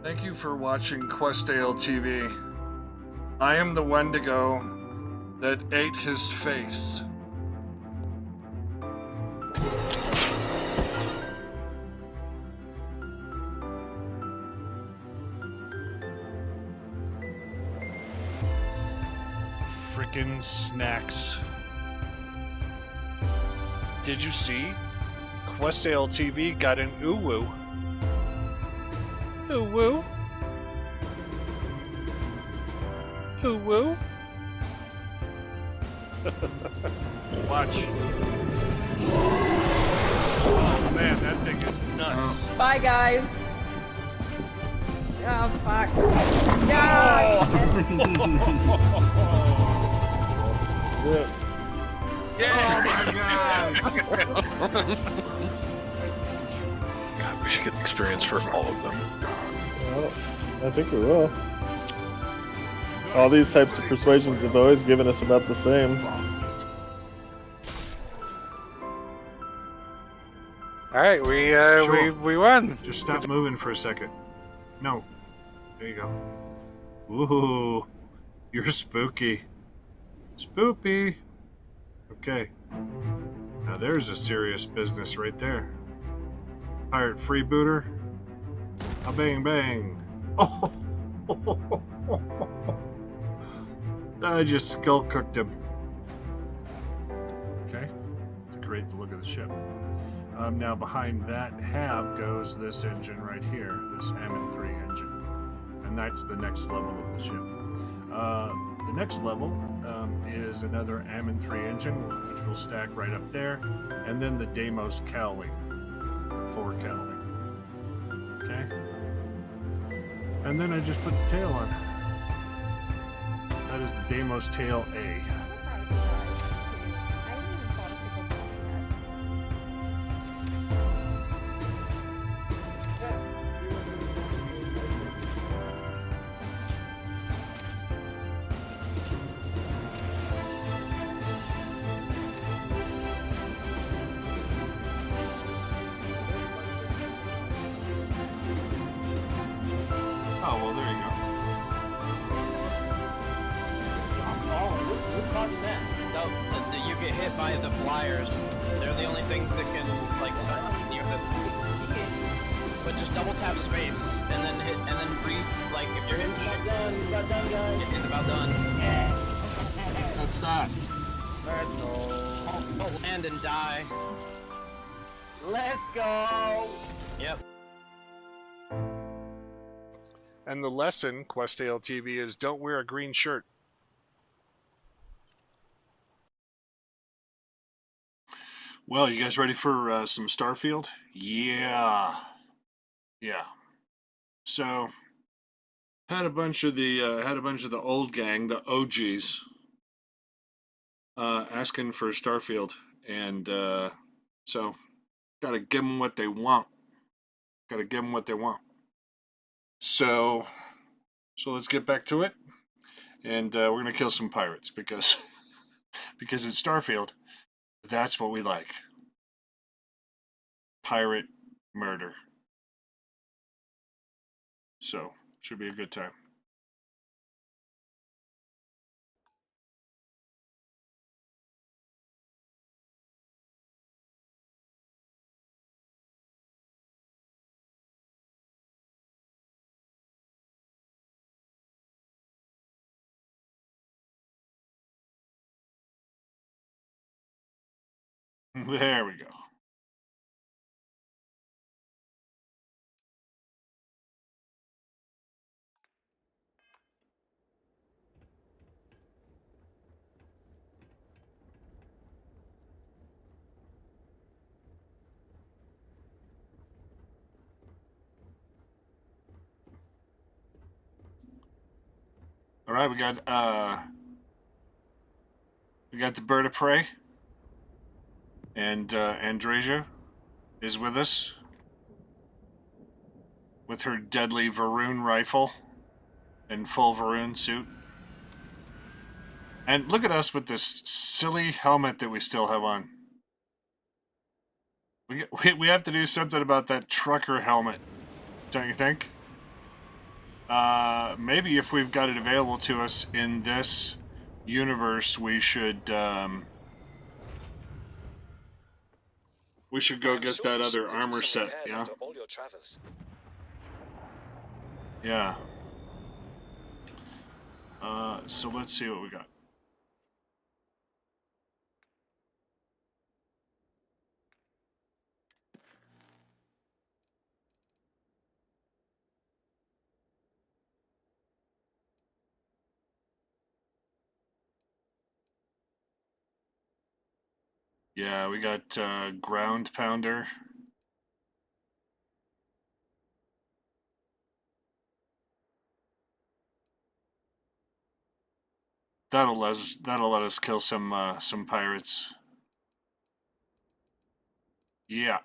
Thank you for watching Questdale TV. I am the Wendigo that ate his face. Frickin' snacks. Did you see? Questdale TV got an uwu. Uwu? Uwu? Watch. Oh man, that thing is nuts. Bye, guys. Oh, fuck. Yeah! Yeah. Oh my god! God, we should get experience for all of them. Well, I think we will. All these types of persuasions have always given us about the same. Alright, we won. Just stop moving for a second. No. There you go. Ooh, you're spooky. Spoopy. Okay. Now there's a serious business right there. Pirate freebooter. A bang bang. Oh! I just skull cooked him. Okay. To create the look of the ship. Now behind that hab goes this engine right here, this Ammon 3 engine. And that's the next level of the ship. The next level is another Ammon 3 engine, which will stack right up there. And then the Deimos cowling, 4 cowling. Okay? And then I just put the tail on. That is the Deimos tail A. Oh, well, there you go. You get hit by the flyers. They're the only things that can, like, stun you. But just double tap space, and then hit, and then breathe, like, if you're hitting shit. About done, guys. It's about done. Yeah. Let's stop. Let's go. Oh, land and die. Let's go! Yep. And the lesson, Questdale TV, is don't wear a green shirt. Well, you guys ready for some Starfield? Yeah. So, had a bunch of the old gang, the OGs, asking for Starfield, and so gotta give them what they want. So let's get back to it, and we're gonna kill some pirates because it's Starfield. That's what we like. Pirate murder. So, should be a good time. There we go. All right, we got the bird of prey, and Andrasia is with us with her deadly Varoon rifle and full Varoon suit. And look at us with this silly helmet that we still have on. We have to do something about that trucker helmet, don't you think? Maybe if we've got it available to us in this universe, we should go get that other armor set. Yeah. All your travels. Yeah. So let's see what we got. Yeah, we got ground pounder. That'll let us kill some pirates. Yeah.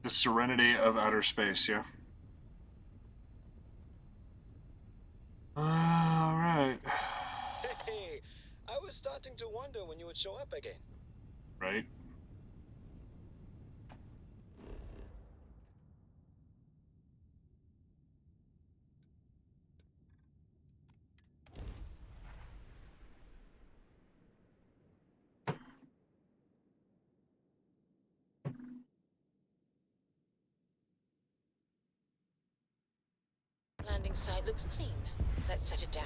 The serenity of outer space. Yeah. All right. Hey, I was starting to wonder when you would show up again. Right. Landing site looks clean. Let's set it down.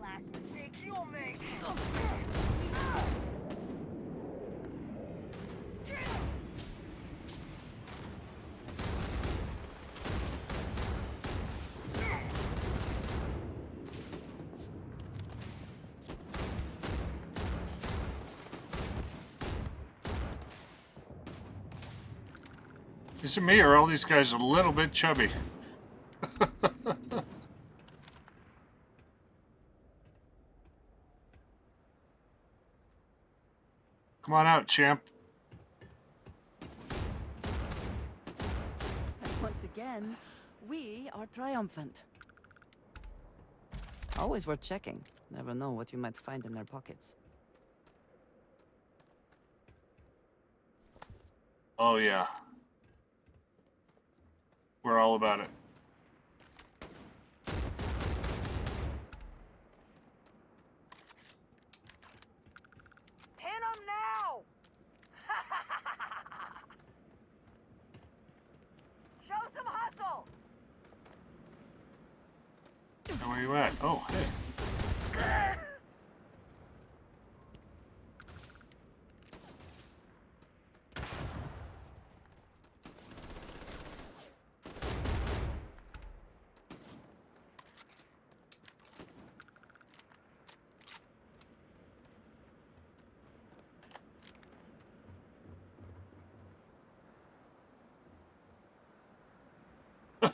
Last mistake you'll make. Is it me or are all these guys a little bit chubby? Come on out, champ. Once again, we are triumphant. Always worth checking. Never know what you might find in their pockets. Oh yeah. We're all about it. Pin him now! Show some hustle! Now, where you at? Oh, hey.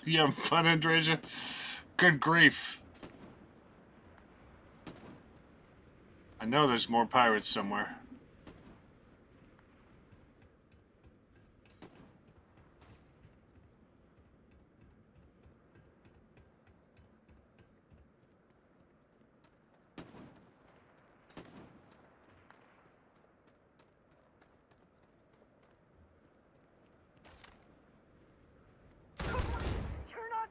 You having fun, Andreja? Good grief. I know there's more pirates somewhere. You're not.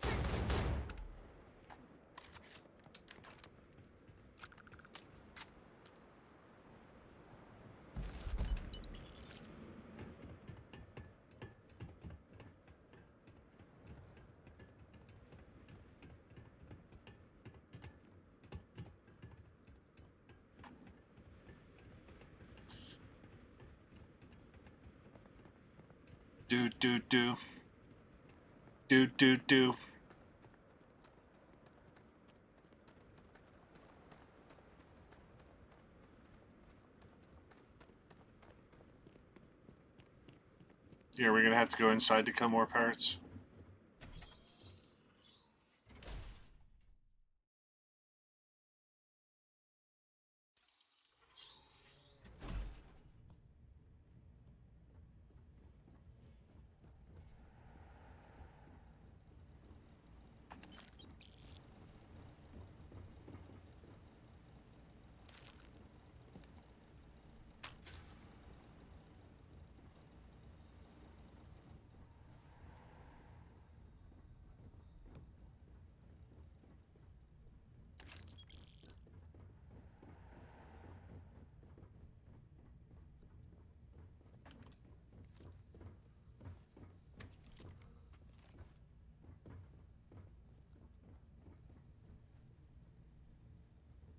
Do, do, do. Do, do, do. Yeah, we're gonna have to go inside to kill more pirates.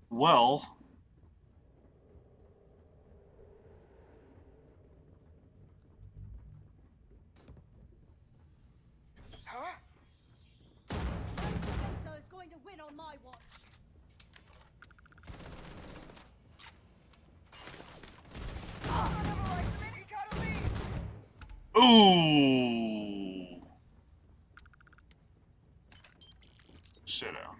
Well, Huh? is going to win on my watch. ooh. Sit down.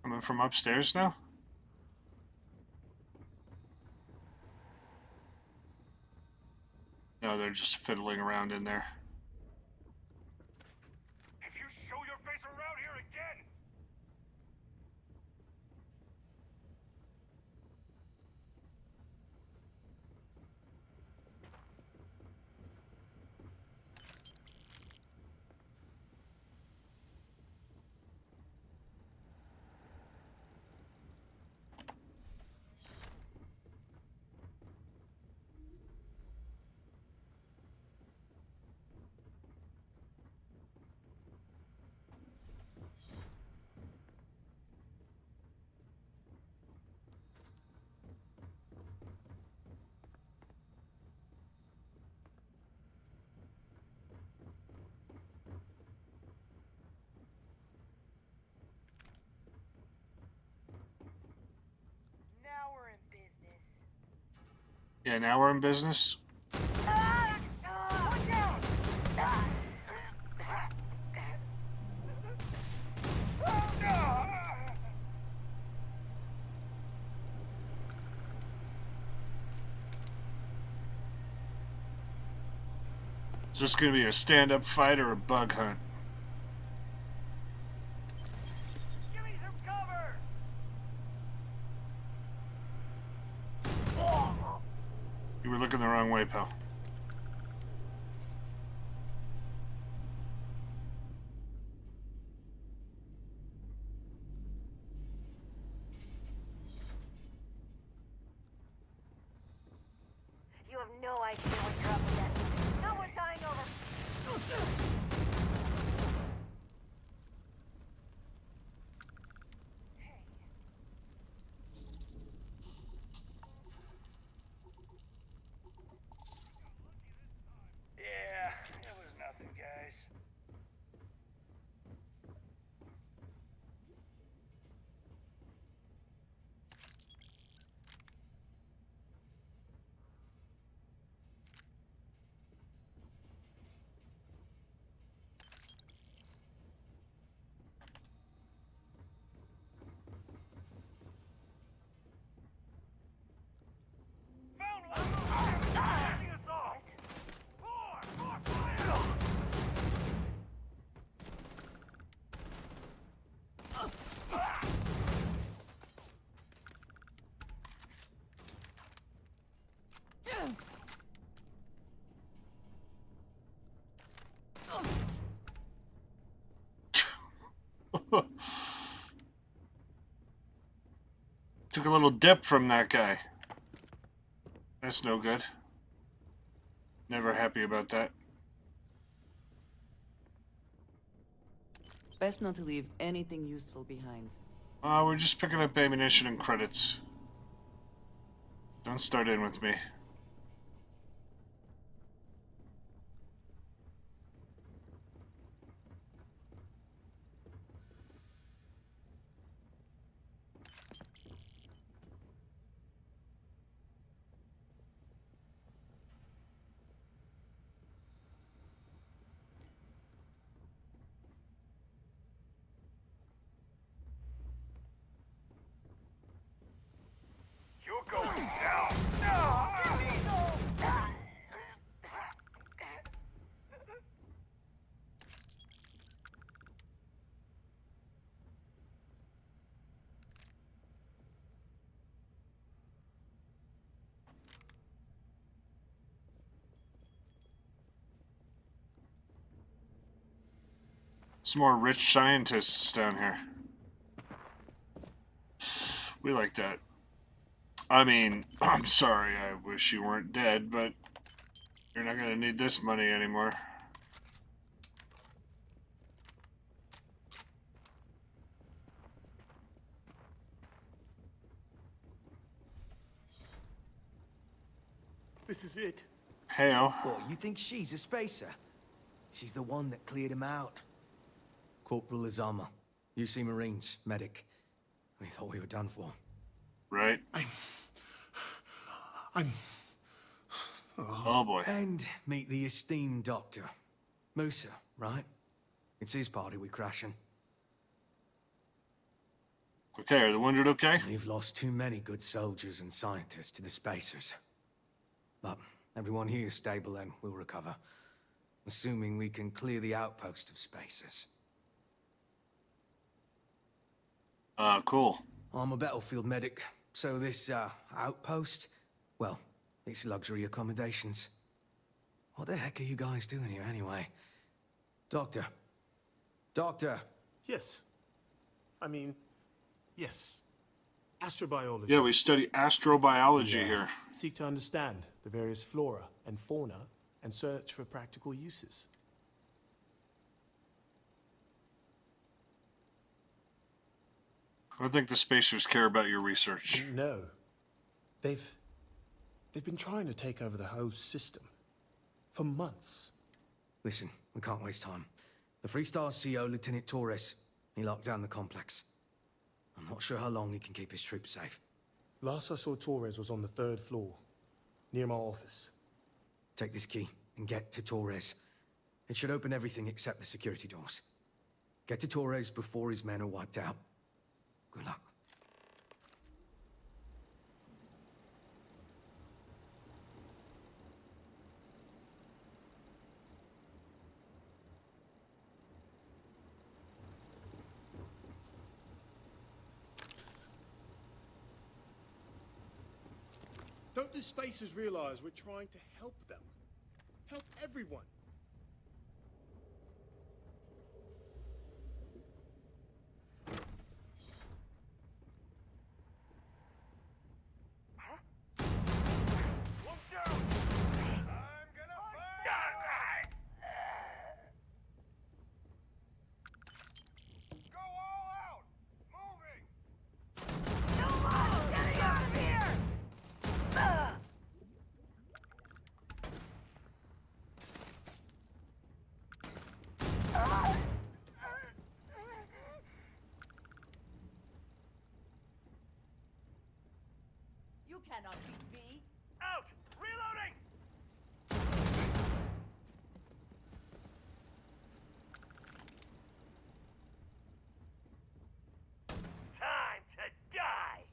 Coming from upstairs now? No, they're just fiddling around in there. If you show your face around here again! Now we're in business. Yeah, now we're in business. Watch out! Is this gonna be a stand-up fight or a bug hunt? Give me some cover! You were looking the wrong way, pal. You have no idea what you're up against. No one's dying over. Took a little dip from that guy. That's no good. Never happy about that. Best not to leave anything useful behind. We're just picking up ammunition and credits. Don't start in with me. You're going down. Some more rich scientists down here. We like that. I mean, I'm sorry, I wish you weren't dead, but you're not gonna need this money anymore. This is it. Heyo. What, you think she's a spacer? She's the one that cleared him out. Corporal Azama, UC Marines, medic. We thought we were done for. Right? I'm... Oh boy. And meet the esteemed doctor. Musa, right? It's his party we're crashing. Okay, are the wounded okay? We've lost too many good soldiers and scientists to the spacers. But everyone here is stable and will recover. Assuming we can clear the outpost of spacers. Cool. I'm a battlefield medic, so this, outpost, well, it's luxury accommodations. What the heck are you guys doing here anyway? Doctor. Doctor! Yes. I mean, yes. Astrobiology. Yeah, we study astrobiology here. Seek to understand the various flora and fauna and search for practical uses. I don't think the spacers care about your research. No. They've been trying to take over the whole system. For months. Listen, we can't waste time. The Freestar CO, Lieutenant Torres, he locked down the complex. I'm not sure how long he can keep his troops safe. Last I saw Torres was on the 3rd floor, near my office. Take this key and get to Torres. It should open everything except the security doors. Get to Torres before his men are wiped out. Good luck. Don't the spacers realize we're trying to help them? Help everyone. You cannot beat me. Out! Reloading! Time to die!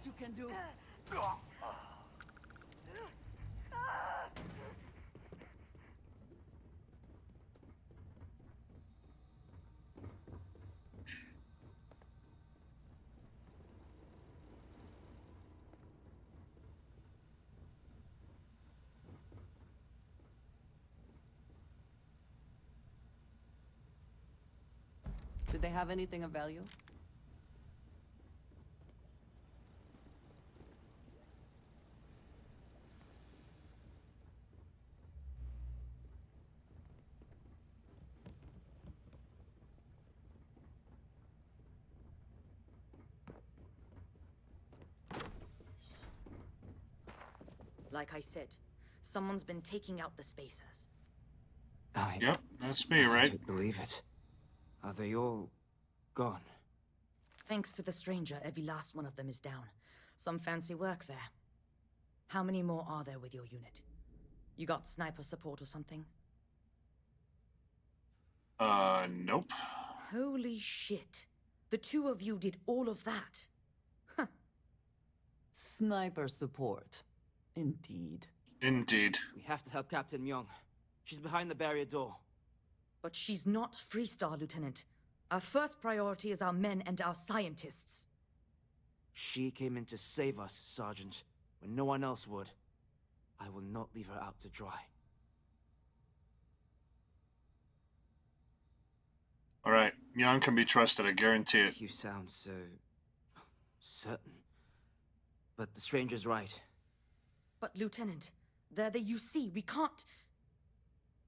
what you can do? Did they have anything of value? Like I said, someone's been taking out the spacers. Yep, that's me, I right? don't believe it. Are they all gone? Thanks to the stranger, every last one of them is down. Some fancy work there. How many more are there with your unit? You got sniper support or something? Nope. Holy shit. The two of you did all of that. Huh. Sniper support. Indeed. Indeed. We have to help Captain Myung. She's behind the barrier door. But she's not Freestar, Lieutenant. Our first priority is our men and our scientists. She came in to save us, Sergeant, when no one else would. I will not leave her out to dry. Alright, Young can be trusted, I guarantee it. You sound so... certain. But the stranger's right. But, Lieutenant, they're the UC. We can't...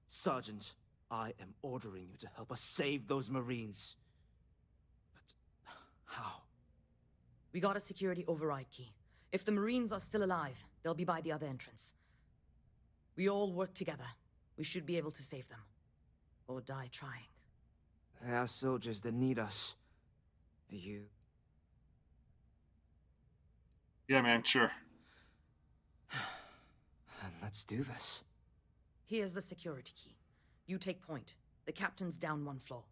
Sergeant, I am ordering you to help us save those Marines. But how? We got a security override key. If the Marines are still alive, they'll be by the other entrance. We all work together. We should be able to save them. Or die trying. There are soldiers that need us. Are you... Yeah, man, sure. Then let's do this. Here's the security key. You take point. The captain's down one floor.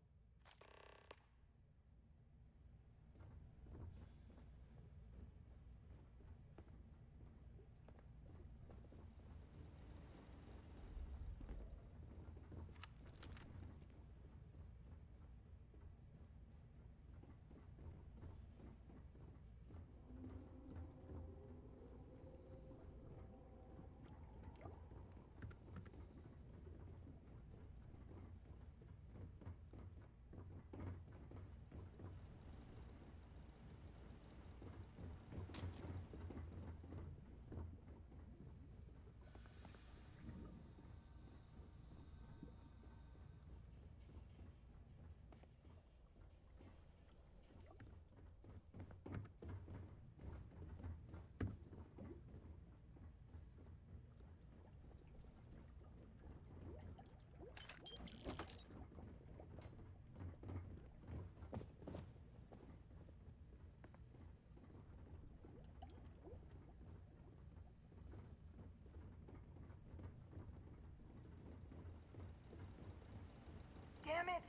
Damn it!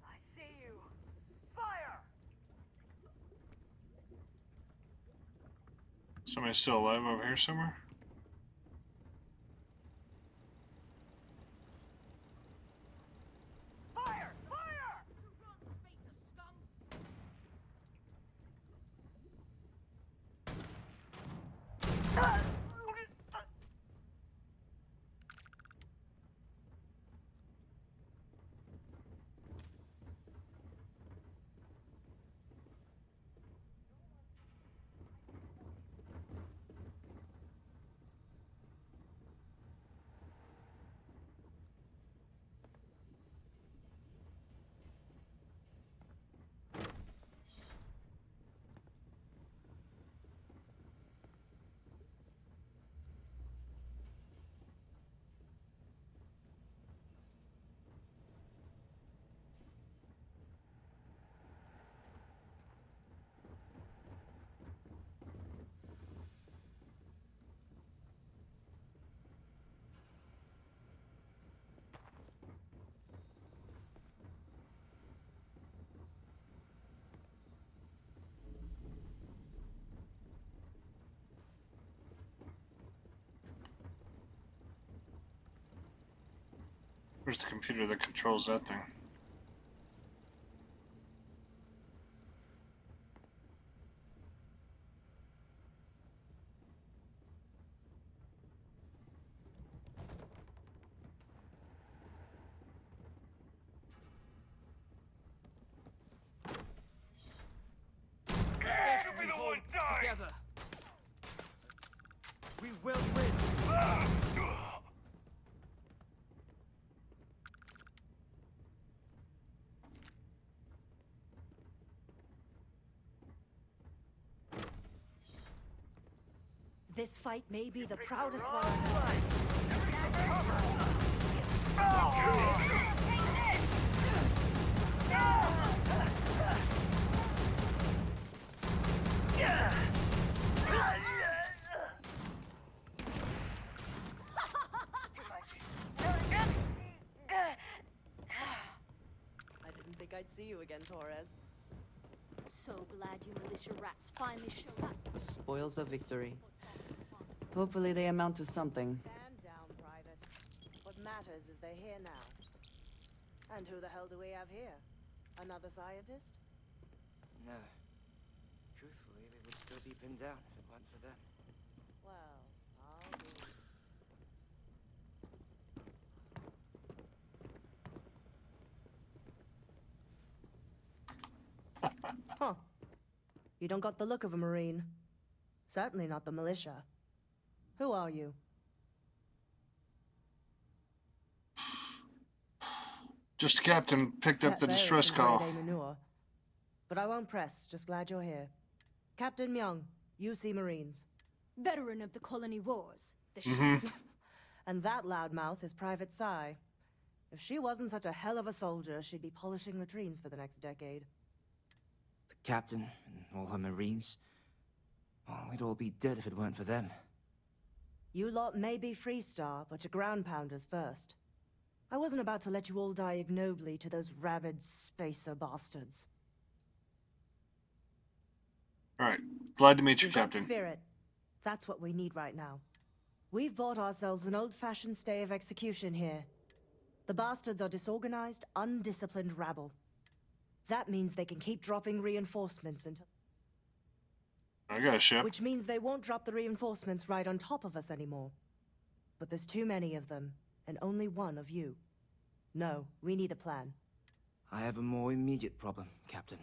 I see you. Fire! Somebody's still alive over here somewhere? Fire! Fire! Where's the computer that controls that thing? Together. We will win. This fight may be the proudest one of my life. I didn't think I'd see you again, Torres. So glad you militia rats finally showed up. The spoils of victory. Hopefully they amount to something. Stand down, Private. What matters is they're here now. And who the hell do we have here? Another scientist? No. Truthfully, we would still be pinned down if it weren't for them. Well, I'll be... Huh. You don't got the look of a Marine. Certainly not the militia. Who are you? Just Captain picked up the distress call. But I won't press, just glad you're here. Captain Myung, UC Marines. Veteran of the colony wars. And that loudmouth is Private Psy. If she wasn't such a hell of a soldier, she'd be polishing latrines for the next decade. The captain and all her marines. Oh, we'd all be dead if it weren't for them. You lot may be Freestar, but you're ground pounders first. I wasn't about to let you all die ignobly to those rabid spacer bastards. Alright. Glad to meet you, You've got Captain. spirit. That's what we need right now. We've bought ourselves an old-fashioned stay of execution here. The bastards are disorganized, undisciplined rabble. That means they can keep dropping reinforcements until... I got a ship. Which means they won't drop the reinforcements right on top of us anymore. But there's too many of them, and only one of you. No, we need a plan. I have a more immediate problem, Captain.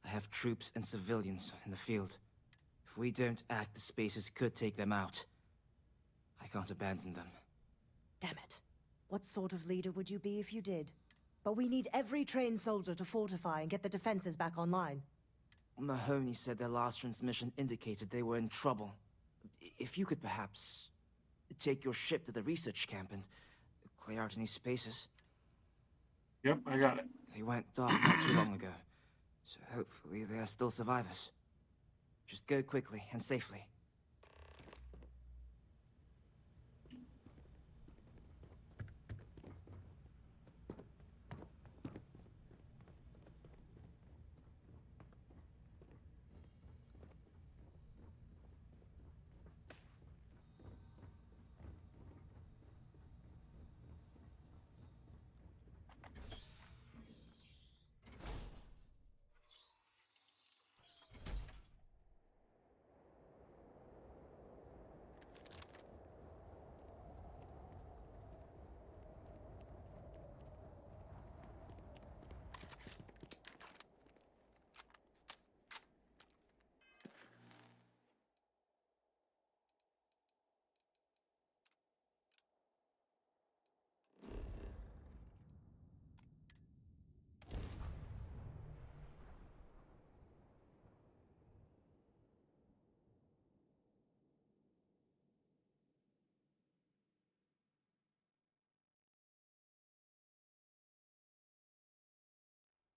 I have troops and civilians in the field. If we don't act, the Spacers could take them out. I can't abandon them. Damn it. What sort of leader would you be if you did? But we need every trained soldier to fortify and get the defenses back online. Mahoney said their last transmission indicated they were in trouble. If you could perhaps take your ship to the research camp and clear out any spaces. Yep, I got it. They went dark not too long ago, so hopefully they are still survivors. Just go quickly and safely.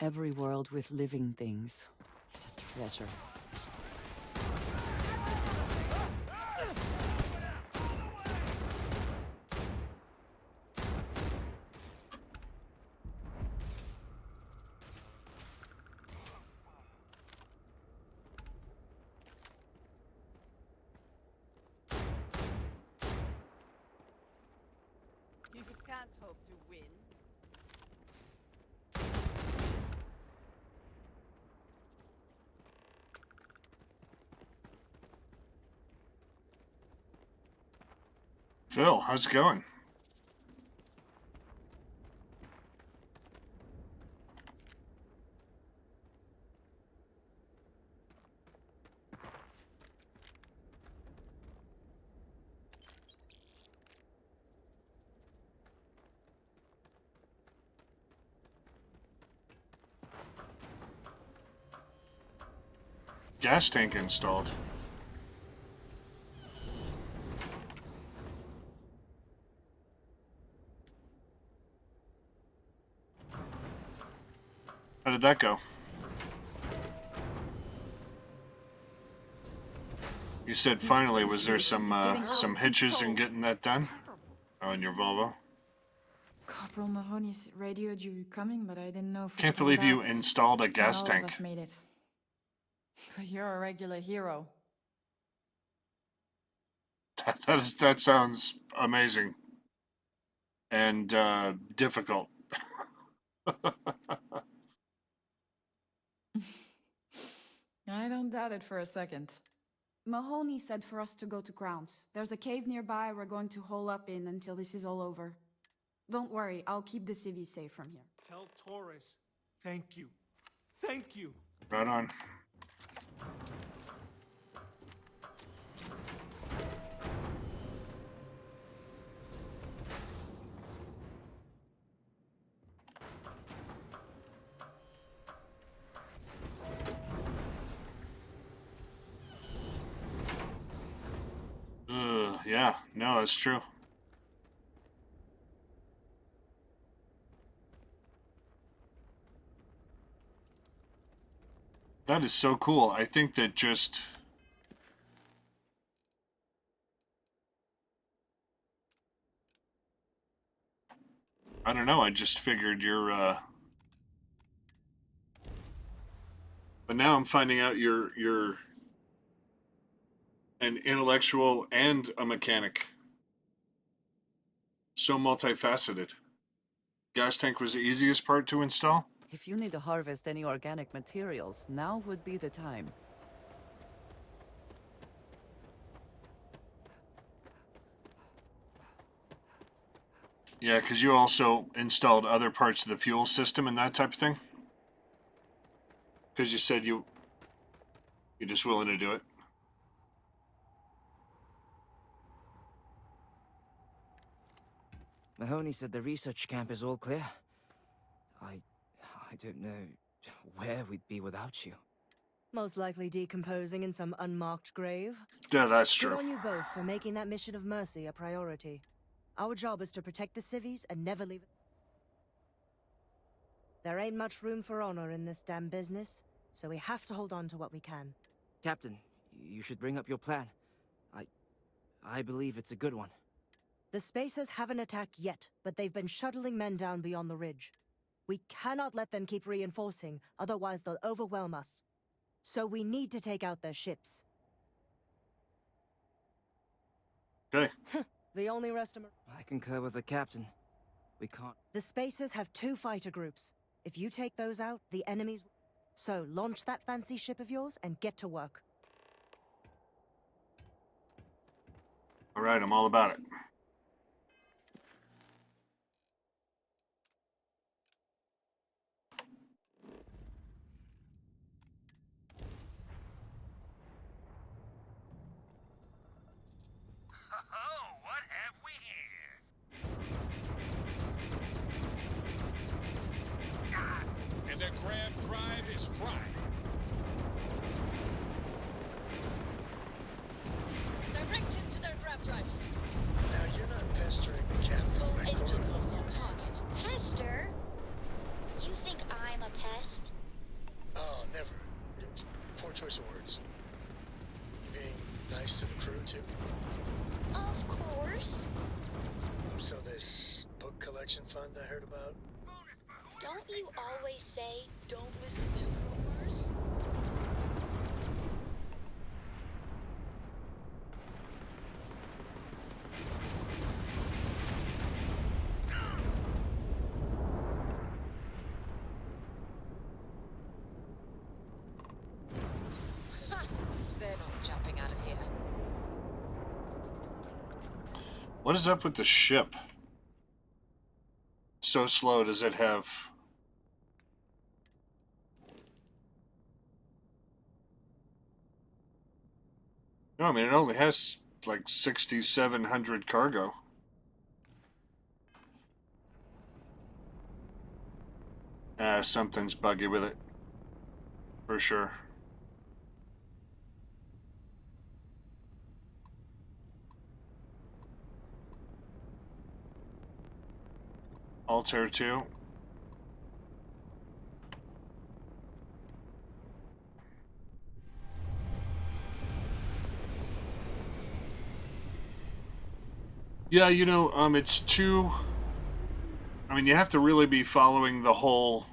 Every world with living things is a treasure. You can't hope to win. Phil, how's it going? Gas tank installed. How did that go? You said finally. Was there some hitches in getting that done? Oh, in your Volvo? Corporal Mahoney radioed you coming, but I didn't know if we Can't could believe hold you out. installed a gas Not all tank. of us made it. But you're a regular hero. That sounds amazing and difficult. I don't doubt it for a second. Mahoney said for us to go to ground. There's a cave nearby we're going to hole up in until this is all over. Don't worry, I'll keep the civvies safe from here. Tell Torres, thank you. Thank you. Right on. Yeah, no, that's true. That is so cool. I think that just... I don't know, I just figured you're, But now I'm finding out you're an intellectual and a mechanic. So multifaceted. Gas tank was the easiest part to install? If you need to harvest any organic materials, now would be the time. Yeah, because you also installed other parts of the fuel system and that type of thing? Because you said you're just willing to do it. Mahoney said the research camp is all clear. I don't know where we'd be without you. Most likely decomposing in some unmarked grave. Yeah, that's Good true. on you both for making that mission of mercy a priority. Our job is to protect the civvies and never leave it. There ain't much room for honor in this damn business, so we have to hold on to what we can. Captain, you should bring up your plan. I believe it's a good one. The Spacers haven't attacked yet, but they've been shuttling men down beyond the ridge. We cannot let them keep reinforcing, otherwise they'll overwhelm us. So we need to take out their ships. Okay. The only rest of... I concur with the captain. We can't... The Spacers have 2 fighter groups. If you take those out, the enemies... So launch that fancy ship of yours and get to work. All right, I'm all about it. And their grab drive is fried. Direct into their grab drive. Now, you're not pestering the captain, Full right, engine Cora? is on target. Pester? You think I'm a pest? Oh, never. Poor choice of words. You being nice to the crew, too? Of course. So this book collection fund I heard about? Don't you always say, don't listen to rumors? What is up with the ship? So slow does it have? No, I mean it only has like 6,700 cargo. Something's buggy with it. For sure. Altair 2. Yeah, you know, it's too... I mean, you have to really be following the whole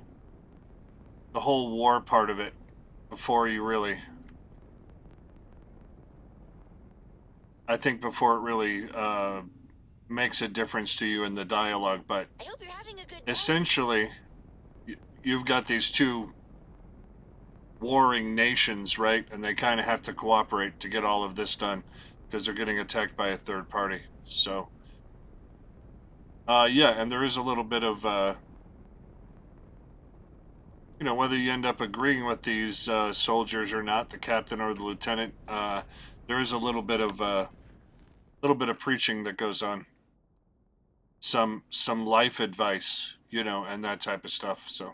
war part of it before you really... I think before it really makes a difference to you in the dialogue, but I hope you're having a good essentially, you've got these two warring nations, right? And they kind of have to cooperate to get all of this done because they're getting attacked by a third party. So, yeah, and there is a little bit of, you know, whether you end up agreeing with these soldiers or not, the captain or the lieutenant, there is a little bit of preaching that goes on. Some life advice, you know, and that type of stuff. So,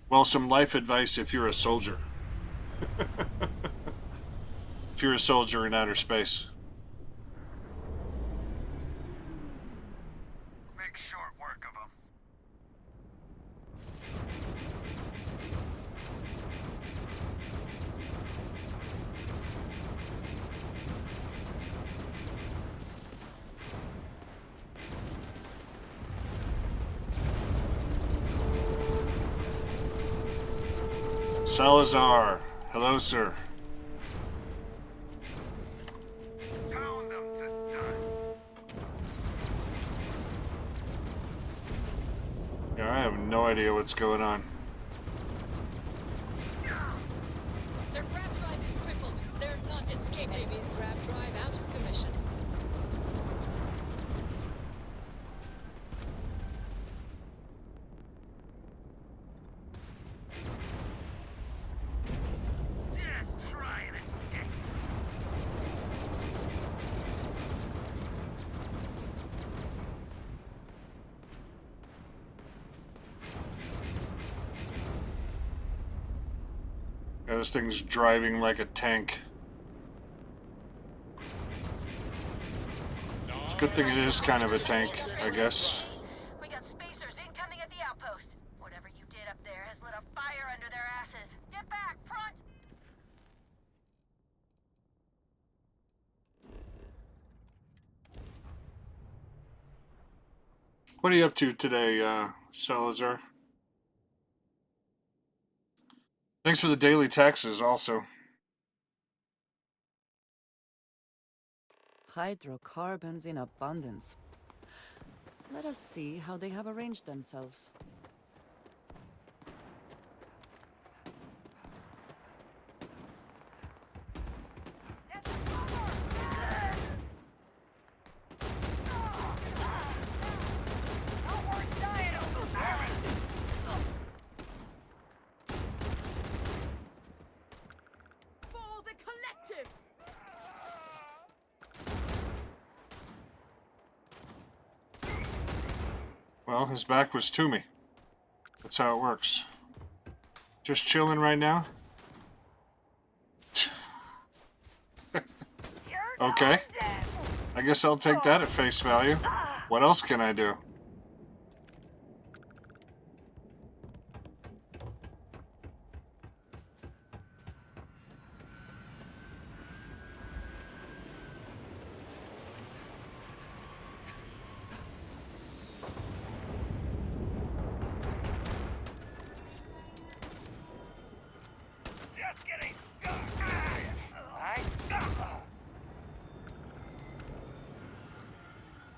well, some life advice if you're a soldier. If you're a soldier in outer space. Make short work of them. Salazar, hello, sir. Yeah, I have no idea what's going on. Their grab drive is crippled. They're not escaping. Enemy's grab drive out of commission. Just try and escape. Yeah, this thing's driving like a tank. It's a good thing it is kind of a tank, I guess. We got spacers incoming at the outpost. Whatever you did up there has lit a fire under their asses. Get back, front! What are you up to today, Salazar? Thanks for the daily taxes, also. Hydrocarbons in abundance. Let us see how they have arranged themselves. For the collective! Well, his back was to me. That's how it works. Just chilling right now? Okay. I guess I'll take that at face value. What else can I do? Just getting stuck.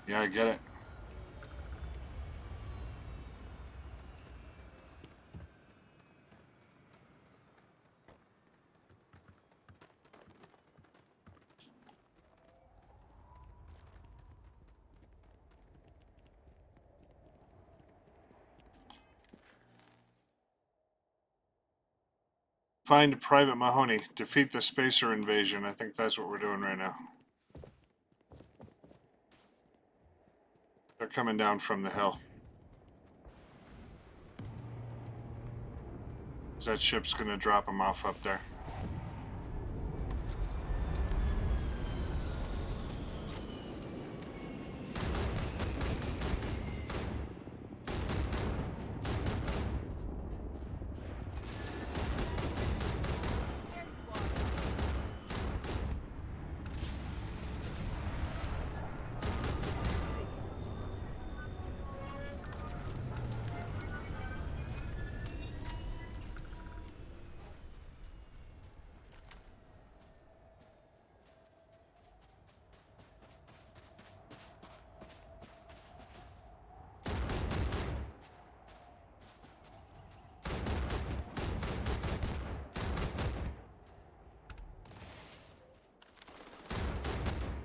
Yeah, I get it. Find Private Mahoney. Defeat the Spacer invasion. I think that's what we're doing right now. They're coming down from the hill. That ship's gonna drop them off up there.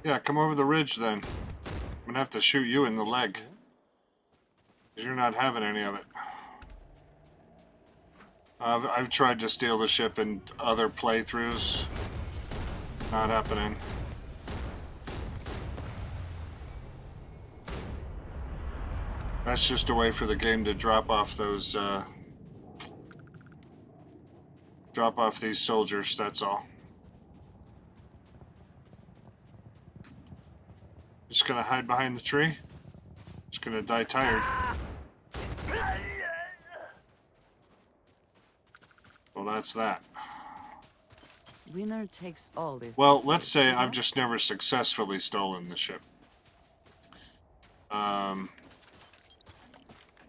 Yeah, come over the ridge then. I'm gonna have to shoot you in the leg. You're not having any of it. I've tried to steal the ship in other playthroughs. Not happening. That's just a way for the game to drop off those, drop off these soldiers, that's all. Just gonna hide behind the tree. Just gonna die tired. Well, that's that. Winner takes all this. Well, let's say I've just never successfully stolen the ship.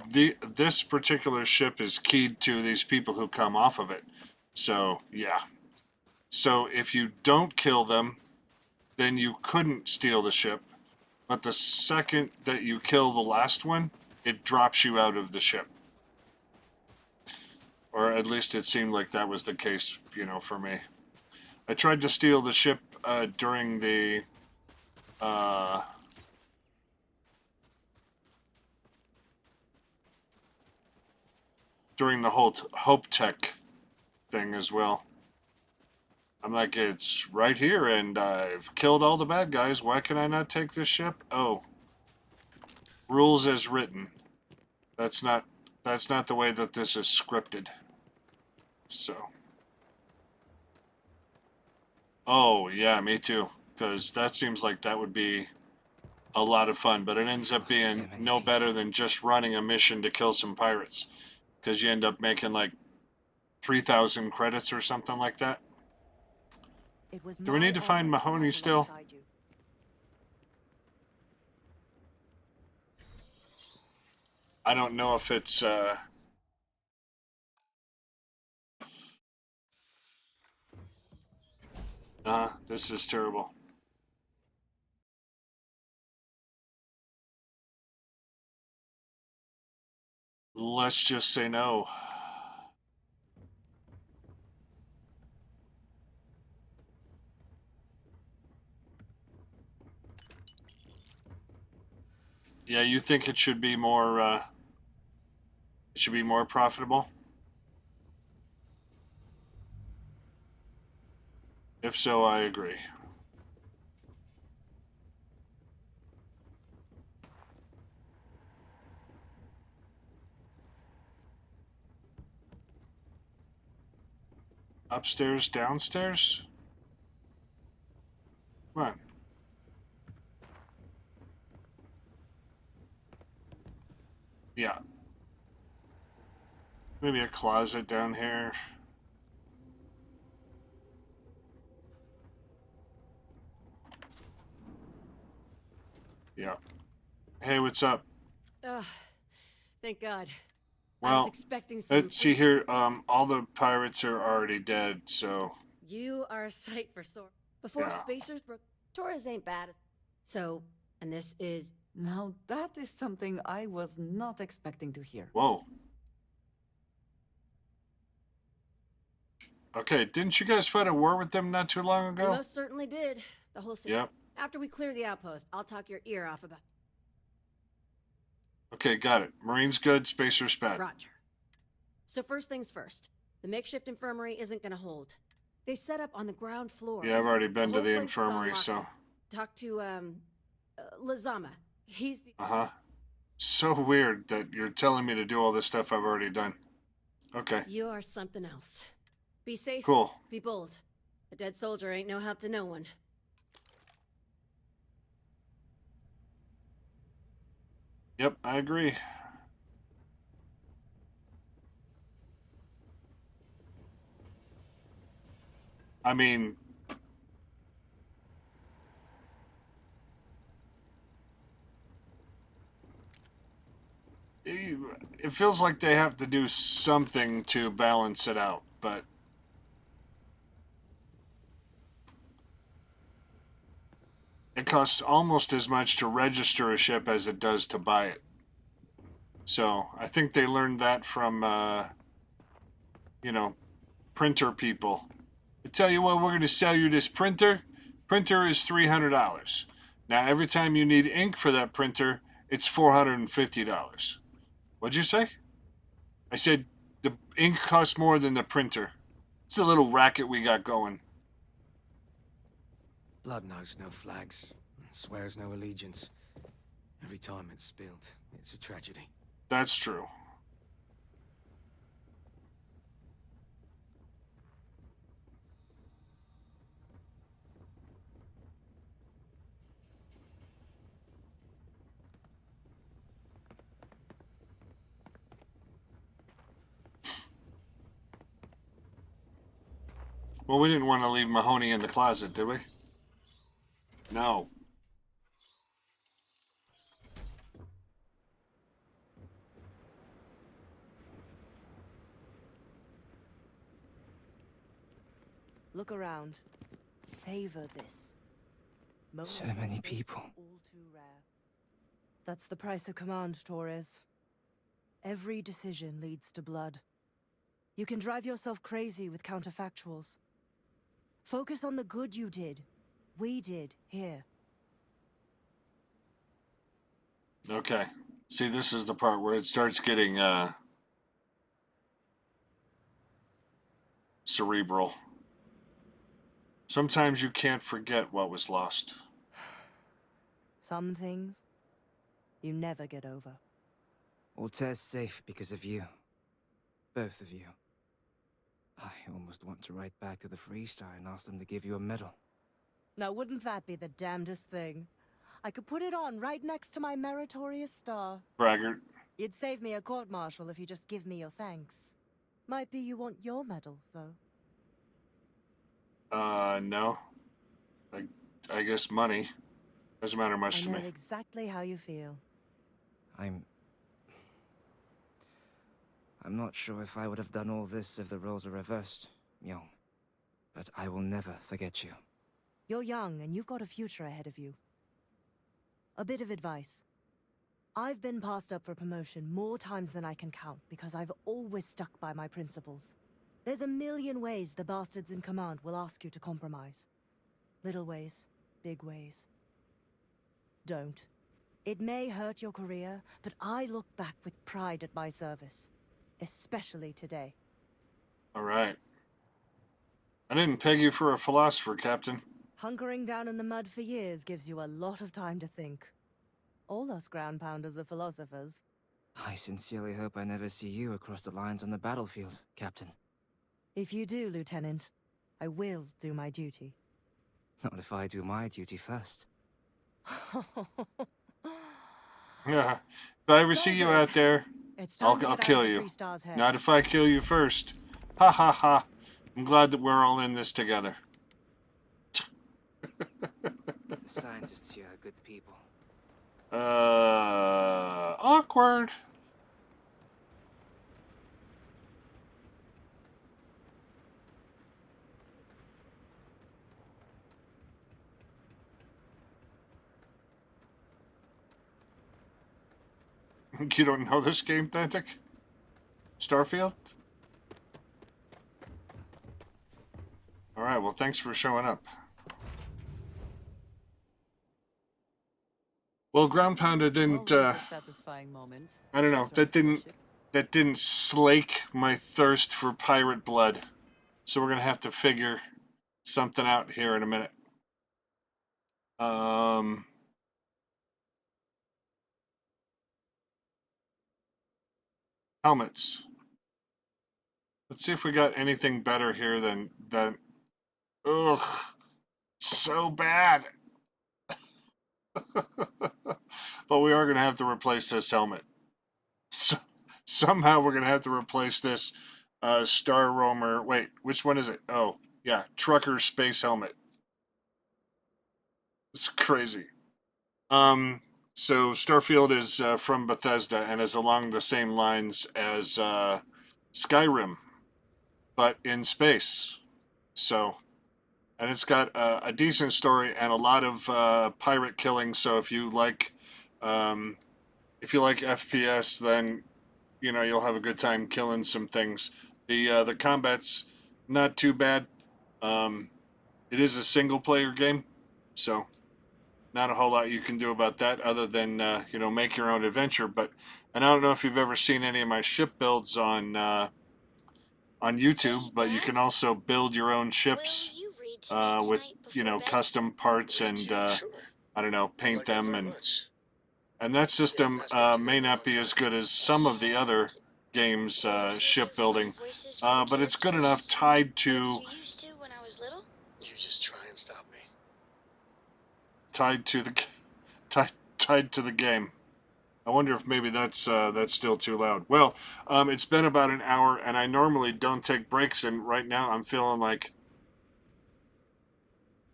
This particular ship is keyed to these people who come off of it. So, yeah. So, if you don't kill them, then you couldn't steal the ship. But the second that you kill the last one, it drops you out of the ship. Or at least it seemed like that was the case, you know, for me. I tried to steal the ship during the whole Hope Tech thing as well. I'm like, it's right here, and I've killed all the bad guys. Why can I not take this ship? Oh, rules as written. That's not the way that this is scripted. So. Oh yeah, me too. Because that seems like that would be a lot of fun, but it ends up being no better than just running a mission to kill some pirates. Because you end up making like 3,000 credits or something like that. Do we need to find Mahoney still? I don't know if it's this is terrible. Let's just say no. Yeah, you think it should be more profitable? If so, I agree. Upstairs, downstairs? Come on. Yeah. Maybe a closet down here. Yeah. Hey, what's up? Thank God. I Well, was expecting some. let's see here. All the pirates are already dead, so. You are a sight for sore. Before Yeah. Spacers broke, Torres ain't bad. So, and this is. Now that is something I was not expecting to hear. Whoa. Okay, didn't you guys fight a war with them not too long We ago? most certainly did. The whole. Yep. After we clear the outpost, I'll talk your ear off about. Okay, got it. Marines good, Spacers bad. Roger. So first things first. The makeshift infirmary isn't gonna hold. They set up on the ground floor. Yeah, I've already been to whole the place is infirmary, unlocked. so. Talk to, Lazama. He's the... Uh-huh. So weird that you're telling me to do all this stuff I've already done. Okay. You are something else. Be safe. Cool. Be bold. A dead soldier ain't no help to no one. Yep, I agree. I mean, it feels like they have to do something to balance it out, but it costs almost as much to register a ship as it does to buy it. So I think they learned that from, you know, printer people. I tell you what, we're going to sell you this printer. Printer is $300. Now, every time you need ink for that printer, it's $450. What'd you say? I said the ink costs more than the printer. It's a little racket we got going. Blood knows no flags, and swears no allegiance. Every time it's spilled, it's a tragedy. That's true. Well, we didn't want to leave Mahoney in the closet, did we? No. Look around. Savor this. So many people. All too rare. That's the price of command, Torres. Every decision leads to blood. You can drive yourself crazy with counterfactuals. Focus on the good you did. We did here. Okay. See, this is the part where it starts getting, cerebral. Sometimes you can't forget what was lost. Some things you never get over. Altair's safe because of you. Both of you. I almost want to write back to the Freestar and ask them to give you a medal. Now, wouldn't that be the damnedest thing? I could put it on right next to my meritorious star. Braggart. You'd save me a court-martial if you just give me your thanks. Might be you want your medal, though. No. I guess money. Doesn't matter much to I know me. exactly how you feel. I'm not sure if I would have done all this if the roles were reversed, Myung. But I will never forget you. You're young, and you've got a future ahead of you. A bit of advice. I've been passed up for promotion more times than I can count because I've always stuck by my principles. There's a million ways the bastards in command will ask you to compromise. Little ways, big ways. Don't. It may hurt your career, but I look back with pride at my service. Especially today. All right. I didn't peg you for a philosopher, Captain. Hunkering down in the mud for years gives you a lot of time to think. All us ground pounders are philosophers. I sincerely hope I never see you across the lines on the battlefield, Captain. If you do, Lieutenant, I will do my duty. Not if I do my duty first. Yeah. If I ever see you out there, It's I'll time to get out kill of the you. Free Star's head. Not if I kill you first. Ha ha ha. I'm glad that we're all in this together. The scientists here are good people. Awkward. You don't know this game, Thantic? Starfield? Alright, well, thanks for showing up. Well, Ground Pounder didn't, Always a satisfying moment. I don't know, that that didn't slake my thirst for pirate blood. So we're gonna have to figure something out here in a minute. Helmets. Let's see if we got anything better here than that. Ugh, so bad. But we are gonna have to replace this helmet. So, somehow we're gonna have to replace this Star Roamer. Wait, which one is it? Oh, yeah, Trucker Space Helmet. It's crazy. So Starfield is from Bethesda and is along the same lines as Skyrim, but in space. So, and it's got a decent story and a lot of pirate killing. So if you like FPS, then you know you'll have a good time killing some things. The combat's not too bad. It is a single player game, so not a whole lot you can do about that other than you know, make your own adventure. But and I don't know if you've ever seen any of my ship builds on YouTube, but you can also build your own ships with, you know, custom parts and I don't know, paint them, and that system may not be as good as some of the other games shipbuilding, but it's good enough tied to You just try and stop me. tied to the tied to the game. I wonder if maybe that's still too loud. Well, it's been about an hour, and I normally don't take breaks, and right now I'm feeling like.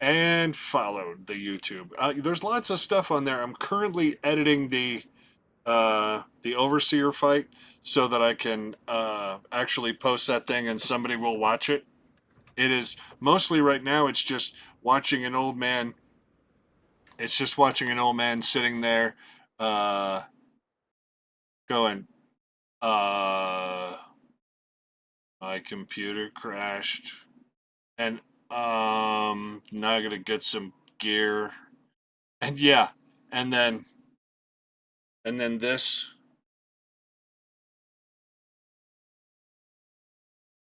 And followed the YouTube. There's lots of stuff on there. I'm currently editing the Overseer fight so that I can actually post that thing and somebody will watch it. It is mostly right now. It's just watching an old man. It's just watching an old man sitting there, going, my computer crashed, and now I gotta get some gear, and yeah, and then this.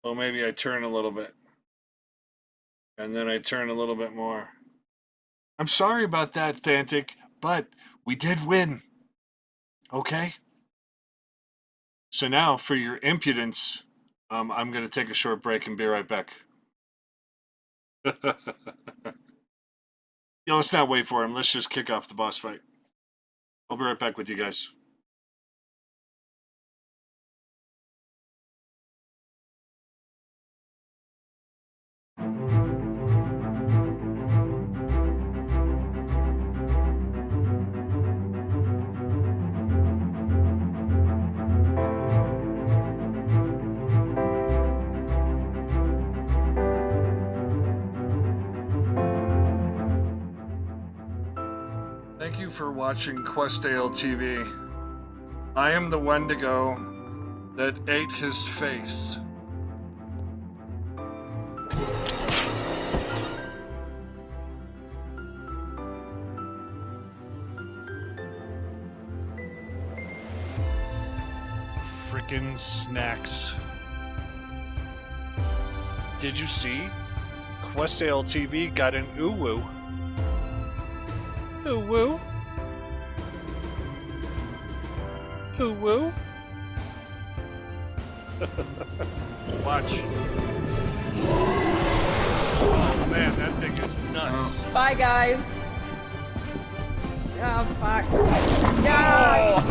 Well, maybe I turn a little bit, and then I turn a little bit more. I'm sorry about that, Thantic, but we did win. Okay? So now, for your impudence, I'm going to take a short break and be right back. Yeah, let's not wait for him. Let's just kick off the boss fight. I'll be right back with you guys. Thank you for watching Questale TV. I am the Wendigo that ate his face. Frickin' snacks. Did you see? Questale TV got an uwu. Uwu? Uwu? Watch. Oh man, that thing is nuts. Bye, guys. Oh, fuck. Yeah!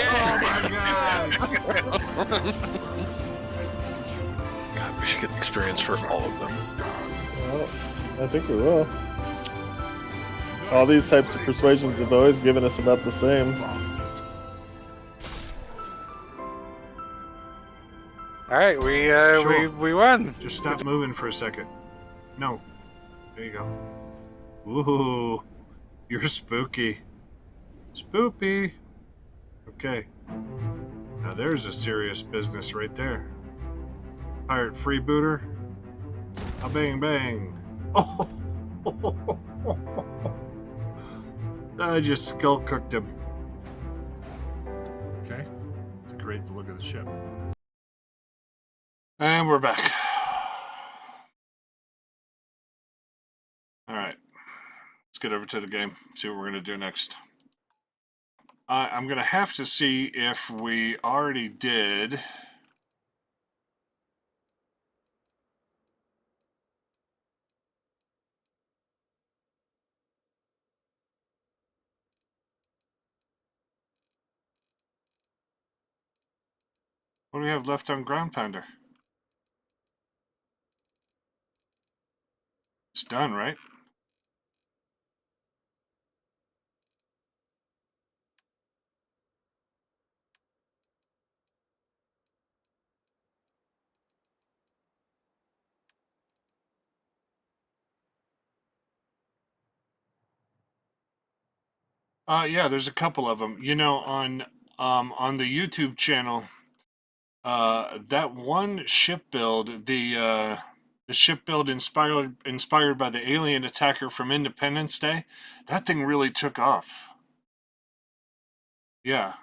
Oh my god! God, we should get experience for all of them. Well, I think we will. All these types of persuasions have always given us about the same. Alright, we won. Just stop moving for a second. No. There you go. Ooh, you're spooky. Spoopy. Okay. Now there's a serious business right there. Pirate freebooter. A bang bang. Oh. I just skull cooked him. Okay. It's great to look at the ship. And we're back. All right. Let's get over to the game, see what we're going to do next. I'm going to have to see if we already did... What do we have left on Ground Pounder? It's done, right? Yeah, there's a couple of them. You know, on the YouTube channel, that one ship build, the ship build inspired by the alien attacker from Independence Day, that thing really took off. Yeah.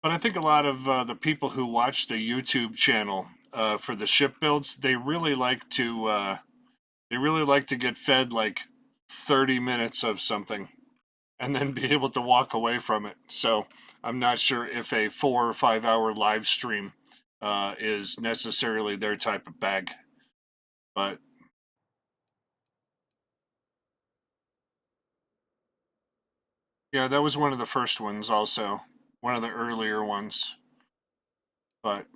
But I think a lot of the people who watch the YouTube channel for the ship builds, they really like to get fed like 30 minutes of something and then be able to walk away from it. So I'm not sure if a 4 or 5 hour live stream is necessarily their type of bag. But yeah, that was one of the first ones also. One of the earlier ones. But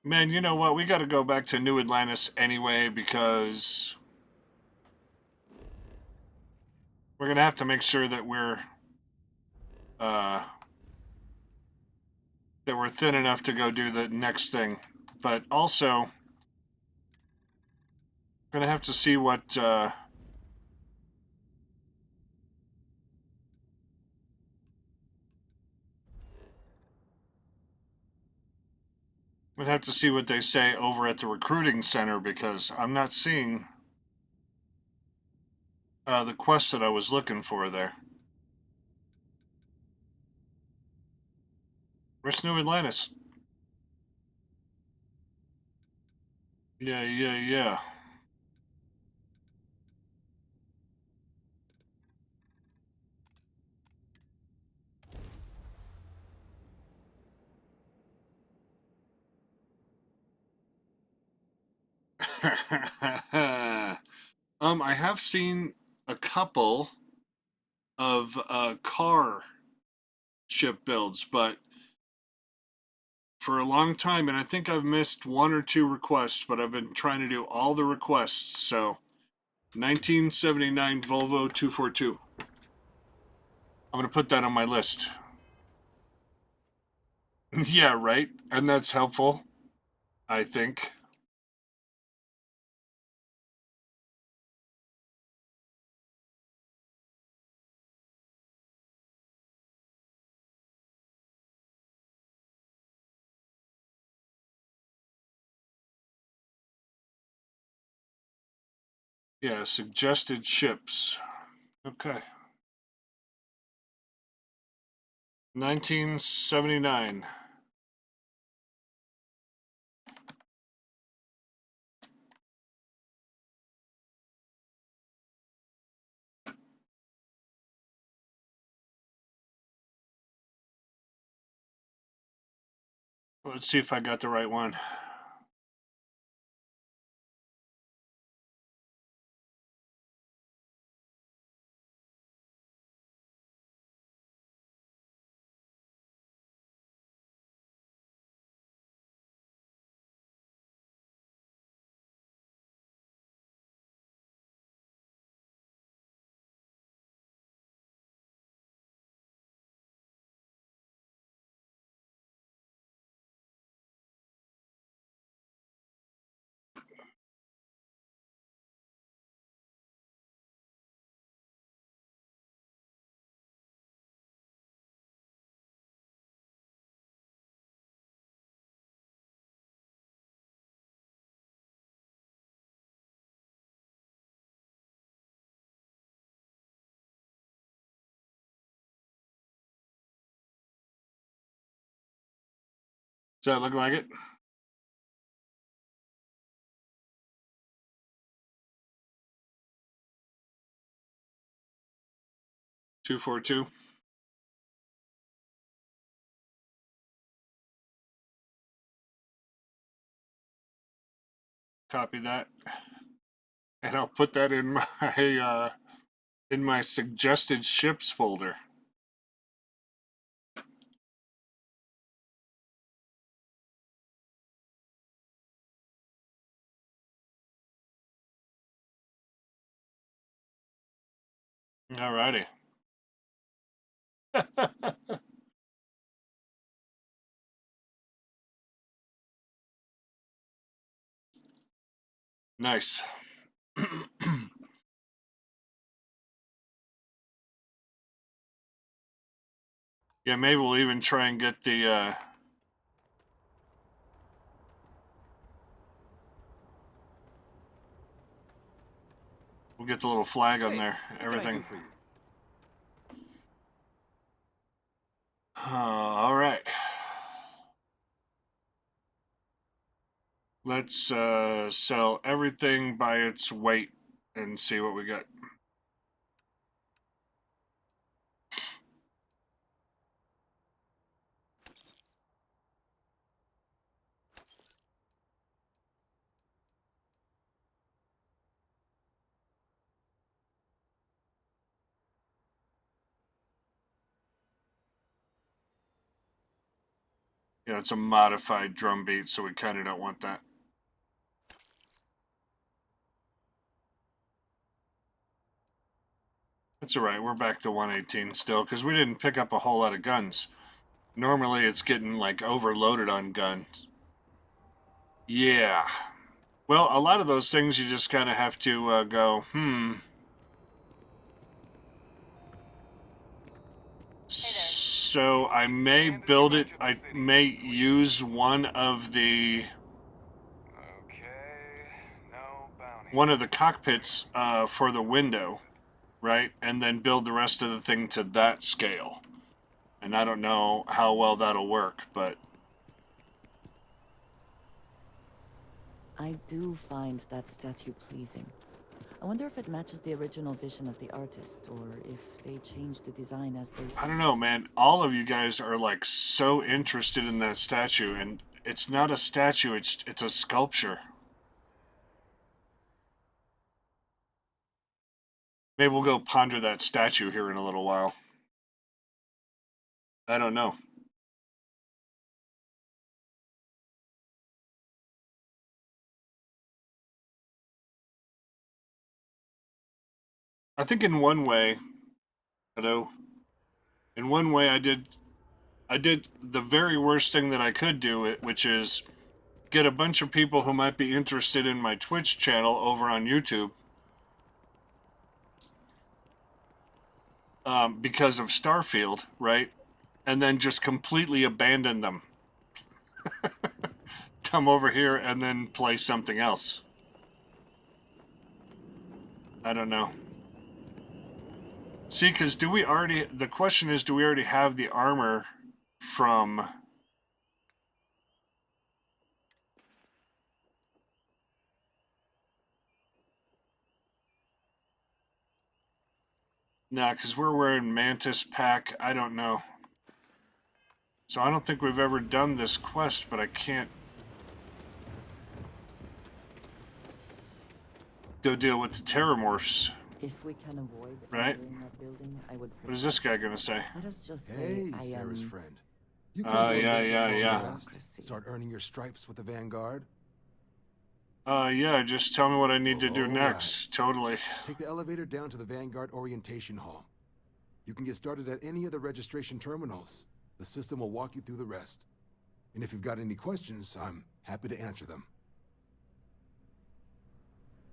man, you know what? We got to go back to New Atlantis anyway because we're going to have to make sure that we're thin enough to go do the next thing. But also, we're going to have to see what we'd have to see what they say over at the recruiting center because I'm not seeing the quest that I was looking for there. Where's New Atlantis? Yeah. I have seen a couple of car ship builds, but for a long time, and I think I've missed 1 or 2 requests, but I've been trying to do all the requests. So 1979 Volvo 242. I'm going to put that on my list. Yeah, right? And that's helpful, I think. Yeah, suggested ships. Okay. 1979. Let's see if I got the right one. Does that look like it? Two, 4, 2. Copy that, and I'll put that in my suggested ships folder. Alrighty. Nice. Yeah, maybe we'll even try and get the we'll get the little flag on there. Everything. All right. Let's sell everything by its weight and see what we get. Yeah, it's a modified drum beat, so we kind of don't want that. That's all right. We're back to 118 still, because we didn't pick up a whole lot of guns. Normally, it's getting, like, overloaded on guns. Yeah. Well, a lot of those things you just kind of have to go, So I may build it. I may use one of the cockpits for the window, right? And then build the rest of the thing to that scale. And I don't know how well that'll work, but I do find that statue pleasing. I wonder if it matches the original vision of the artist, or if they changed the design as they... I don't know, man. All of you guys are like so interested in that statue, and it's not a statue, it's a sculpture. Maybe we'll go ponder that statue here in a little while. I don't know. I think in one way, in one way I did the very worst thing that I could do, which is get a bunch of people who might be interested in my Twitch channel over on YouTube. Because of Starfield, right? And then just completely abandon them. Come over here and then play something else. I don't know. See, because the question is, do we already have the armor from... Nah, because we're wearing Mantis Pack. I don't know. So I don't think we've ever done this quest, but I can't go deal with the Terramorphs. If we can avoid right? entering that building, I would What is this guy gonna say? Let us just say Hey, I Sarah's am... friend. You Yeah. Start earning your stripes with the Vanguard. Yeah, just tell me what I need to do All next. Totally. Take the elevator down to the Vanguard Orientation Hall. You can get started at any of the registration terminals. The system will walk you through the rest. And if you've got any questions, I'm happy to answer them.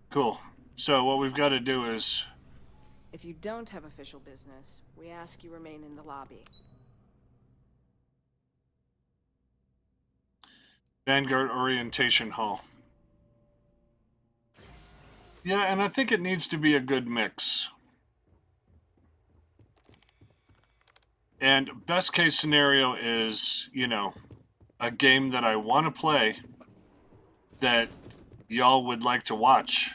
Cool. So what we've got to do is... If you don't have official business, we ask you remain in the lobby. Vanguard Orientation Hall. Yeah, and I think it needs to be a good mix. And best case scenario is, you know, a game that I want to play that y'all would like to watch.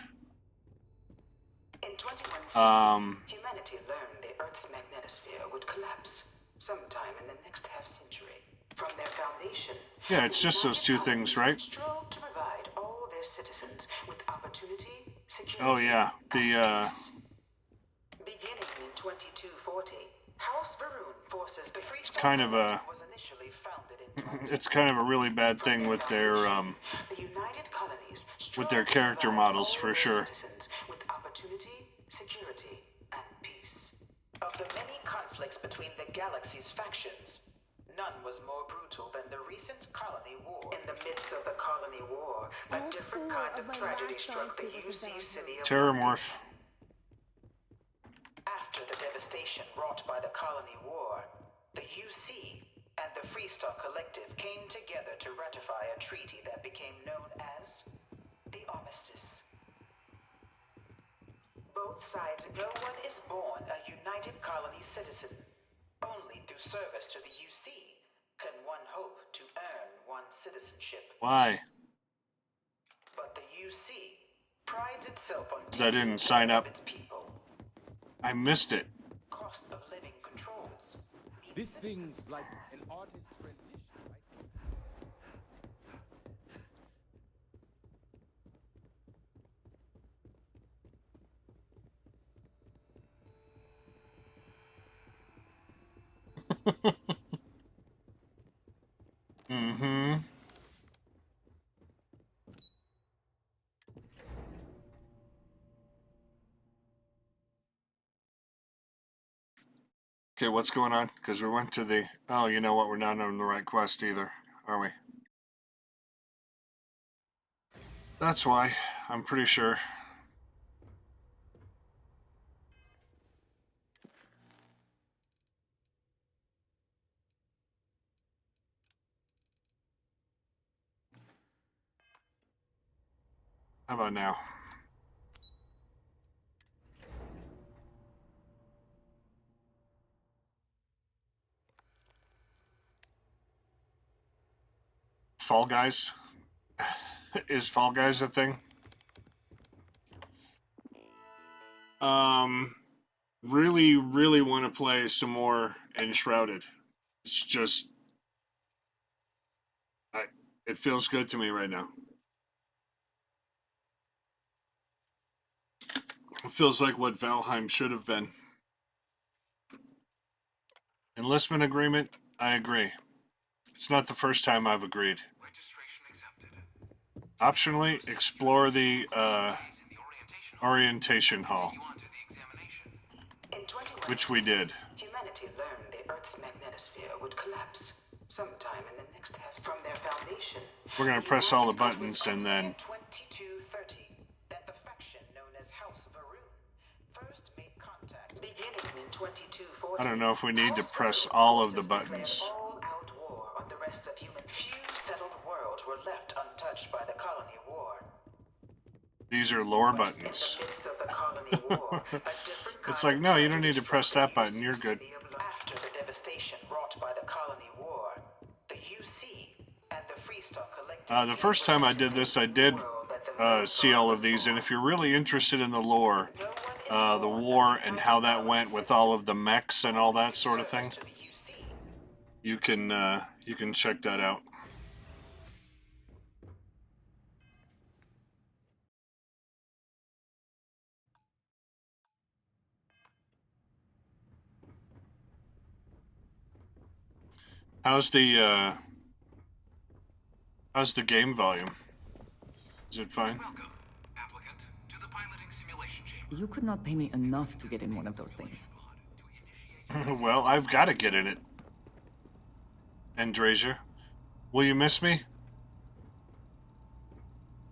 In 21, humanity learned the Earth's magnetosphere would collapse sometime in the next half-century. From their foundation, Yeah, it's just those two things, right? strove to provide all their citizens with opportunity, security, Oh yeah, the beginning in 2240, House Varun forces the Free it's kind of a was initially founded in it's kind of a really bad thing with their the United Colonies with their character models for sure. citizens with opportunity, security, and peace. Of the many conflicts between the galaxy's factions, none was more brutal than the recent colony war. In the midst of the colony war, a different kind of tragedy struck the UC city of Terramorph. After the devastation wrought by the colony war, the UC and the Freestar Collective came together to ratify a treaty that became known as the Armistice. Both sides, no one is born a United Colony citizen. Only through service to the UC can one hope to earn one's citizenship. Why? But the UC prides itself on Because I didn't sign up. its people. I missed it. Cost of living controls. This thing's like an artist's rendition, right? Mm-hmm. Okay, what's going on? Because we went to the... Oh, you know what? We're not on the right quest either, are we? That's why. I'm pretty sure. How about now? Fall Guys? Is Fall Guys a thing? Really, really want to play some more Enshrouded. It's just... it feels good to me right now. It feels like what Valheim should have been. Enlistment agreement, I agree. It's not the first time I've agreed. Optionally, explore the orientation hall, which we did. Humanity learned the Earth's magnetosphere would collapse sometime in the next half. From their foundation, We're gonna press all the buttons and then 2230 that the faction known as House Varun first made contact. Beginning in 2240, I don't know if we need to press all of the buttons. all-out war on the rest of human. Few settled worlds were left untouched by the colony war. These are lore buttons. It's like, no, you don't need to press that button, you're good. After the devastation wrought by the colony war, the UC and the Freestar Collective. The first time I did this, I did see all of these, and if you're really interested in the lore, the war and how that went with all of the mechs and all that sort of thing, you can check that out. How's the game volume? Is it fine? You could not pay me enough to get in one of those things. Well, I've got to get in it. Andrasia, will you miss me?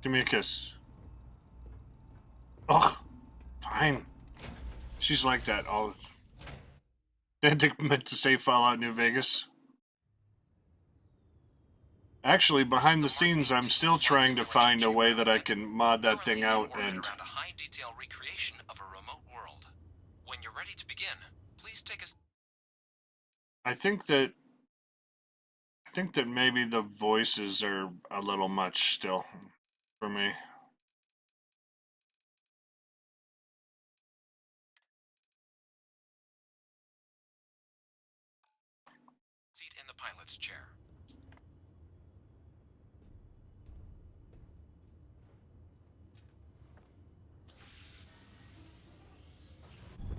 Give me a kiss. Ugh, fine. She's like that all. Niantic meant to say Fallout New Vegas. Actually, behind the scenes, I'm still trying to find a way that I can mod that thing out and... around a high-detail recreation of a remote world. When you're ready to begin, please take a... I think that I think that maybe the voices are a little much still for me. Seat in the pilot's chair.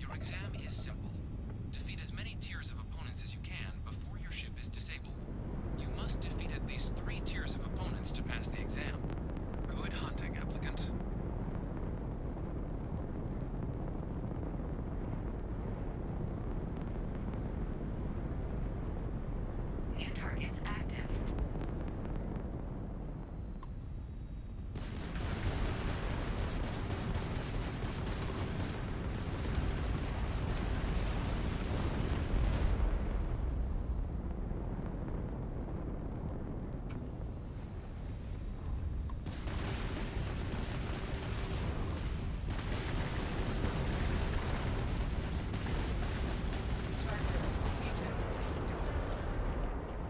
Your exam is simple. Defeat as many tiers of opponents as you can before your ship is disabled. You must defeat at least 3 tiers of opponents to pass the exam. Good hunting, applicant. New targets active.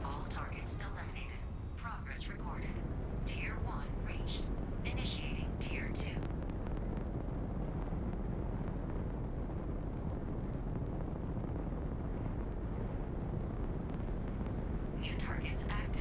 All targets eliminated. Progress recorded. Tier 1 reached. Initiating Tier 2. New targets active.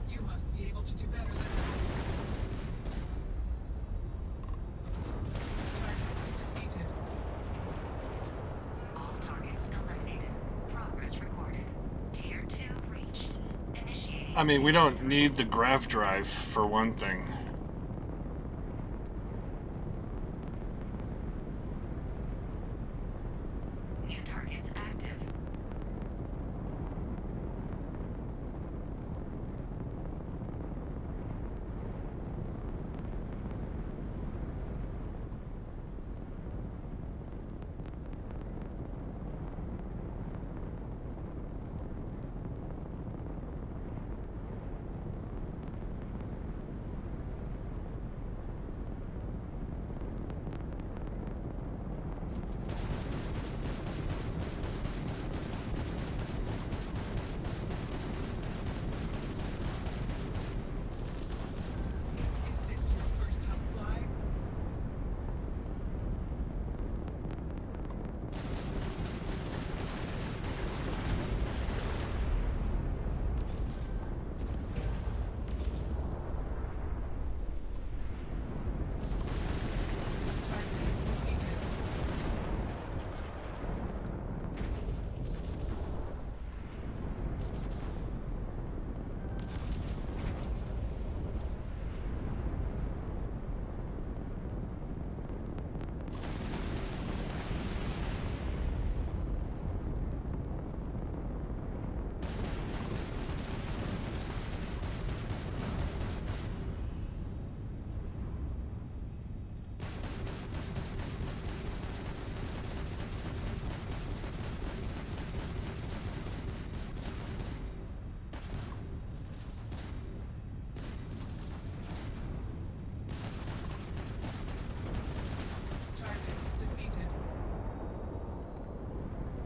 You must be able to do better than All targets eliminated. Progress recorded. Tier 2 reached. Initiating. I mean, we don't need the grav drive for one thing. New targets active.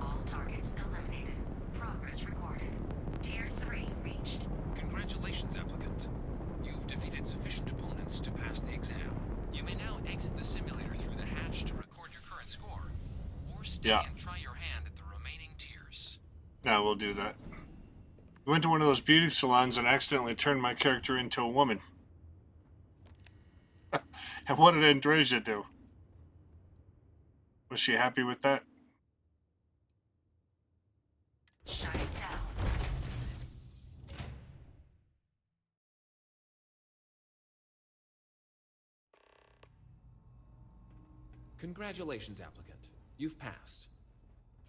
All targets eliminated. Progress recorded. Tier 3 reached. Congratulations, applicant. You've defeated sufficient opponents to pass the exam. You may now exit the simulator through the hatch to record your current score, or stay Yeah. and try your hand at the remaining tiers. Yeah, we'll do that. I went to one of those beauty salons and accidentally turned my character into a woman. And what did Andreja do? Was she happy with that? Shutting down. Congratulations, applicant. You've passed.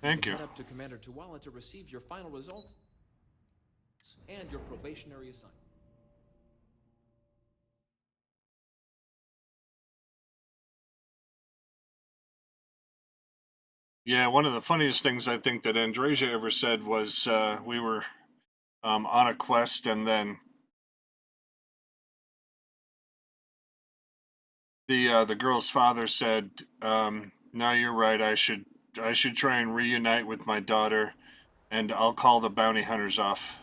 Thank can you. Head up to Commander Tuwala to receive your final results and your probationary assignment. Yeah, one of the funniest things I think that Andreja ever said was we were on a quest, and then the girl's father said, "No, you're right. I should try and reunite with my daughter, and I'll call the bounty hunters off."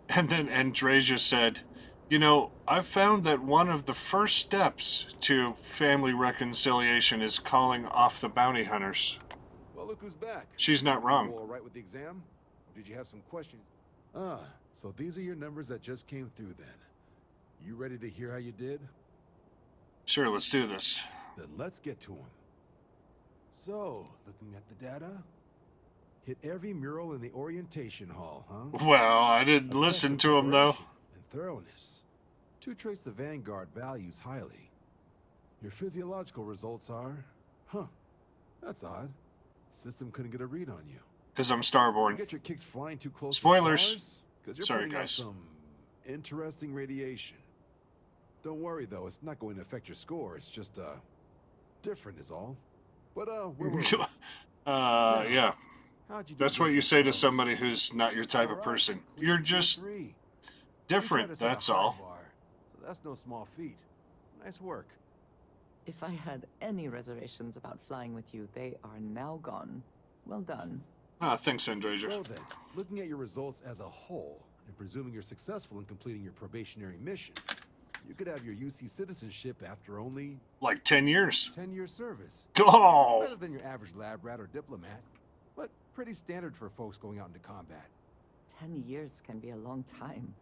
And then Andreja said, "You know, I've found that one of the first steps to family reconciliation is calling off the bounty hunters." Well, look who's back. She's not wrong. All right with the exam? Or did you have some questions? Ah, so these are your numbers that just came through then. You ready to hear how you did? Sure, let's do this. Then let's get to them. So, looking at the data, hit every mural in the orientation hall, huh? Well, I didn't listen to him, though. And thoroughness. Two traits the Vanguard values highly. Your physiological results are, that's odd. System couldn't get a read on you. Because I'm starborn. You get your kicks flying too close Spoilers. to stars? 'Cause you're Sorry, putting out guys. some interesting radiation. Don't worry though, it's not going to affect your score. It's just different is all. But where were we? Yeah. How'd you do That's what this you with say to those? somebody who's not your type of person. You're just different, that's all. So that's no small feat. Nice work. If I had any reservations about flying with you, they are now gone. Well done. Thanks, Andreja. So then, looking at your results as a whole, and presuming you're successful in completing your probationary mission, you could have your UC citizenship after only... Like 10 years. 10 years service. Go! Better than your average lab rat or diplomat, but pretty standard for folks going out into combat. 10 years can be a long time.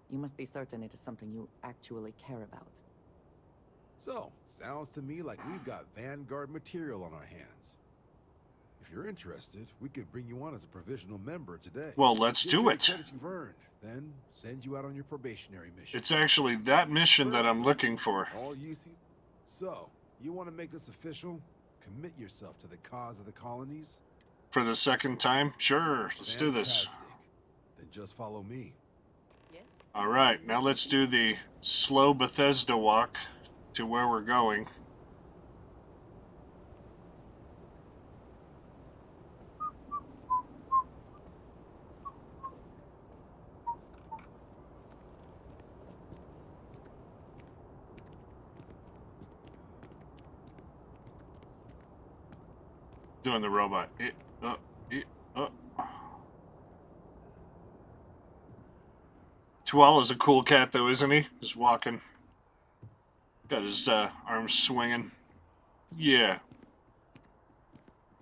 You must be certain it is something you actually care about. So, sounds to me like we've got Vanguard material on our hands. If you're interested, we could bring you on as a provisional member today. Well, let's Get do you the it. credits you've earned, then send you out on your probationary mission. It's actually that mission that I'm looking for. All UC. So, you want to make this official? Commit yourself to the cause of the colonies? For the second time? Sure, let's do this. Fantastic. Then just follow me. Alright, now let's do the slow Bethesda walk to where we're going. Doing the robot. Tuala's a cool cat, though, isn't he? Just walking. Got his arms swinging. Yeah.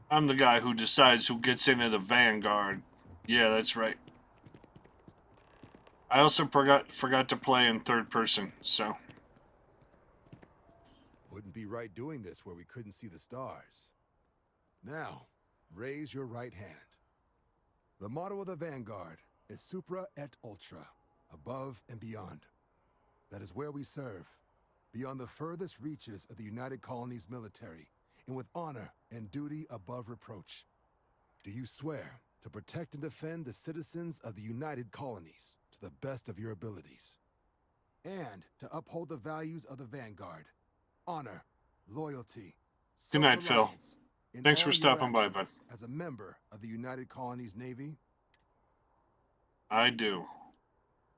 I'm the guy who decides who gets into the Vanguard. Yeah, that's right. I also forgot to play in third person, so... Wouldn't be right doing this where we couldn't see the stars. Now, raise your right hand. The motto of the Vanguard is Supra et Ultra, above and beyond. That is where we serve, beyond the furthest reaches of the United Colonies military, and with honor and duty above reproach. Do you swear to protect and defend the citizens of the United Colonies to the best of your abilities? And to uphold the values of the Vanguard, honor, loyalty, Good night, Phil. self-reliance in Thanks all for your stopping by, bud. actions as a member of the United Colonies Navy? I do.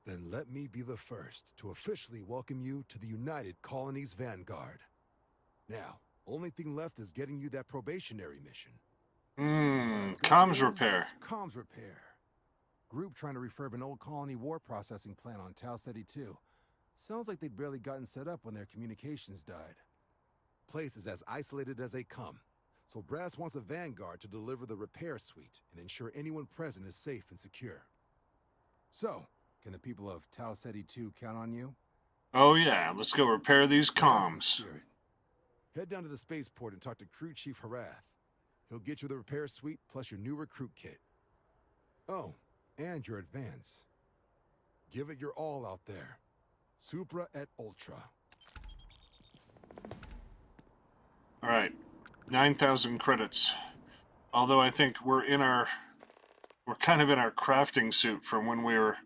Then let me be the first to officially welcome you to the United Colonies Vanguard. Now, only thing left is getting you that probationary mission. Comms repair. Comms repair. Group trying to refurb an old colony war processing plant on Tau Ceti 2. Sounds like they'd barely gotten set up when their communications died. Place is as isolated as they come, so Brass wants a Vanguard to deliver the repair suite and ensure anyone present is safe and secure. So, can the people of Tau Ceti 2 count on you? Oh yeah, let's go repair these That's the comms. spirit. Head down to the spaceport and talk to Crew Chief Harath. He'll get you the repair suite plus your new recruit kit. Oh, and your advance. Give it your all out there. Supra et Ultra. All right, 9,000 credits. Although I think we're kind of in our crafting suit from when we were.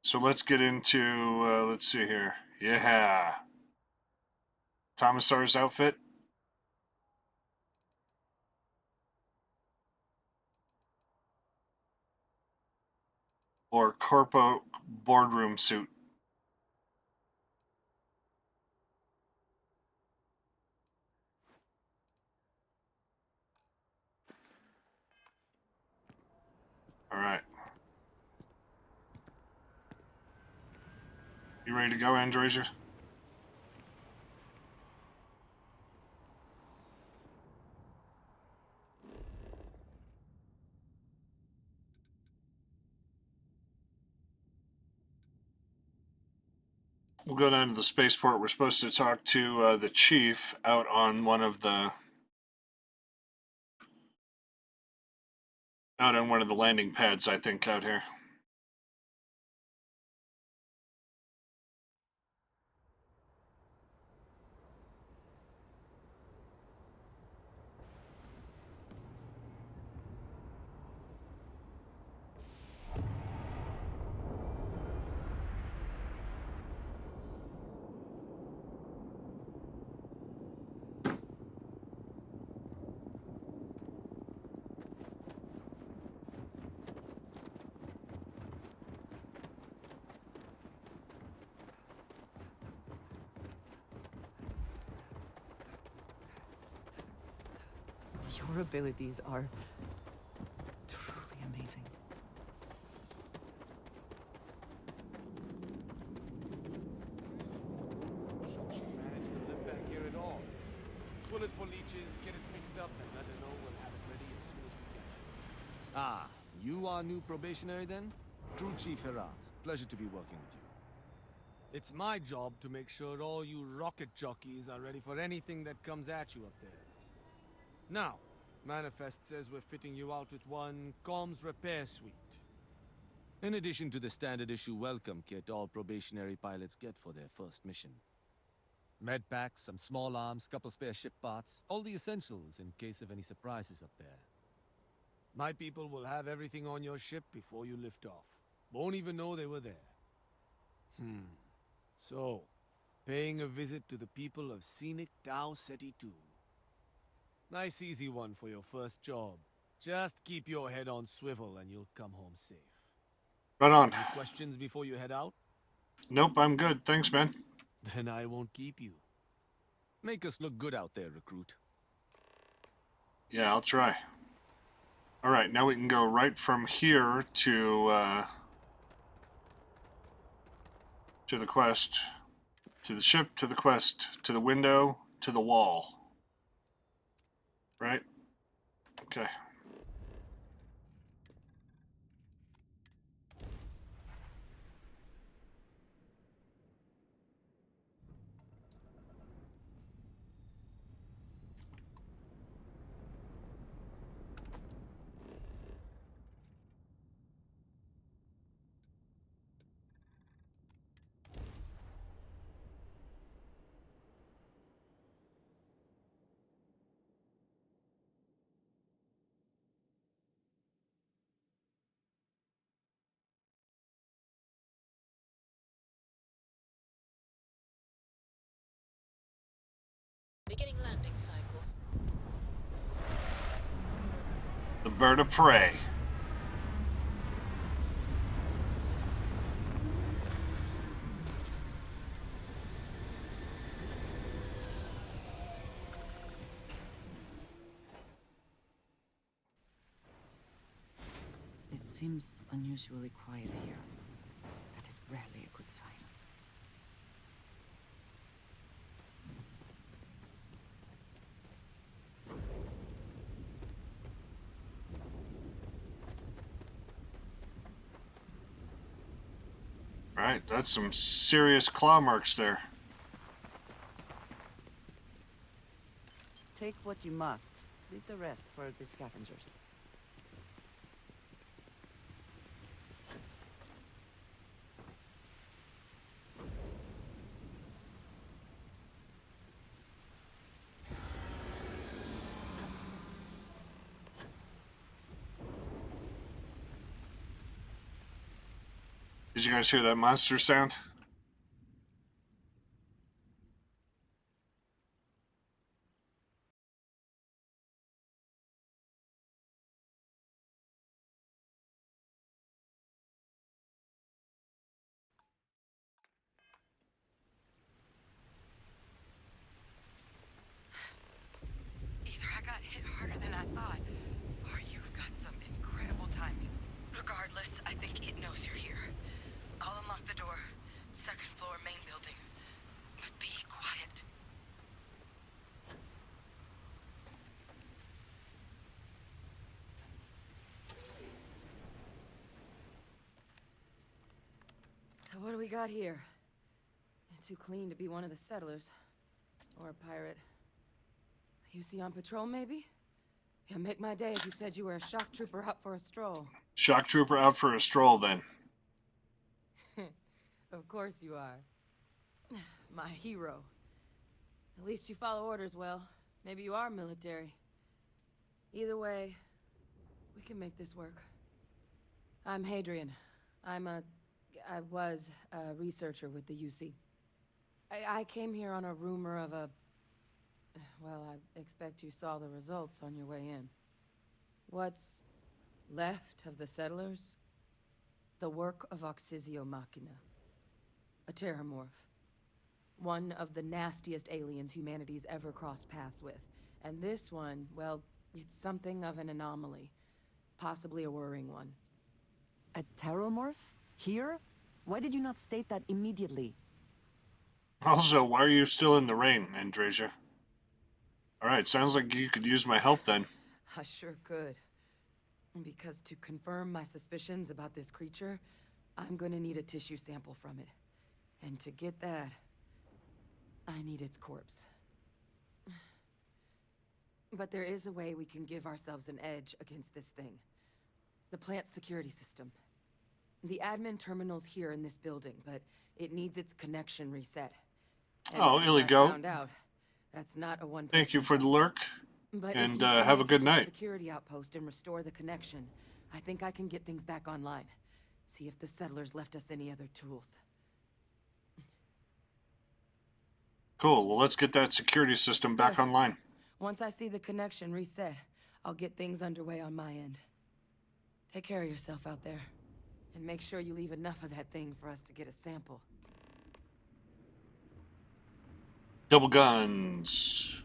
So let's get into. Let's see here. Yeah, Thomasar's outfit. Or corpo boardroom suit. All right. You ready to go, Androsia? We'll go down to the spaceport. We're supposed to talk to the chief out on one of the landing pads, I think, out here. Your abilities are truly amazing. She managed to live back here at all. Pull it for leeches, get it fixed up, and let her know we'll have it ready as soon as we can. Ah, you are new probationary then? Crew Chief Herath. Pleasure to be working with you. It's my job to make sure all you rocket jockeys are ready for anything that comes at you up there. Now, Manifest says we're fitting you out with one comms repair suite. In addition to the standard issue welcome kit all probationary pilots get for their first mission. Med packs, some small arms, couple spare ship parts, all the essentials in case of any surprises up there. My people will have everything on your ship before you lift off. Won't even know they were there. So, paying a visit to the people of scenic Tau Ceti 2. Nice easy one for your first job. Just keep your head on swivel and you'll come home safe. Right on. Any questions before you head out? Nope, I'm good. Thanks, man. Then I won't keep you. Make us look good out there, recruit. Yeah, I'll try. All right, now we can go right from here to the quest, to the ship, to the quest, to the window, to the wall. Right? Okay. Beginning landing cycle. The bird of prey. It seems unusually quiet here. That is rarely a good sign. Right, that's some serious claw marks there. Take what you must. Leave the rest for the scavengers. Did you guys hear that monster sound? Either I got hit harder than I thought, or you've got some incredible timing. Regardless, I think it knows you're here. I'll unlock the door. Second floor, main building. But be quiet. So what do we got here? Too clean to be one of the settlers. Or a pirate. You see on patrol, maybe? Yeah, make my day if you said you were a shock trooper out for a stroll. Shock trooper out for a stroll, then. Of course you are. My hero. At least you follow orders well. Maybe you are military. Either way, we can make this work. I'm Hadrian. I was a researcher with the UC. I came here on a rumor of a... Well, I expect you saw the results on your way in. What's left of the settlers? The work of Oxysio Machina. A terramorph. One of the nastiest aliens humanity's ever crossed paths with. And this one, well, it's something of an anomaly. Possibly a worrying one. A terramorph? Here? Why did you not state that immediately? Also, why are you still in the rain, Andrasia? Alright, sounds like you could use my help then. I sure could. Because to confirm my suspicions about this creature, I'm gonna need a tissue sample from it. And to get that, I need its corpse. But there is a way we can give ourselves an edge against this thing. The plant security system. The admin terminal's here in this building, but it needs its connection reset. And Oh, as illy I go. found out, that's not a one-person Thank you for the job. lurk, But and if you can have a make it good to the night. security outpost and restore the connection, I think I can get things back online. See if the settlers left us any other tools. Cool, well let's get that security system back Good. online. Once I see the connection reset, I'll get things underway on my end. Take care of yourself out there. And make sure you leave enough of that thing for us to get a sample. Double guns.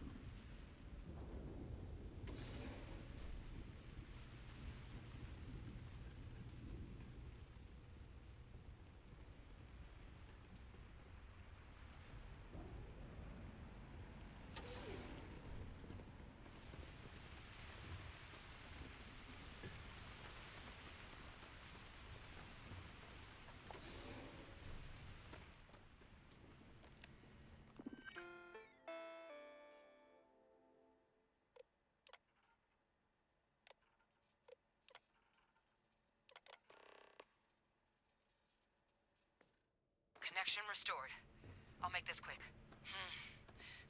Connection restored. I'll make this quick.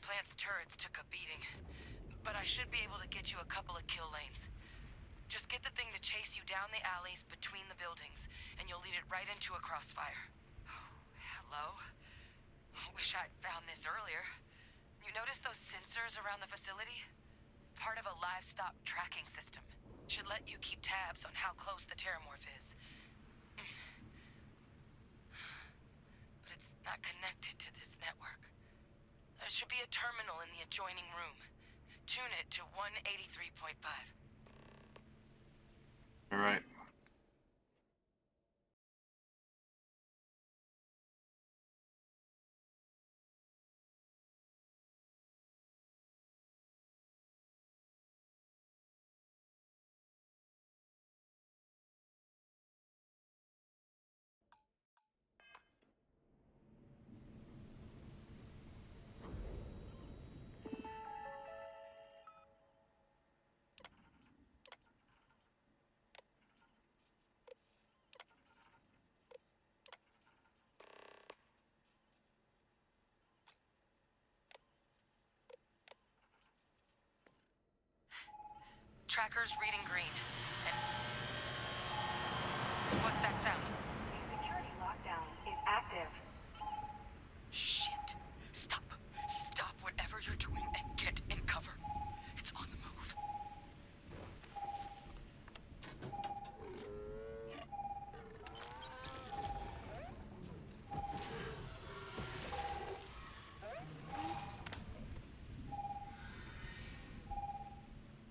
Plant's turrets took a beating, but I should be able to get you a couple of kill lanes. Just get the thing to chase you down the alleys between the buildings, and you'll lead it right into a crossfire. Oh, hello? I wish I'd found this earlier. You notice those sensors around the facility? Part of a livestock tracking system. Should let you keep tabs on how close the terramorph is. But it's not connected to this network. There should be a terminal in the adjoining room. Tune it to 183.5. All right. Tracker's reading green. And what's that sound? The security lockdown is active. Shit. Stop. Stop whatever you're doing and get in cover. It's on the move.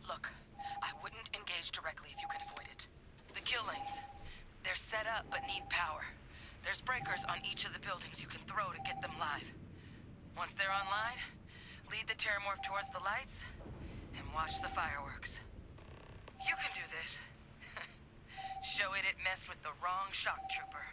Look, I wouldn't engage directly if you can avoid it. The kill lanes. They're set up but need power. There's breakers on each of the buildings you can throw to get them live. Once they're online, lead the Terramorph towards the lights and watch the fireworks. You can do this. Show it messed with the wrong shock trooper.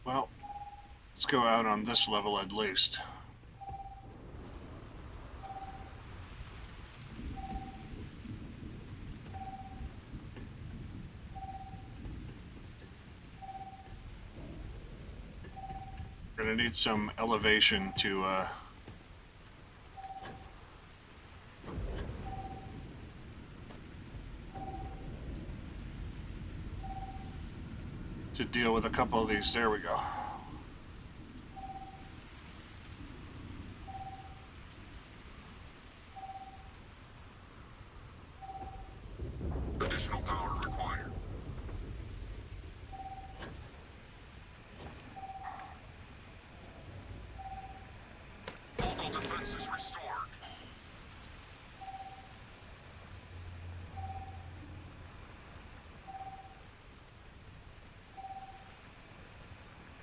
Well, let's go out on this level at least. We're gonna need some elevation to deal with a couple of these. There we go. Additional power required. Local defenses restored.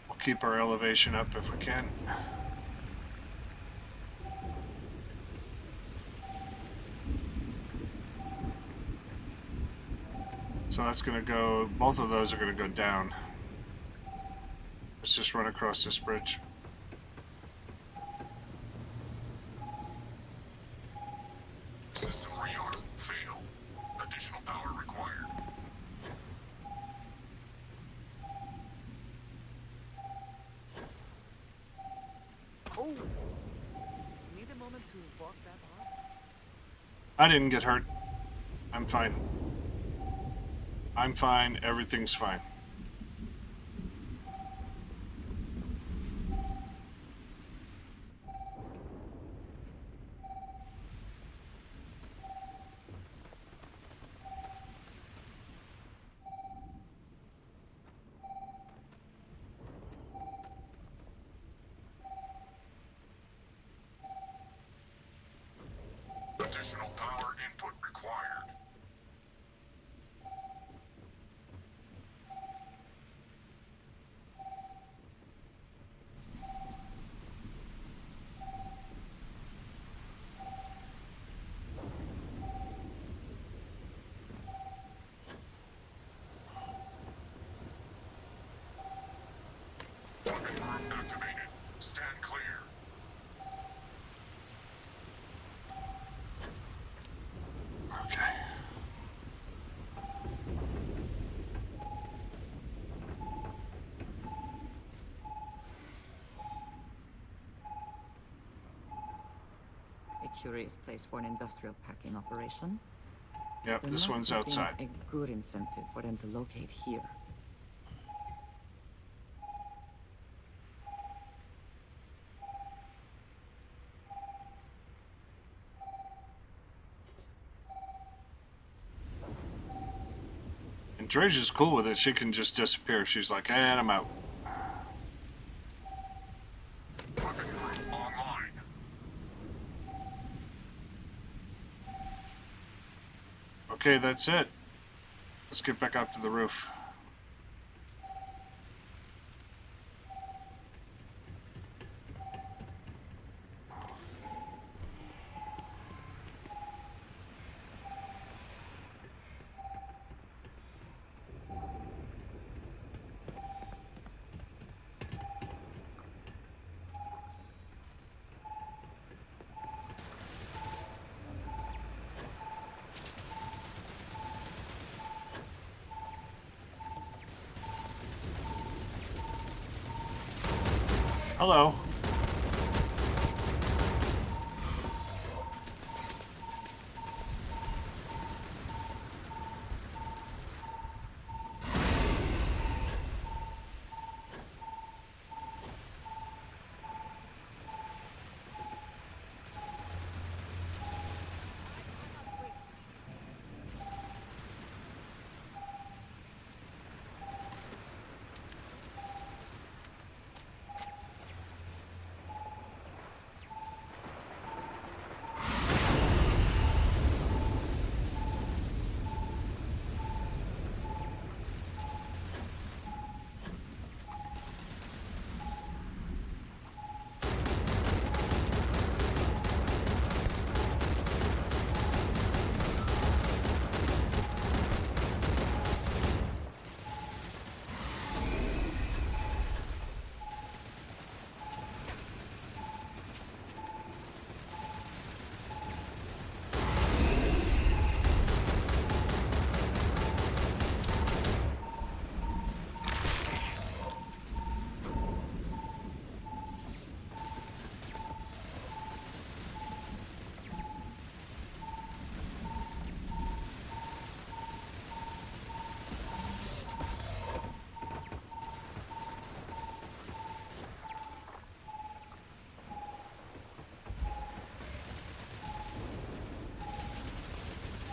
We'll keep our elevation up if we can. So that's going to go, both of those are going to go down. Let's just run across this bridge. System rearm failed. Additional power required. Oh! Need a moment to walk that arm? I didn't get hurt. I'm fine. I'm fine. Everything's fine. Additional power input required. Weapon group activated. Stand clear. Okay. A curious place for an industrial packing operation. Yep, There this must one's have been outside. a good incentive for them to locate here. And Dredge is cool with it. She can just disappear. She's like, and I'm out. Weapon group online. Okay, that's it. Let's get back up to the roof. Hello.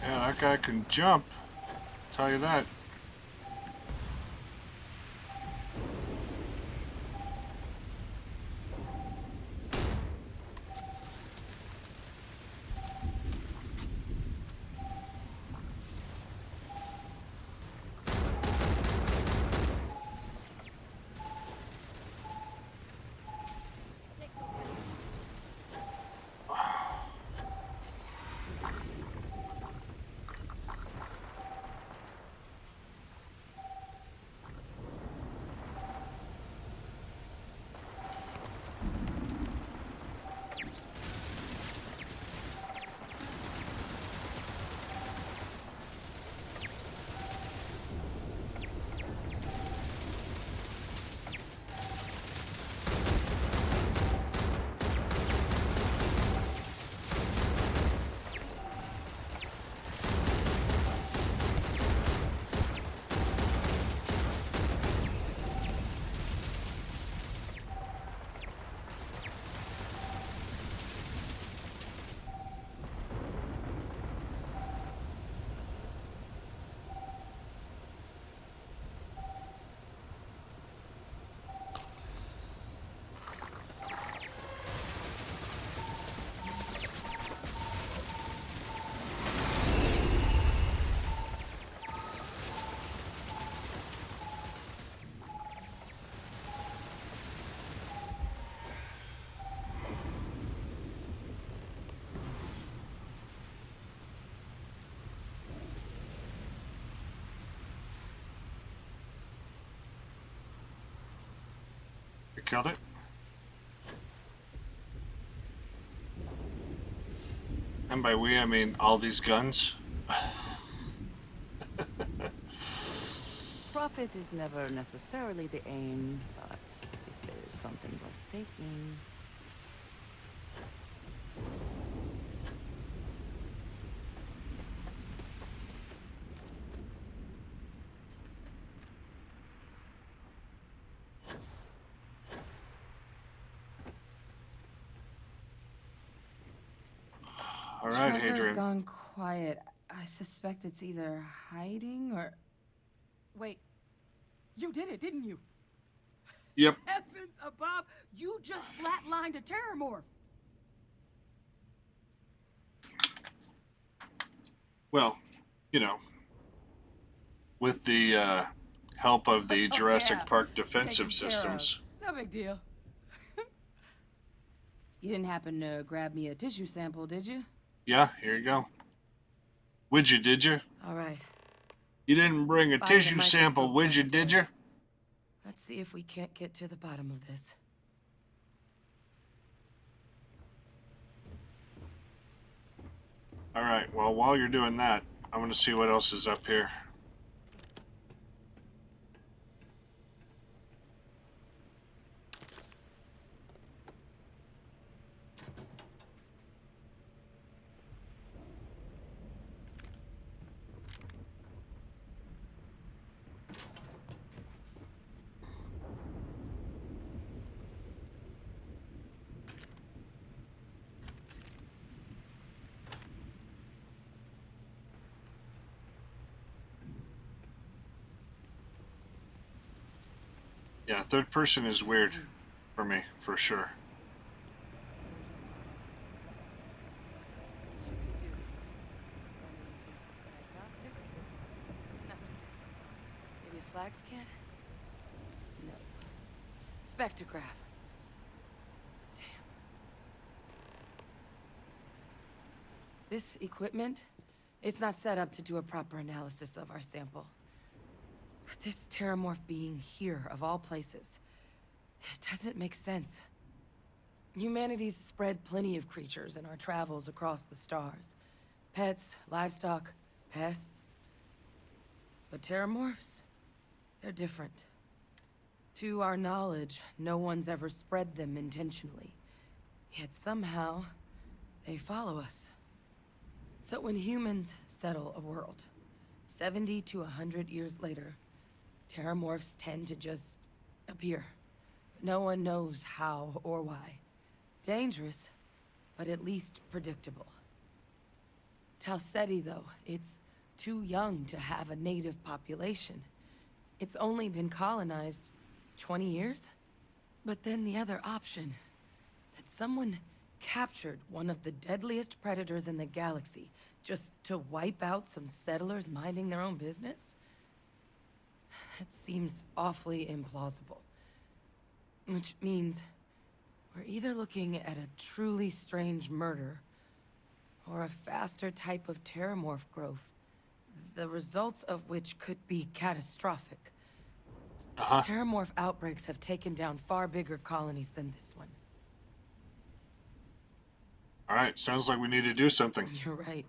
Yeah, that guy can jump. Tell you that. You killed it. And by we, I mean all these guns. Profit is never necessarily the aim, but if there is something worth taking... All right, Tracker's Hadrian. gone quiet. I suspect it's either hiding or... Wait. You did it, didn't you? Yep. Heavens above! You just flatlined a terrormorph! Well, you know, with the help of the Jurassic yeah. Park defensive Taken care of. systems. No big deal. You didn't happen to grab me a tissue sample, did you? Yeah, here you go. Would you, did you? All right. You didn't bring a Spy the tissue sample, microscope would you, did you? Let's see if we can't get to the bottom of this. All right, well, while you're doing that, I'm going to see what else is up here. Yeah, third person is weird for me, for sure. Maybe a flag scan? No. Spectrograph. Damn. This equipment, it's not set up to do a proper analysis of our sample. But this terramorph being here, of all places, it doesn't make sense. Humanity's spread plenty of creatures in our travels across the stars. Pets, livestock, pests. But terramorphs? They're different. To our knowledge, no one's ever spread them intentionally. Yet somehow, they follow us. So when humans settle a world, 70 to 100 years later, terramorphs tend to just appear. No one knows how or why. Dangerous, but at least predictable. Tau Ceti, though, it's too young to have a native population. It's only been colonized 20 years? But then the other option, that someone captured one of the deadliest predators in the galaxy just to wipe out some settlers minding their own business? That seems awfully implausible. Which means we're either looking at a truly strange murder or a faster type of terramorph growth, the results of which could be catastrophic. Terramorph outbreaks have taken down far bigger colonies than this one. Alright, sounds like we need to do something. You're right.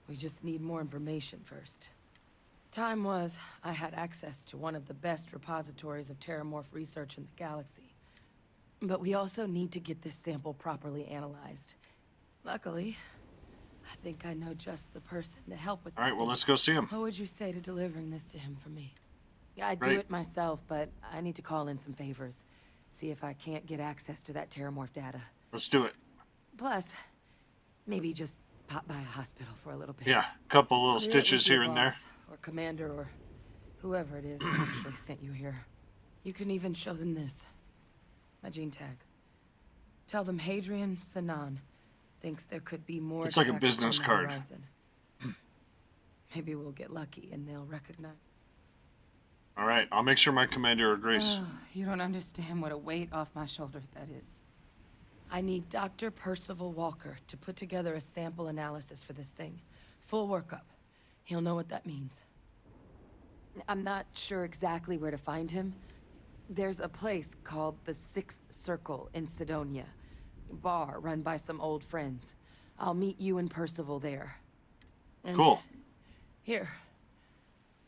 We just need more information first. Time was, I had access to one of the best repositories of terramorph research in the galaxy. But we also need to get this sample properly analyzed. Luckily, I think I know just the person to help with this. Alright, well, let's go see him. What would you say to delivering this to him for me? Yeah, I'd do Right. it myself, but I need to call in some favors. See if I can't get access to that terramorph data. Let's do it. Plus, maybe just pop by a hospital for a little bit. Yeah, a couple little Clear it stitches with your here and there. boss, or commander, or whoever it is that actually sent you here. You can even show them this. My gene tag. Tell them Hadrian Sanan thinks there could be more. It's like a attacks business on the card. horizon. Maybe we'll get lucky and they'll recognize. Alright, I'll make sure my commander agrees. You don't understand what a weight off my shoulders that is. I need Dr. Percival Walker to put together a sample analysis for this thing. Full workup. He'll know what that means. I'm not sure exactly where to find him. There's a place called the Sixth Circle in Sidonia. Bar run by some old friends. I'll meet you and Percival there. And Cool. Here.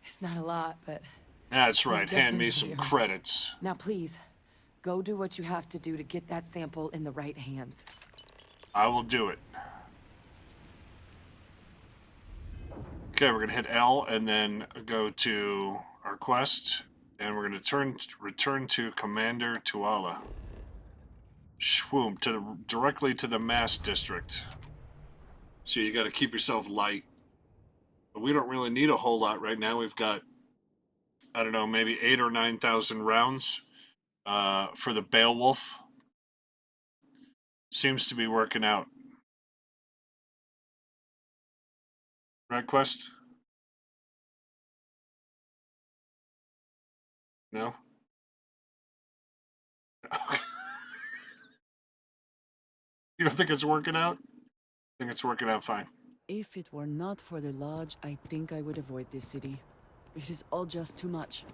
It's not a lot, but... That's right, You've hand me definitely some earned it. credits. Now please, go do what you have to do to get that sample in the right hands. I will do it. Okay, we're gonna hit L and then go to our quest, and we're gonna return to Commander Tuala. Shwoom, directly to the Mass District. So you gotta keep yourself light. But we don't really need a whole lot right now. We've got, I don't know, maybe 8,000 or 9,000 rounds for the Beowulf. Seems to be working out. Right, Quest? No? You don't think it's working out? I think it's working out fine. If it were not for the Lodge, I think I would avoid this city. It is all just too much.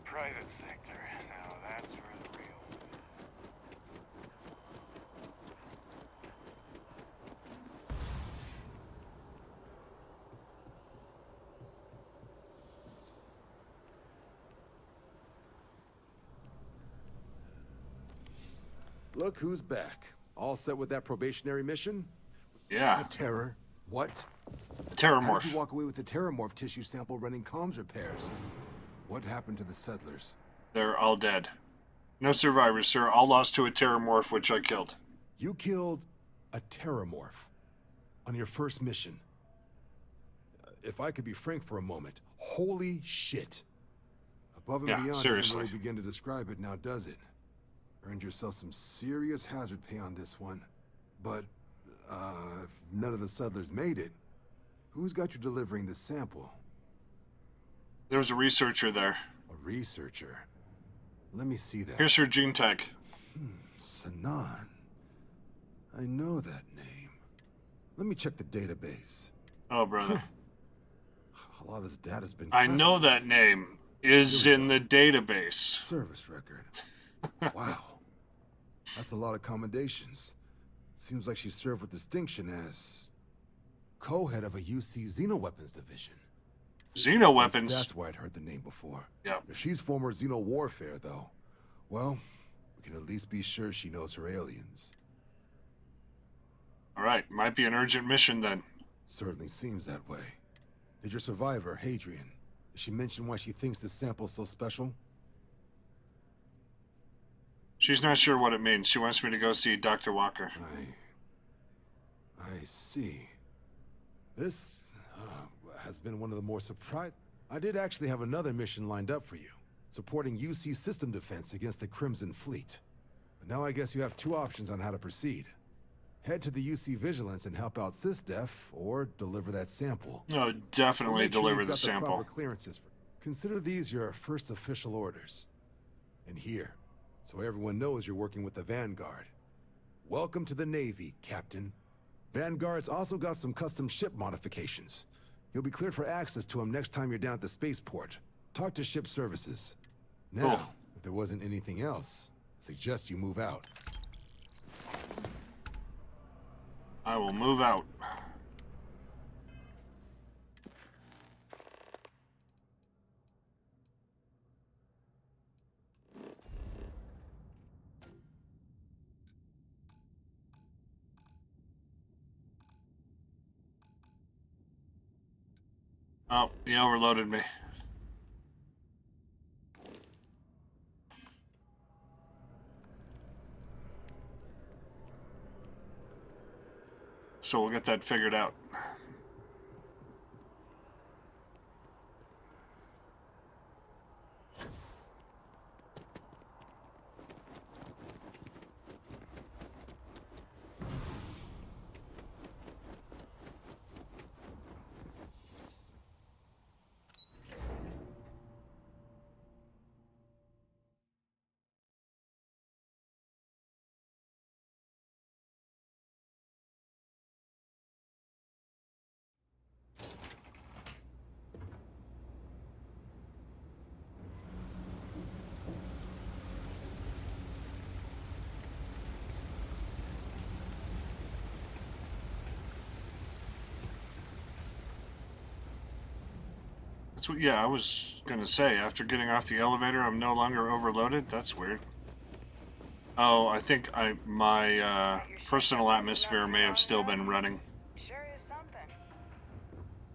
Private sector. Now that's where the real... Look who's back. All set with that probationary mission? Yeah. The Terror? What? The Terramorph. How did you walk away with the Terramorph tissue sample running comms repairs? What happened to the settlers? They're all dead. No survivors, sir. All lost to a Terramorph, which I killed. You killed a Terramorph on your first mission. If I could be frank for a moment, holy shit. A Above and Yeah, beyond doesn't seriously. really begin to describe it now, does it? Earned yourself some serious hazard pay on this one. But, if none of the settlers made it, who's got you delivering the sample? There was a researcher there. A researcher? Let me see that. Here's her gene tag. Sanan. I know that name. Let me check the database. Oh, brother. A lot of this data's been I know that name is in the database. Service record. Wow. That's a lot of commendations. Seems like she served with distinction as co-head of a UC Xenoweapons division. Xenoweapons? That's why I'd heard the name before. Yep. If she's former Xeno warfare, though, well, we can at least be sure she knows her aliens. All right, might be an urgent mission then. Certainly seems that way. Did your survivor, Hadrian, did she mention why she thinks this sample's so special? She's not sure what it means. She wants me to go see Dr. Walker. I see. This has been one of the more surprising. I did actually have another mission lined up for you, supporting UC system defense against the Crimson Fleet. But now I guess you have two options on how to proceed. Head to the UC Vigilance and help out SysDef, or deliver that sample. No, definitely Make sure deliver you've the got sample. proper clearances. Consider these your first official orders. And here, so everyone knows you're working with the Vanguard. Welcome to the Navy, Captain. Vanguard's also got some custom ship modifications. You'll be cleared for access to them next time you're down at the spaceport. Talk to ship services. Now, Cool. if there wasn't anything else, I suggest you move out. I will move out. Oh, he overloaded me. So we'll get that figured out. That's what, yeah, I was gonna say, after getting off the elevator, I'm no longer overloaded? That's weird. Oh, I think my personal atmosphere may have still been running.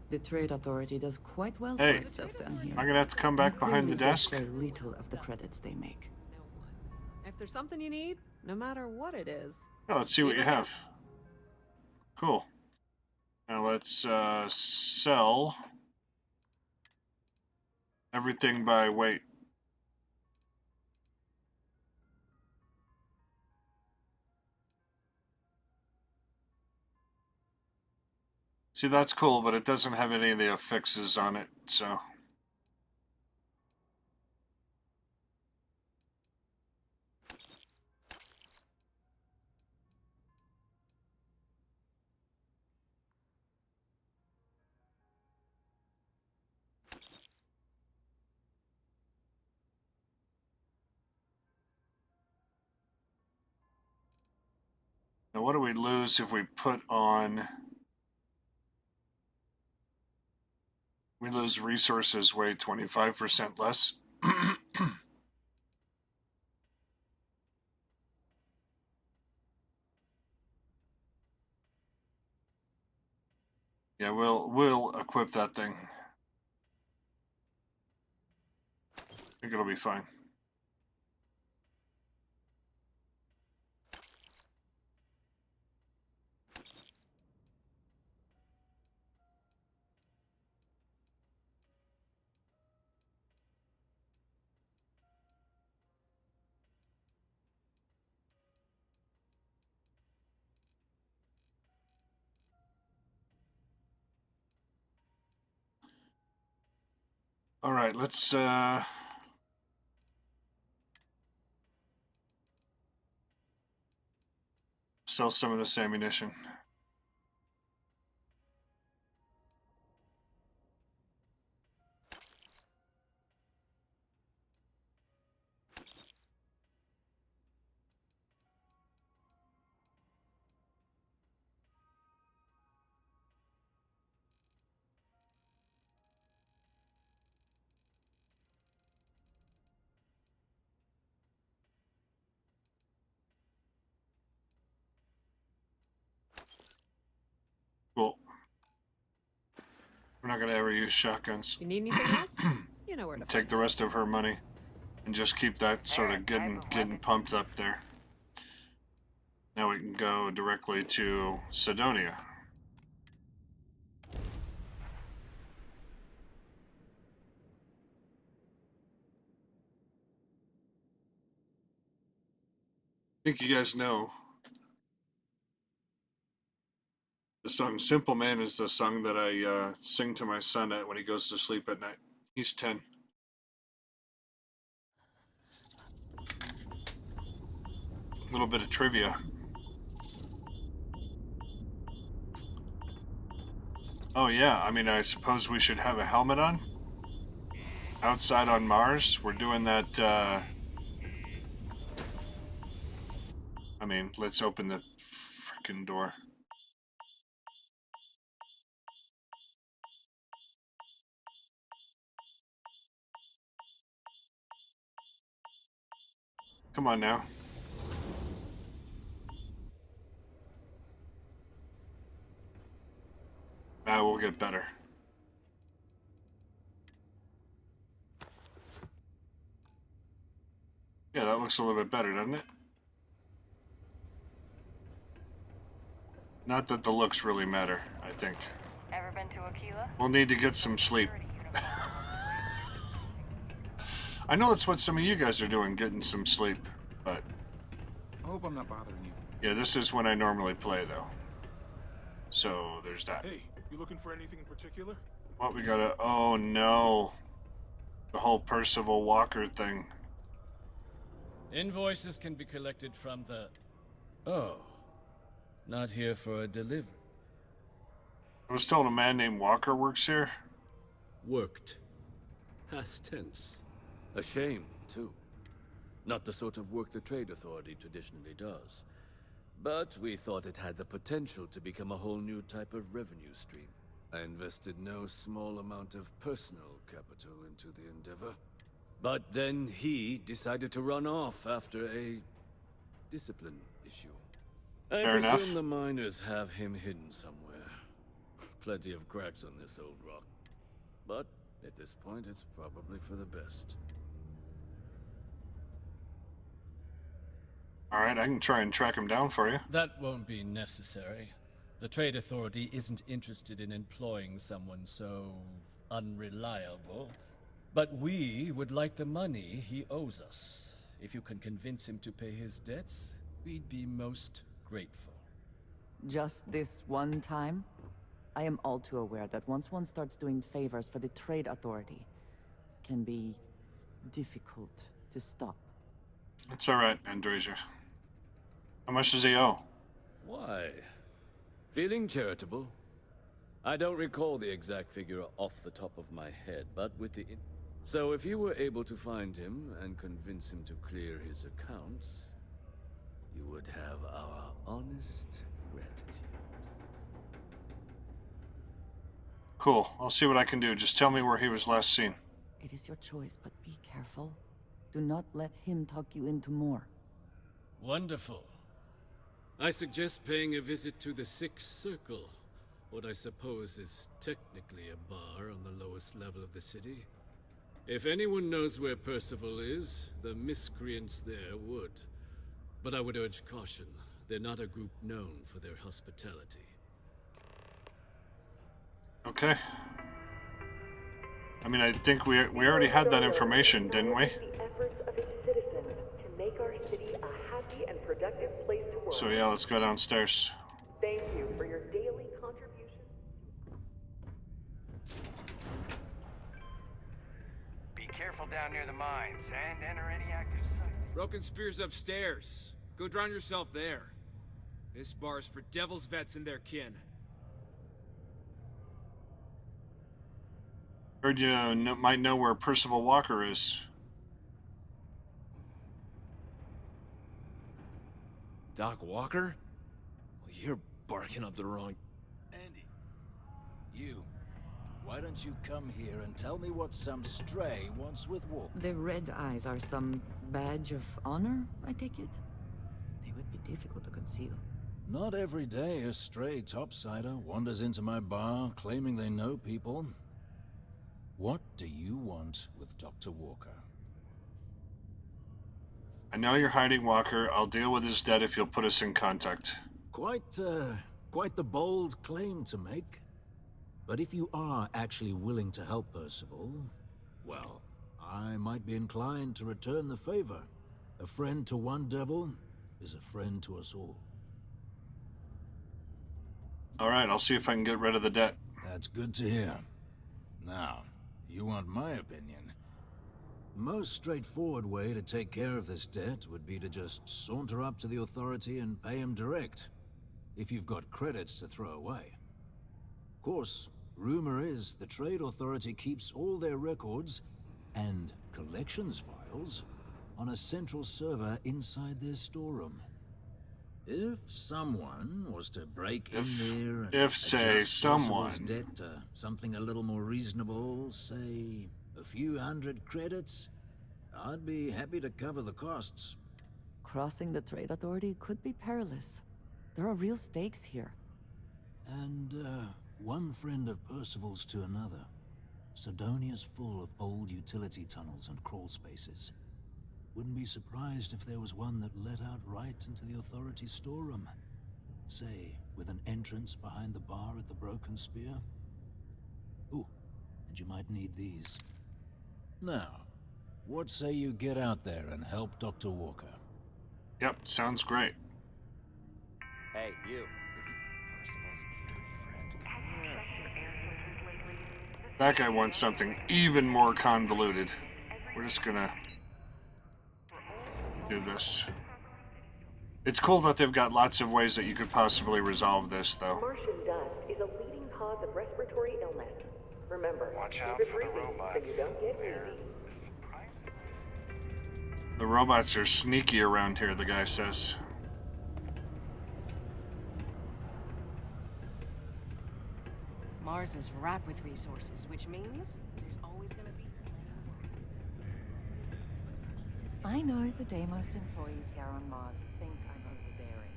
The Trade Authority does quite well Hey, for itself down here. am I gonna have to come back behind the Clearly, they desk? share little of the credits they make. If there's something you need, no matter what it is. Oh, let's see what you have. Cool. Now let's sell everything by weight. See, that's cool, but it doesn't have any of the affixes on it, so. Now, what do we lose if we put on... We lose resources weigh 25% less. Yeah, we'll equip that thing. I think it'll be fine. All right, let's sell some of this ammunition. Cool. We're not gonna ever use shotguns. You need anything else? You know where to Take find the rest of her money and just keep that sort of getting pumped up there. Now we can go directly to Sidonia. I think you guys know the song Simple Man is the song that I sing to my son at when he goes to sleep at night. He's 10. A little bit of trivia. Oh yeah, I mean, I suppose we should have a helmet on? Outside on Mars, we're doing that, I mean, let's open the frickin' door. Come on now. We'll get better. Yeah, that looks a little bit better, doesn't it? Not that the looks really matter, I think. Ever been to Aquila? We'll need to get some sleep. I know it's what some of you guys are doing, getting some sleep, but... I hope I'm not bothering you. Yeah, this is when I normally play, though. So, there's that. Hey, you looking for anything in particular? What we gotta... Oh, no. The whole Percival Walker thing. Invoices can be collected from the... Oh. Not here for a delivery. I was told a man named Walker works here. Worked. Past tense. A shame, too. Not the sort of work the Trade Authority traditionally does. But we thought it had the potential to become a whole new type of revenue stream. I invested no small amount of personal capital into the endeavor. But then he decided to run off after a discipline issue. I Fair enough. presume the miners have him hidden somewhere. Plenty of cracks on this old rock. But at this point, it's probably for the best. Alright, I can try and track him down for you. That won't be necessary. The Trade Authority isn't interested in employing someone so unreliable. But we would like the money he owes us. If you can convince him to pay his debts, we'd be most grateful. Just this one time? I am all too aware that once one starts doing favors for the Trade Authority, it can be difficult to stop. It's alright, Andresia. How much does he owe? Why? Feeling charitable? I don't recall the exact figure off the top of my head, but with the... So if you were able to find him and convince him to clear his accounts, you would have our honest gratitude. Cool. I'll see what I can do. Just tell me where he was last seen. It is your choice, but be careful. Do not let him talk you into more. Wonderful. I suggest paying a visit to the Sixth Circle, what I suppose is technically a bar on the lowest level of the city. If anyone knows where Percival is, the miscreants there would. But I would urge caution. They're not a group known for their hospitality. Okay. I mean, I think we already had that information, didn't we? So yeah, let's go downstairs. Thank you for your daily contribution. careful down near the mines and enter any active sites. Broken Spear's upstairs. Go drown yourself there. This bar's for Devil's vets and their kin. Heard you might know where Percival Walker is. Doc Walker? Well, you're barking up the wrong... Andy, you. Why don't you come here and tell me what some stray wants with Walker? The red eyes are some badge of honor, I take it? They would be difficult to conceal. Not every day a stray topsider wanders into my bar claiming they know people. What do you want with Dr. Walker? I know you're hiding Walker. I'll deal with his debt if you'll put us in contact. Quite the bold claim to make. But if you are actually willing to help Percival, well, I might be inclined to return the favor. A friend to one devil is a friend to us all. All right, I'll see if I can get rid of the debt. That's good to hear. Now, you want my opinion? Most straightforward way to take care of this debt would be to just saunter up to the authority and pay him direct, if you've got credits to throw away. Of course, rumor is the Trade Authority keeps all their records and collections files on a central server inside their storeroom. If someone was to break in there and adjust Percival's debt to something a little more reasonable, say a few hundred credits, I'd be happy to cover the costs. Crossing the Trade Authority could be perilous. There are real stakes here. And, one friend of Percival's to another. Sidonia's full of old utility tunnels and crawl spaces. Wouldn't be surprised if there was one that led out right into the Authority storeroom. Say, with an entrance behind the bar at the Broken Spear. Ooh, and you might need these. Now, what say you get out there and help Dr. Walker? Yep, sounds great. Hey, you. Percival's eerie friend. That guy wants something even more convoluted. We're just gonna do this. It's cool that they've got lots of ways that you could possibly resolve this, though. Martian dust is a leading cause of respiratory illness. Remember, watch out keep it for the breathing robots. so you don't get They're wheezy. The robots are sneaky around here, the guy says. Mars is ripe with resources, which means there's always gonna be plenty of work. I know the Deimos employees here on Mars think I'm overbearing.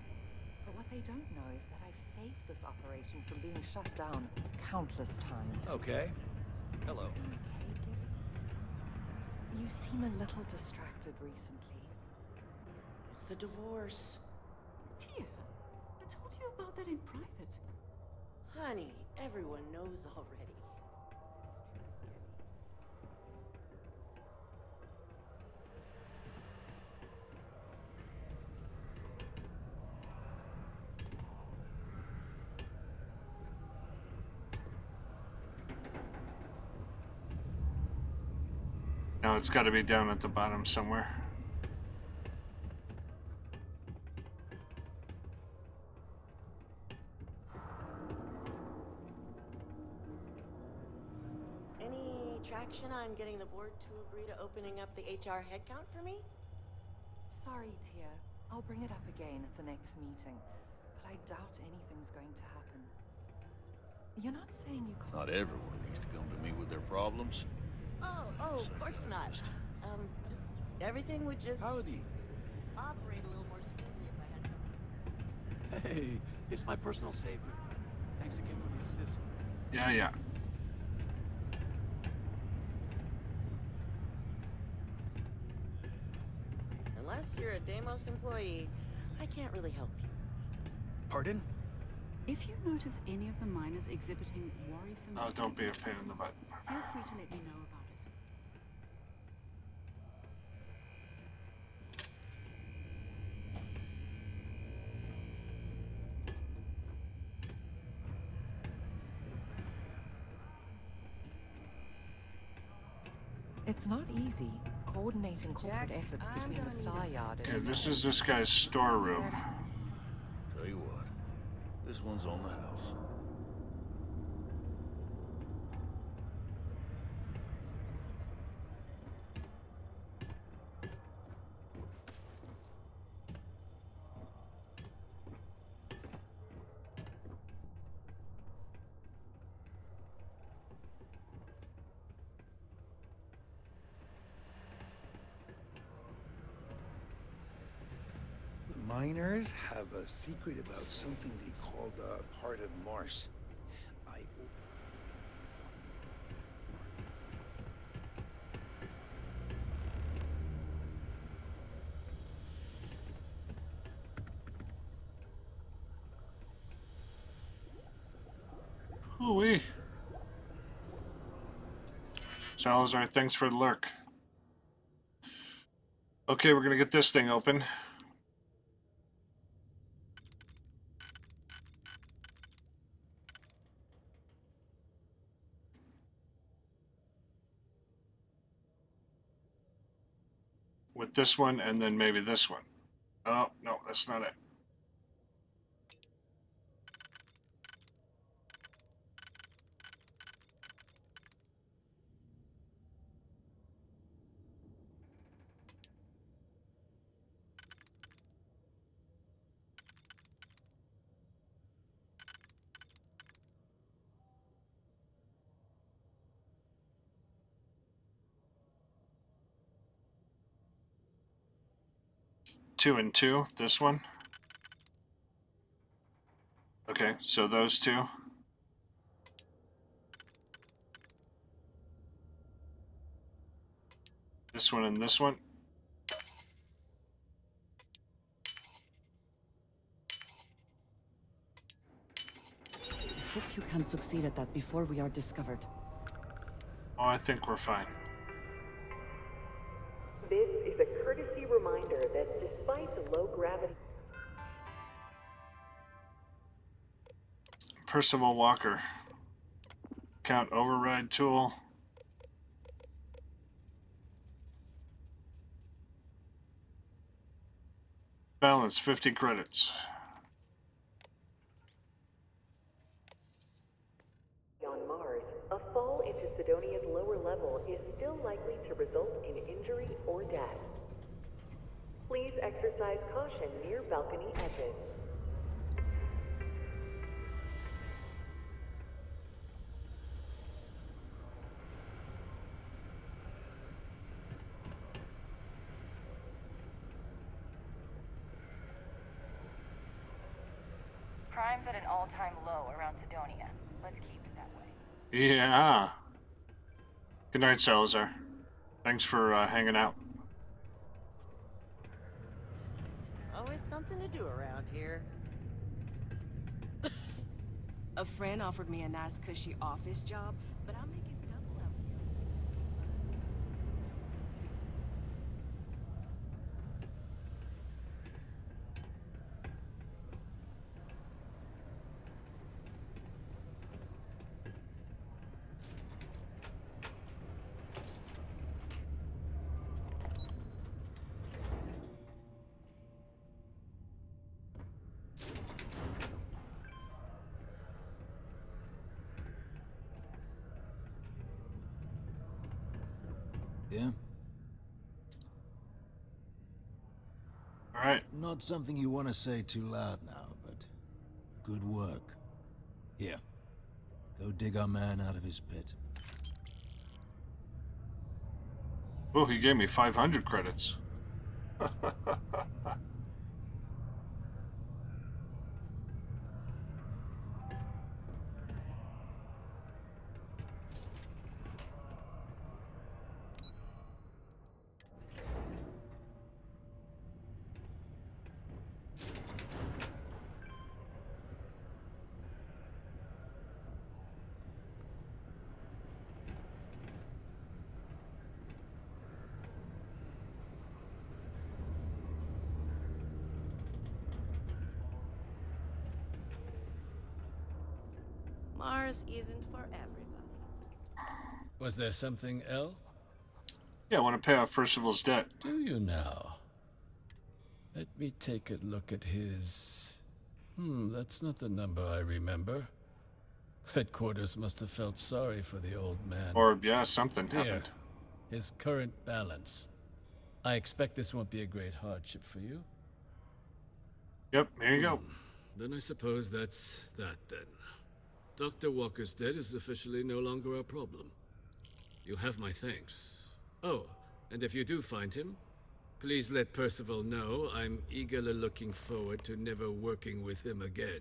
But what they don't know is that I've saved this operation from being shut down countless times. Okay. Hello. You seem a little distracted recently. It's the divorce. Tia, I told you about that in private. Honey, everyone knows already. Now it's got to be down at the bottom somewhere. Any traction on getting the board to agree to opening up the HR headcount for me? Sorry, Tia. I'll bring it up again at the next meeting. But I doubt anything's going to happen. You're not saying you can't... Not everyone needs to come to me with their problems. Oh, of course not. Just everything would just Howdy. operate a little more smoothly if I had some. Hey, it's my personal savior. Thanks again for the assist. Yeah. Unless you're a Deimos employee, I can't really help you. Pardon? If you notice any of the miners exhibiting worrisome... Oh, don't be a pain in the butt. Feel free to let me know about it. It's not easy coordinating corporate efforts between the Star Yard and... Okay, this is this guy's storeroom. Tell you what, this one's on the house. The miners have a secret about something they called part of Mars. Ooh-wee. Salazar, thanks for the lurk. Okay, we're gonna get this thing open. With this one, and then maybe this one. Oh, no, that's not it. Two and two, this one. Okay, so those two. This one and this one. I hope you can succeed at that before we are discovered. Oh, I think we're fine. This is a courtesy reminder that despite the low gravity... Percival Walker. Count override tool. Balance 50 credits. On Mars, a fall into Sidonia's lower level is still likely to result in injury or death. Please exercise caution near balcony edges. Crime's at an all-time low around Sidonia. Let's keep it that way. Yeah. Good night, Salazar. Thanks for hanging out. There's always something to do around here. A friend offered me a nice cushy office job, but I'm making double out here. Yeah? All right. Not something you want to say too loud now, but good work. Here, go dig our man out of his pit. Oh, he gave me 500 credits. Mars isn't for everybody. Was there something else? Yeah, I want to pay off Percival's debt. Do you now? Let me take a look at his... that's not the number I remember. Headquarters must have felt sorry for the old man. Or, yeah, something Here, happened. his current balance. I expect this won't be a great hardship for you. Yep, here you go. Then I suppose that's that then. Dr. Walker's debt is officially no longer a problem. You have my thanks. Oh, and if you do find him, please let Percival know I'm eagerly looking forward to never working with him again.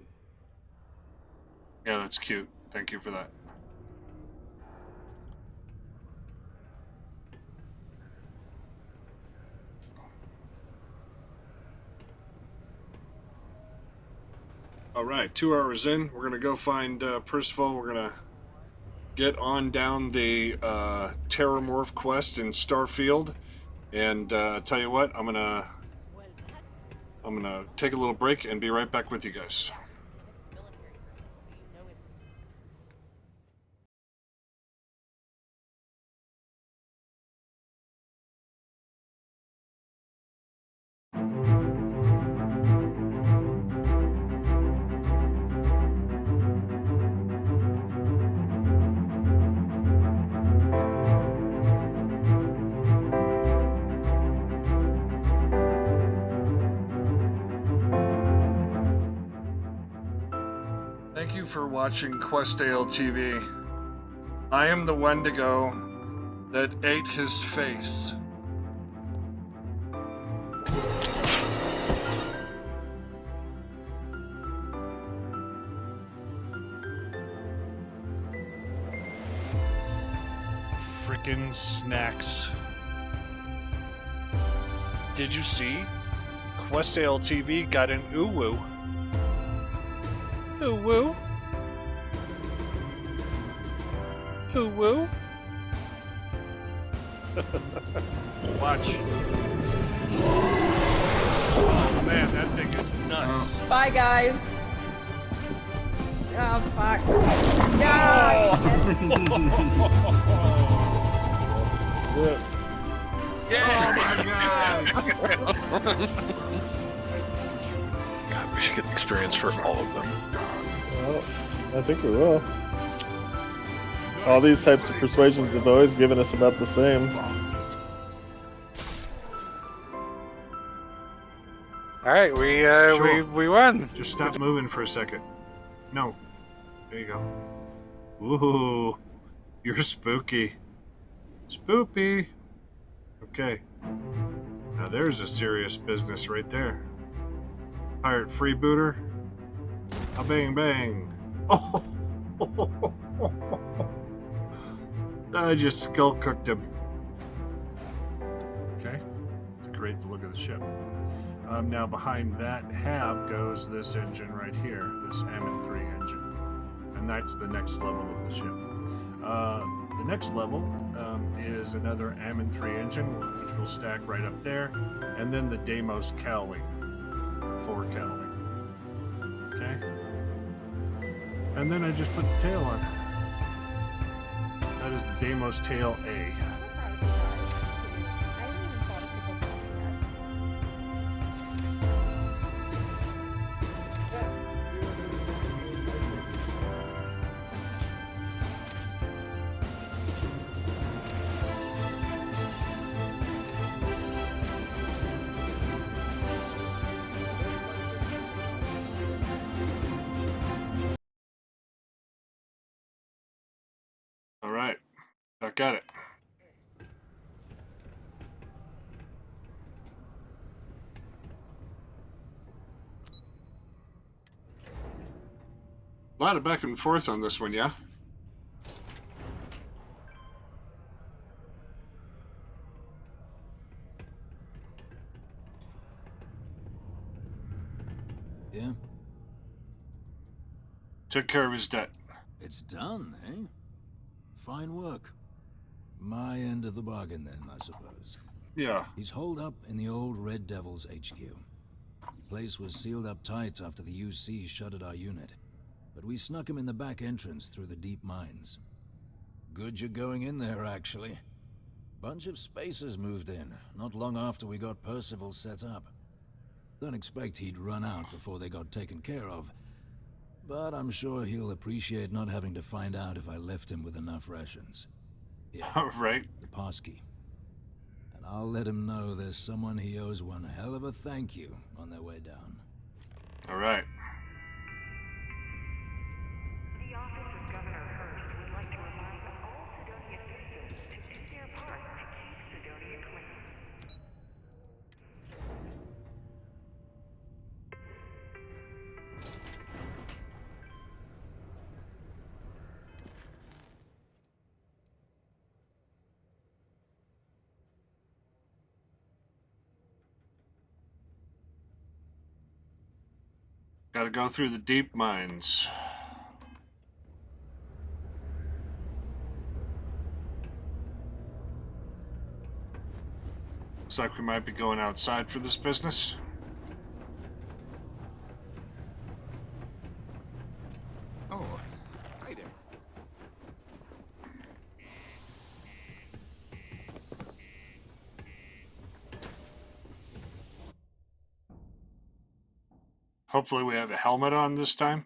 Yeah, that's cute. Thank you for that. All right, 2 hours in, we're gonna go find Percival. We're gonna get on down the Terramorph quest in Starfield, and tell you what, I'm gonna take a little break and be right back with you guys. Thank you for watching Questale TV. I am the Wendigo that ate his face. Frickin' snacks. Did you see? Questale TV got an uwu. Uwu? Uwu? Watch. Oh man, that thing is nuts. Bye, guys. Oh, fuck. Yeah! Oh my god! God, we should get experience for all of them. Well, I think we will. All these types of persuasions have always given us about the same. Alright, we won. Just stop moving for a second. No. There you go. Ooh, you're spooky. Spoopy. Okay. Now there's a serious business right there. Pirate freebooter. A bang bang. Oh! I just skull cooked him. Okay. It's great to look at the ship. Now behind that hab goes this engine right here, this Ammon 3 engine. And that's the next level of the ship. The next level is another Ammon 3 engine, which will stack right up there. And then the Deimos cowling. 4 cowling. Okay? And then I just put the tail on. That is the Deimos tail A. All right, back at it. A lot of back and forth on this one, yeah? Yeah? Took care of his debt. It's done, eh? Fine work. My end of the bargain then, I suppose. Yeah. He's holed up in the old Red Devil's HQ. Place was sealed up tight after the UC shuttered our unit. But we snuck him in the back entrance through the deep mines. Good you're going in there, actually. Bunch of spacers moved in, not long after we got Percival set up. Don't expect he'd run out before they got taken care of, but I'm sure he'll appreciate not having to find out if I left him with enough rations. Yeah, right. The passkey. And I'll let him know there's someone he owes one hell of a thank you on their way down. All right. The office of Governor Hurst would like to remind all Sidonia citizens to do their part to keep Sidonia clean. Gotta go through the deep mines. Looks like we might be going outside for this business. Oh, hi there. Hopefully we have a helmet on this time.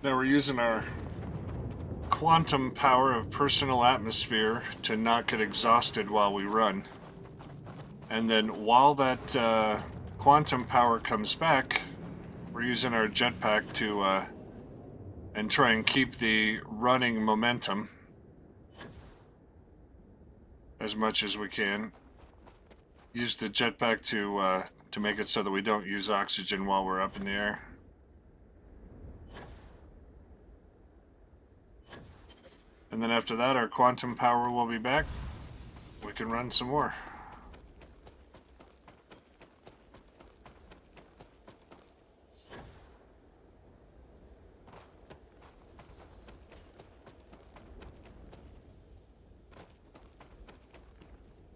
Now we're using our quantum power of personal atmosphere to not get exhausted while we run. And then while that quantum power comes back, we're using our jetpack to and try and keep the running momentum as much as we can. Use the jetpack to make it so that we don't use oxygen while we're up in the air. And then after that, our quantum power will be back. We can run some more.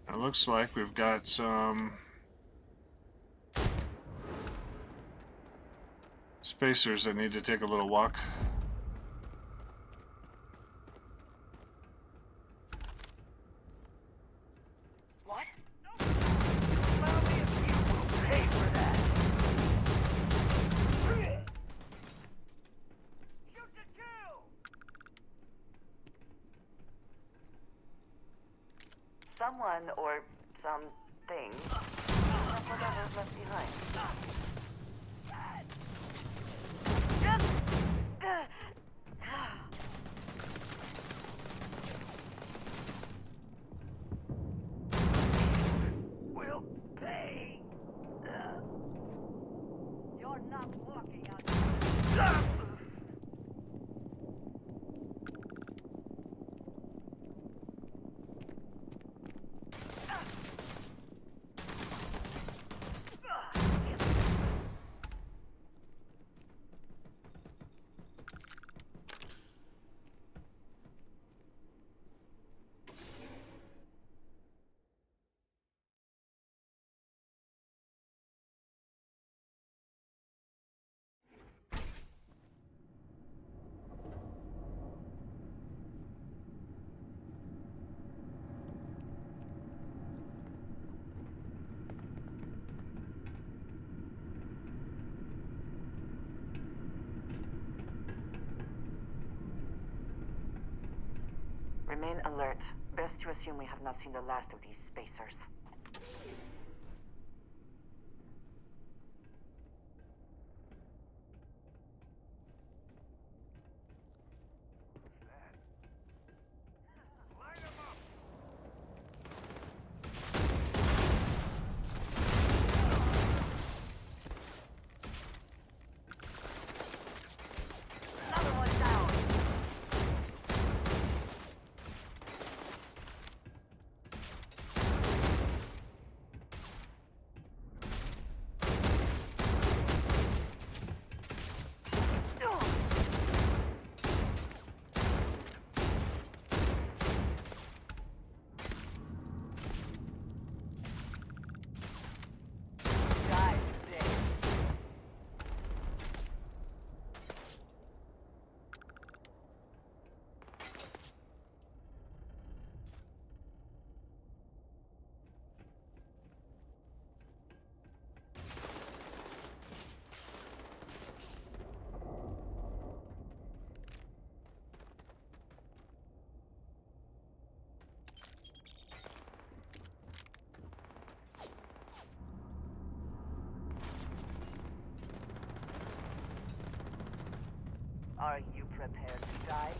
It looks like we've got some spacers that need to take a little walk. What? Pay for that. Shoot to kill. Someone or something. Whatever's left behind. We'll pay. You're not walking out. Remain alert. Best to assume we have not seen the last of these spacers. Are you prepared to die?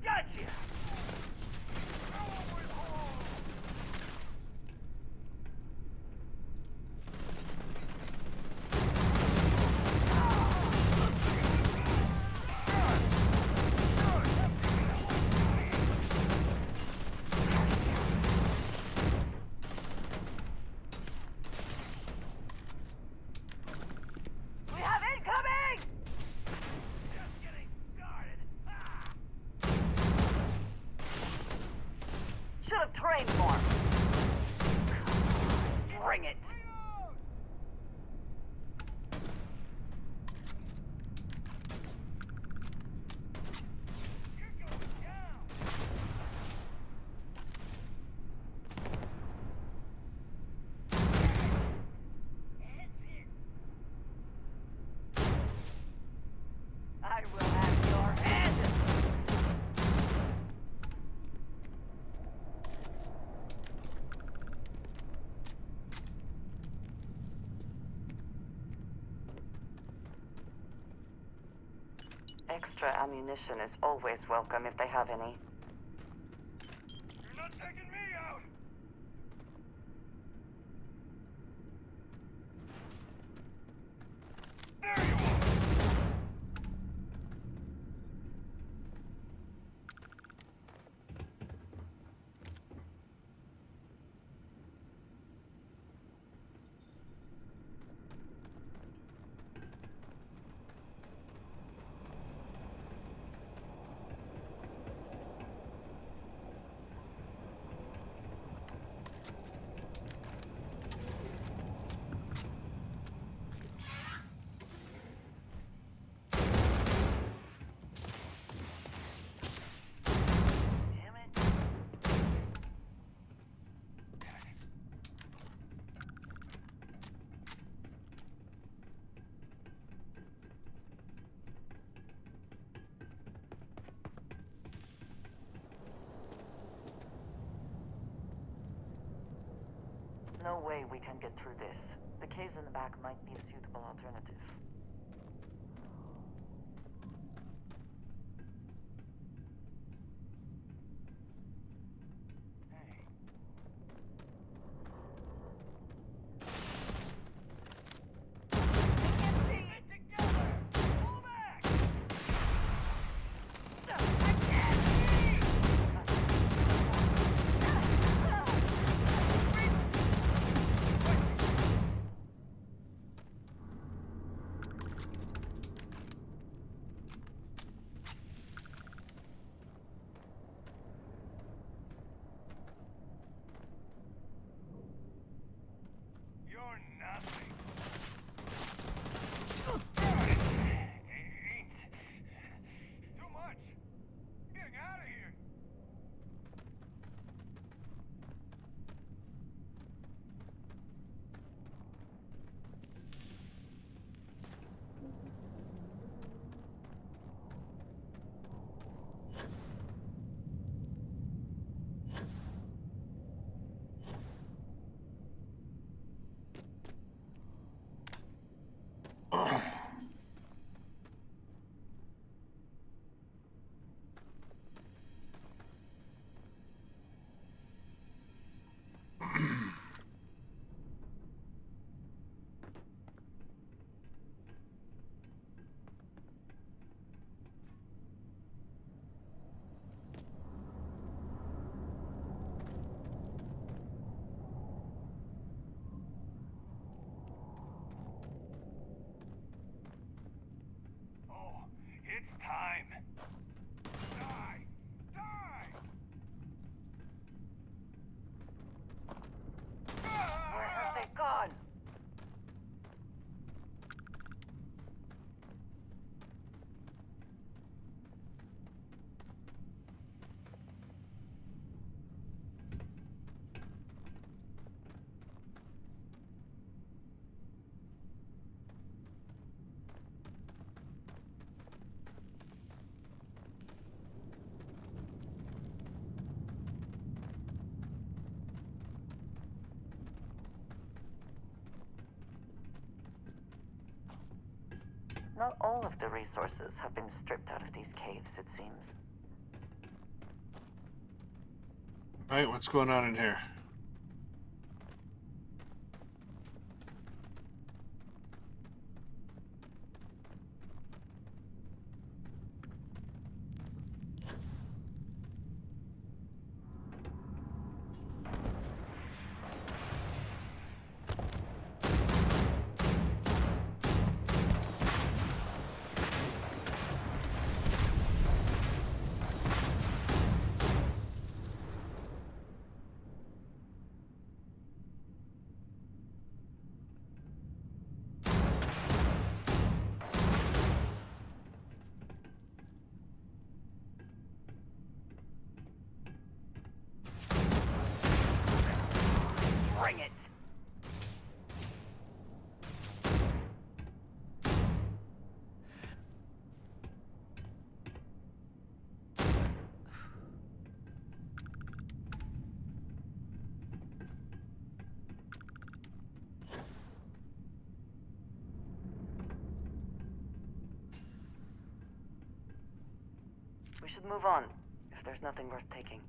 Gotcha! We have incoming! Just getting started. Should have trained more. Come on, bring it. I will have your head! Extra ammunition is always welcome if they have any. You're not taking me out! There you are! no way we can get through this. The caves in the back might be a suitable alternative. You're nothing. Ain't. Too much. I'm getting out of here. Oh, it's time. Die! Die! Where have they gone? Not all of the resources have been stripped out of these caves, it seems. Right, what's going on in here? Bring it! We should move on, if there's nothing worth taking.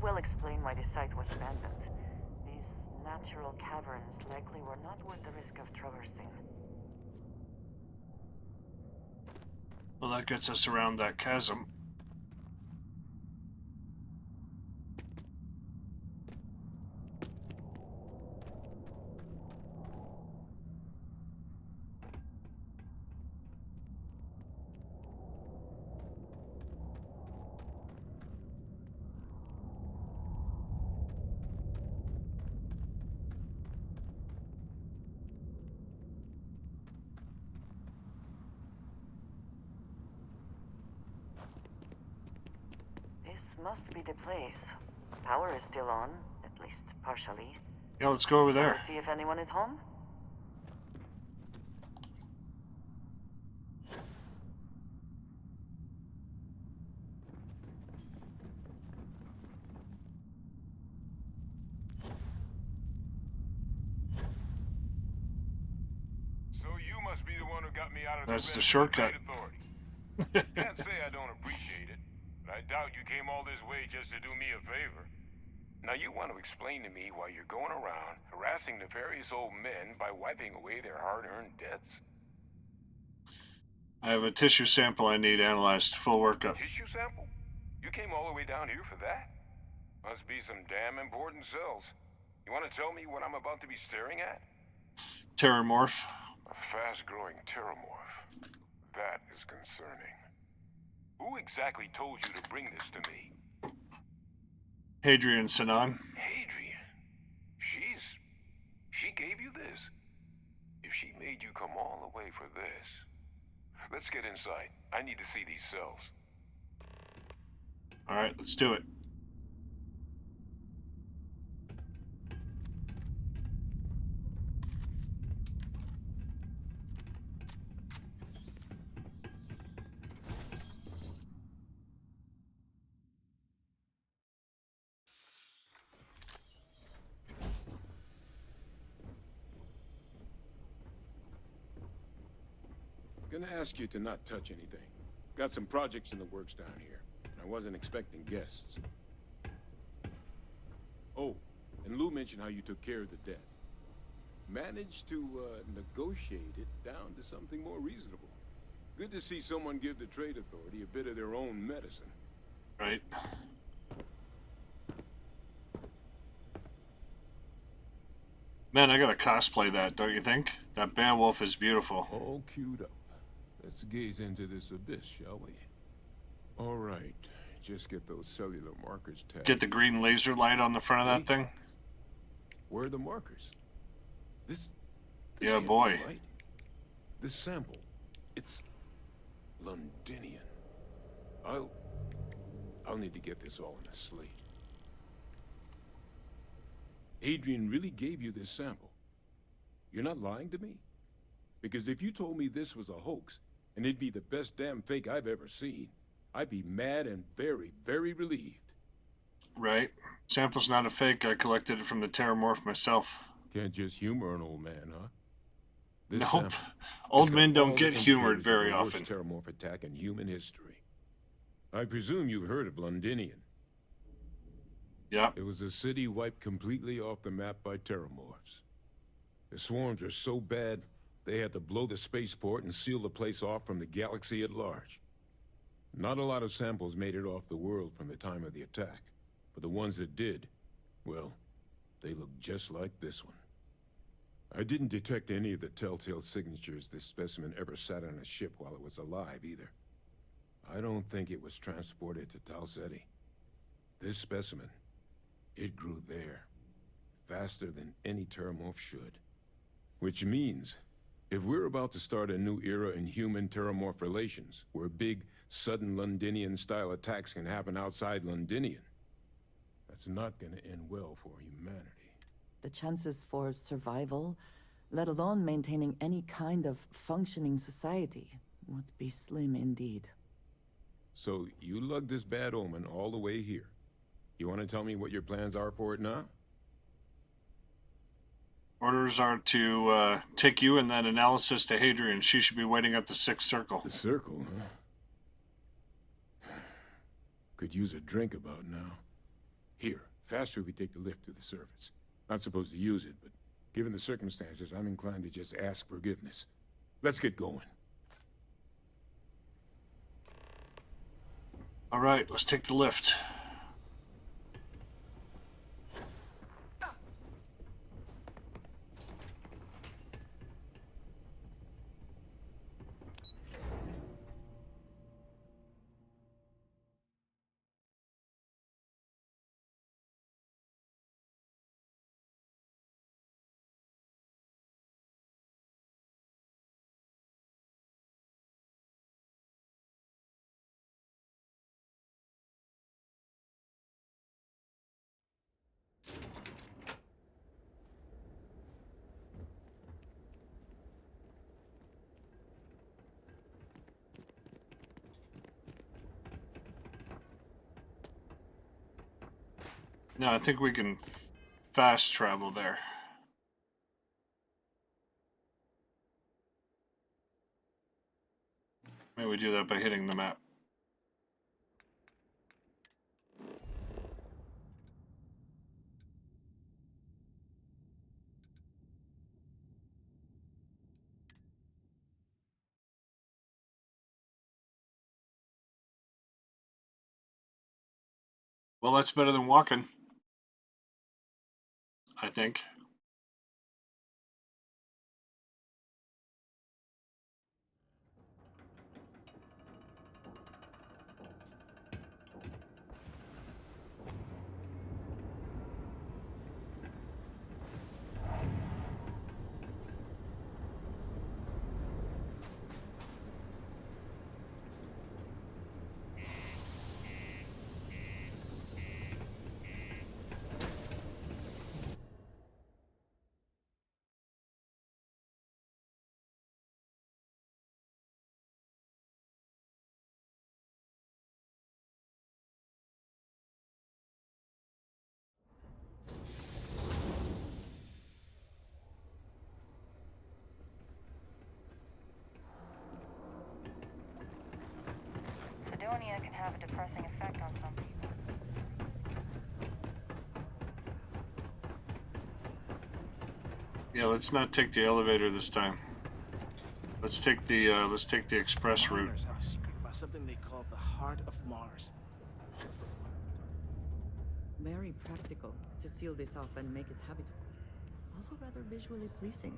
well explain why the site was abandoned. These natural caverns likely were not worth the risk of traversing. Well, that gets us around that chasm. This must be the place. Power is still on, at least partially. Yeah, let's go over Shall there. we see if anyone is home? So you must be the one who got me out of That's the Red shortcut. Authority. Can't say I don't appreciate it, but I doubt you came all this way just to do me a favor. Now you want to explain to me why you're going around harassing nefarious old men by wiping away their hard-earned debts? I have a tissue sample I need analyzed. Full workup. Tissue sample? You came all the way down here for that? Must be some damn important cells. You want to tell me what I'm about to be staring at? Terramorph. A fast-growing terramorph. That is concerning. Who exactly told you to bring this to me? Hadrian Sinan. Hadrian? She gave you this? If she made you come all the way for this... Let's get inside. I need to see these cells. Alright, let's do it. Gonna ask you to not touch anything. Got some projects in the works down here. I wasn't expecting guests. Oh, and Lou mentioned how you took care of the debt. Managed to negotiate it down to something more reasonable. Good to see someone give the Trade Authority a bit of their own medicine. Right. Man, I gotta cosplay that, don't you think? That Beowulf is beautiful. All queued up. Let's gaze into this abyss, shall we? All right. Just get those cellular markers tagged. Get the green laser light on the front of that thing. Where are the markers? This Yeah, can't be boy. right. This sample, it's Londinian. I'll need to get this all in a slate. Adrian really gave you this sample. You're not lying to me? Because if you told me this was a hoax, and it'd be the best damn fake I've ever seen, I'd be mad and very, very relieved. Right. Sample's not a fake. I collected it from the Terramorph myself. Can't just humor an old man, huh? This Nope. sample, Old it's got men don't all the get humored indicators of very the worst often. Terramorph attack in human history. I presume you've heard of Londinian. Yep. It was a city wiped completely off the map by Terramorphs. The swarms were so bad, they had to blow the spaceport and seal the place off from the galaxy at large. Not a lot of samples made it off the world from the time of the attack, but the ones that did, well, they look just like this one. I didn't detect any of the telltale signatures this specimen ever sat on a ship while it was alive, either. I don't think it was transported to Tal Ceti. This specimen, it grew there, faster than any Terramorph should. Which means, if we're about to start a new era in human-Terramorph relations, where big, sudden Londinian-style attacks can happen outside Londinian, that's not gonna end well for humanity. The chances for survival, let alone maintaining any kind of functioning society, would be slim indeed. So, you lugged this bad omen all the way here. You want to tell me what your plans are for it now? Orders are to take you and that analysis to Hadrian. She should be waiting at the 6th circle. The circle, huh? Could use a drink about now. Here, faster we take the lift to the surface. Not supposed to use it, but given the circumstances, I'm inclined to just ask forgiveness. Let's get going. All right, let's take the lift. No, I think we can fast travel there. Maybe we do that by hitting the map. Well, that's better than walking, I think. Sidonia can have a depressing effect on some people. Yeah, let's not take the elevator this time. Let's take the express route. Miners have a secret about something they call the heart of Mars. Very practical to seal this off and make it habitable. Also rather visually pleasing.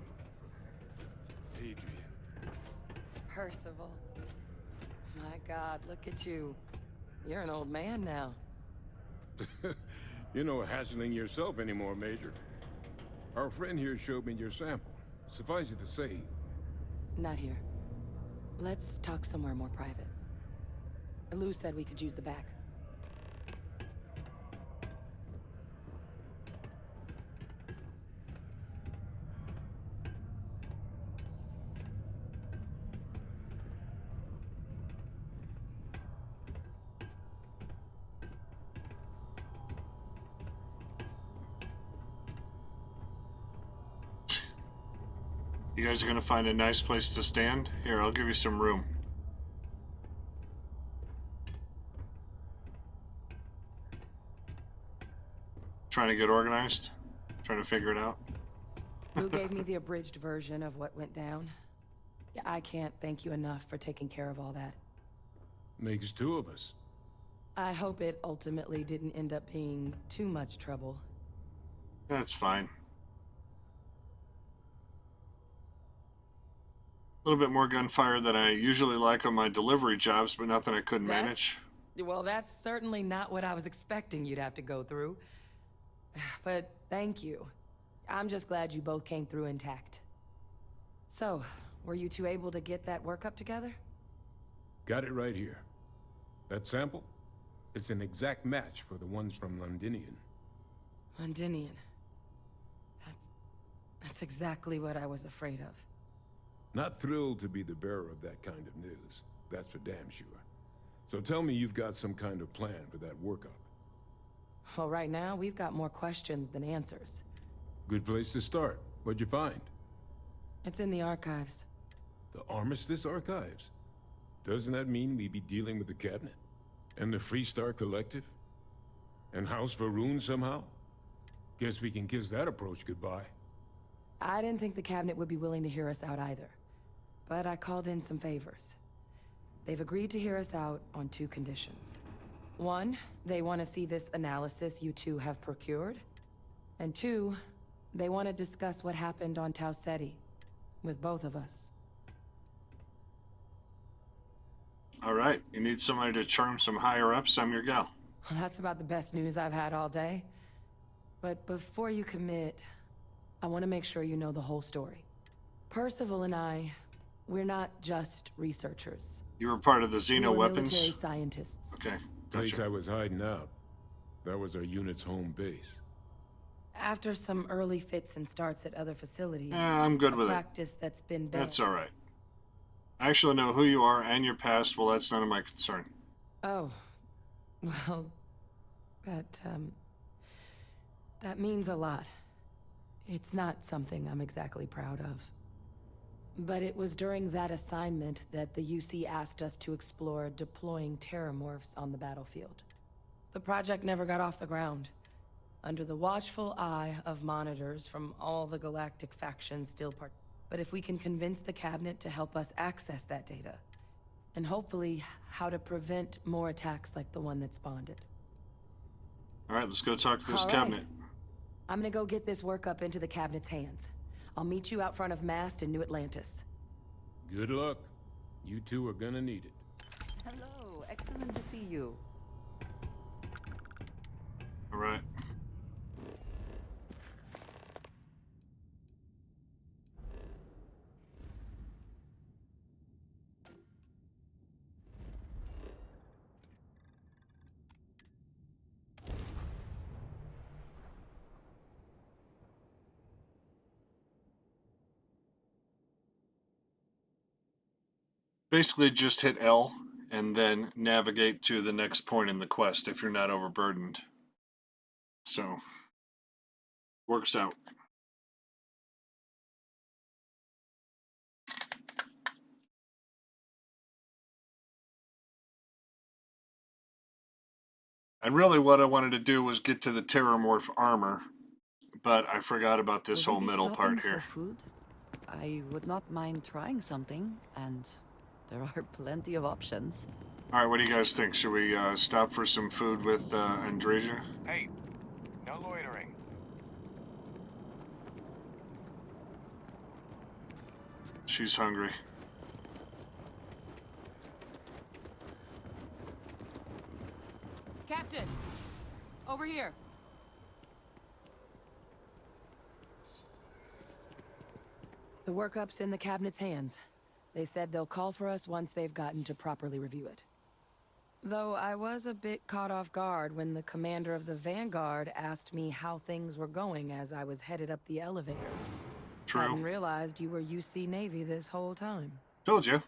Adrian. Percival. My God, look at you. You're an old man now. You're no hassling yourself anymore, Major. Our friend here showed me your sample. Suffice it to say... Not here. Let's talk somewhere more private. Lou said we could use the back. You guys are gonna find a nice place to stand? Here, I'll give you some room. Trying to get organized? Trying to figure it out? Lou gave me the abridged version of what went down. Yeah, I can't thank you enough for taking care of all that. Makes two of us. I hope it ultimately didn't end up being too much trouble. That's fine. A little bit more gunfire than I usually like on my delivery jobs, but nothing I couldn't manage. Well, that's certainly not what I was expecting you'd have to go through. But thank you. I'm just glad you both came through intact. So, were you two able to get that workup together? Got it right here. That sample? It's an exact match for the ones from Londinian. Londinian. That's exactly what I was afraid of. Not thrilled to be the bearer of that kind of news. That's for damn sure. So tell me you've got some kind of plan for that workup. Well, right now, we've got more questions than answers. Good place to start. What'd you find? It's in the archives. The Armistice Archives? Doesn't that mean we'd be dealing with the Cabinet? And the Freestar Collective? And House Varun somehow? Guess we can kiss that approach goodbye. I didn't think the cabinet would be willing to hear us out either. But I called in some favors. They've agreed to hear us out on 2 conditions. 1, they want to see this analysis you two have procured. And 2, they want to discuss what happened on Tau Ceti with both of us. All right. You need somebody to charm some higher-ups? I'm your gal. Well, that's about the best news I've had all day. But before you commit, I want to make sure you know the whole story. Percival and I, we're not just researchers. You were part of the We Xeno were weapons? military scientists. Okay. Place Gotcha. I was hiding out. That was our unit's home base. After some early fits and starts at other facilities, I'm good with it. practice that's been better. That's all right. I actually know who you are and your past. Well, that's none of my concern. Oh, well, that means a lot. It's not something I'm exactly proud of. But it was during that assignment that the UC asked us to explore deploying terramorphs on the battlefield. The project never got off the ground. Under the watchful eye of monitors from all the galactic factions still part. But if we can convince the cabinet to help us access that data, and hopefully how to prevent more attacks like the one that spawned it. All right, let's go talk to this All right. cabinet. I'm gonna go get this work up into the cabinet's hands. I'll meet you out front of Mast in New Atlantis. Good luck. You two are gonna need it. Hello, excellent to see you. All right. Basically, just hit L and then navigate to the next point in the quest if you're not overburdened. So, works out. And really what I wanted to do was get to the Terramorph armor, but I forgot about this Will whole we be middle stopping part here. for food? I would not mind trying something, and there are plenty of options. All right, what do you guys think? Should we stop for some food with Andreja? Hey, no loitering. She's hungry. Captain! Over here! The workup's in the cabinet's hands. They said they'll call for us once they've gotten to properly review it. Though I was a bit caught off guard when the commander of the Vanguard asked me how things were going as I was headed up the elevator. True. Hadn't realized you were UC Navy this whole time. Told you.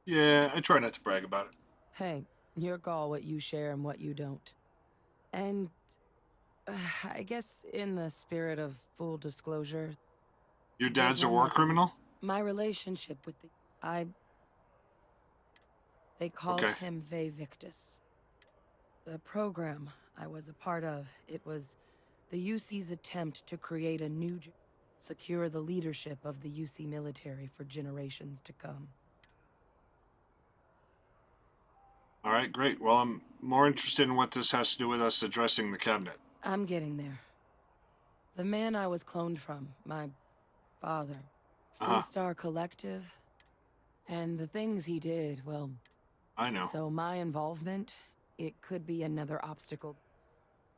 Yeah, I try not to brag about it. Hey, your call what you share and what you don't. And I guess in the spirit of full disclosure, Your dad's a there's one war more thing. criminal? My relationship with they called Okay. him Ve Victus. The program I was a part of, it was the UC's attempt to create a new, secure the leadership of the UC military for generations to come. All right, great. Well, I'm more interested in what this has to do with us addressing the cabinet. I'm getting there. The man I was cloned from, my father, Freestar Collective, and the things he did, well... I know. So my involvement, it could be another obstacle.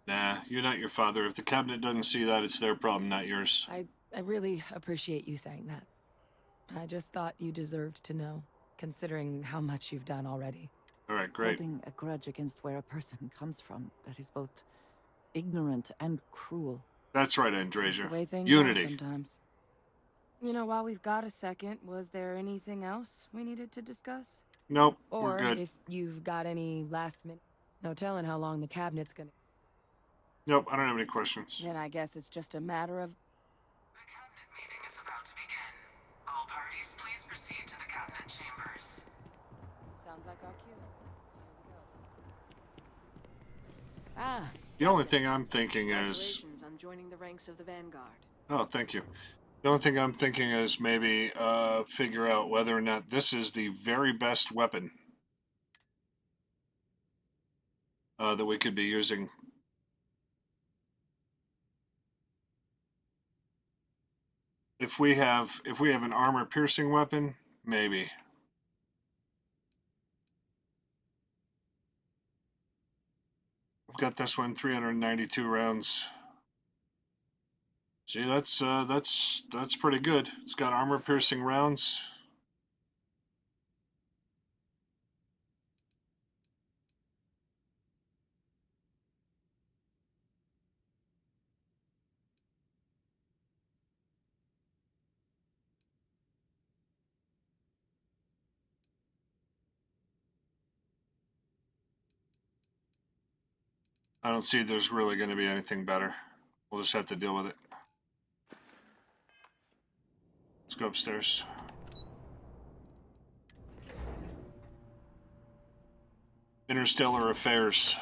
Nah, you're not your father. If the cabinet doesn't see that, it's their problem, not yours. I really appreciate you saying that. I just thought you deserved to know, considering how much you've done already. All right, great. Holding a grudge against where a person comes from, that is both ignorant and cruel. That's right, The Andreja. way things Unity. are sometimes. You know, while we've got a second, was there anything else we needed to discuss? Nope, Or we're good. if you've got any last minute... No telling how long the cabinet's gonna... Nope, I don't have any questions. Then I guess it's just a matter of... The cabinet meeting is about to begin. All parties, please proceed to the cabinet chambers. Sounds like our cue. Ah. The only thing I'm thinking is... Congratulations on joining the ranks of the Vanguard. Oh, thank you. The only thing I'm thinking is maybe figure out whether or not this is the very best weapon that we could be using. If we have an armor-piercing weapon, maybe. We've got this one, 392 rounds. See, that's pretty good. It's got armor-piercing rounds. I don't see there's really going to be anything better. We'll just have to deal with it. Let's go upstairs. Interstellar Affairs.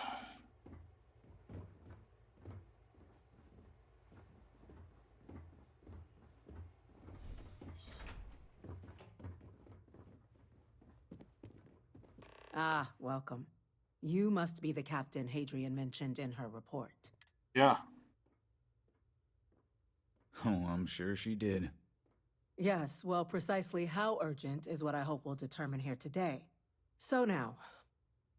Ah, welcome. You must be the captain Hadrian mentioned in her report. Yeah. Oh, I'm sure she did. Yes, well, precisely how urgent is what I hope we'll determine here today. So now,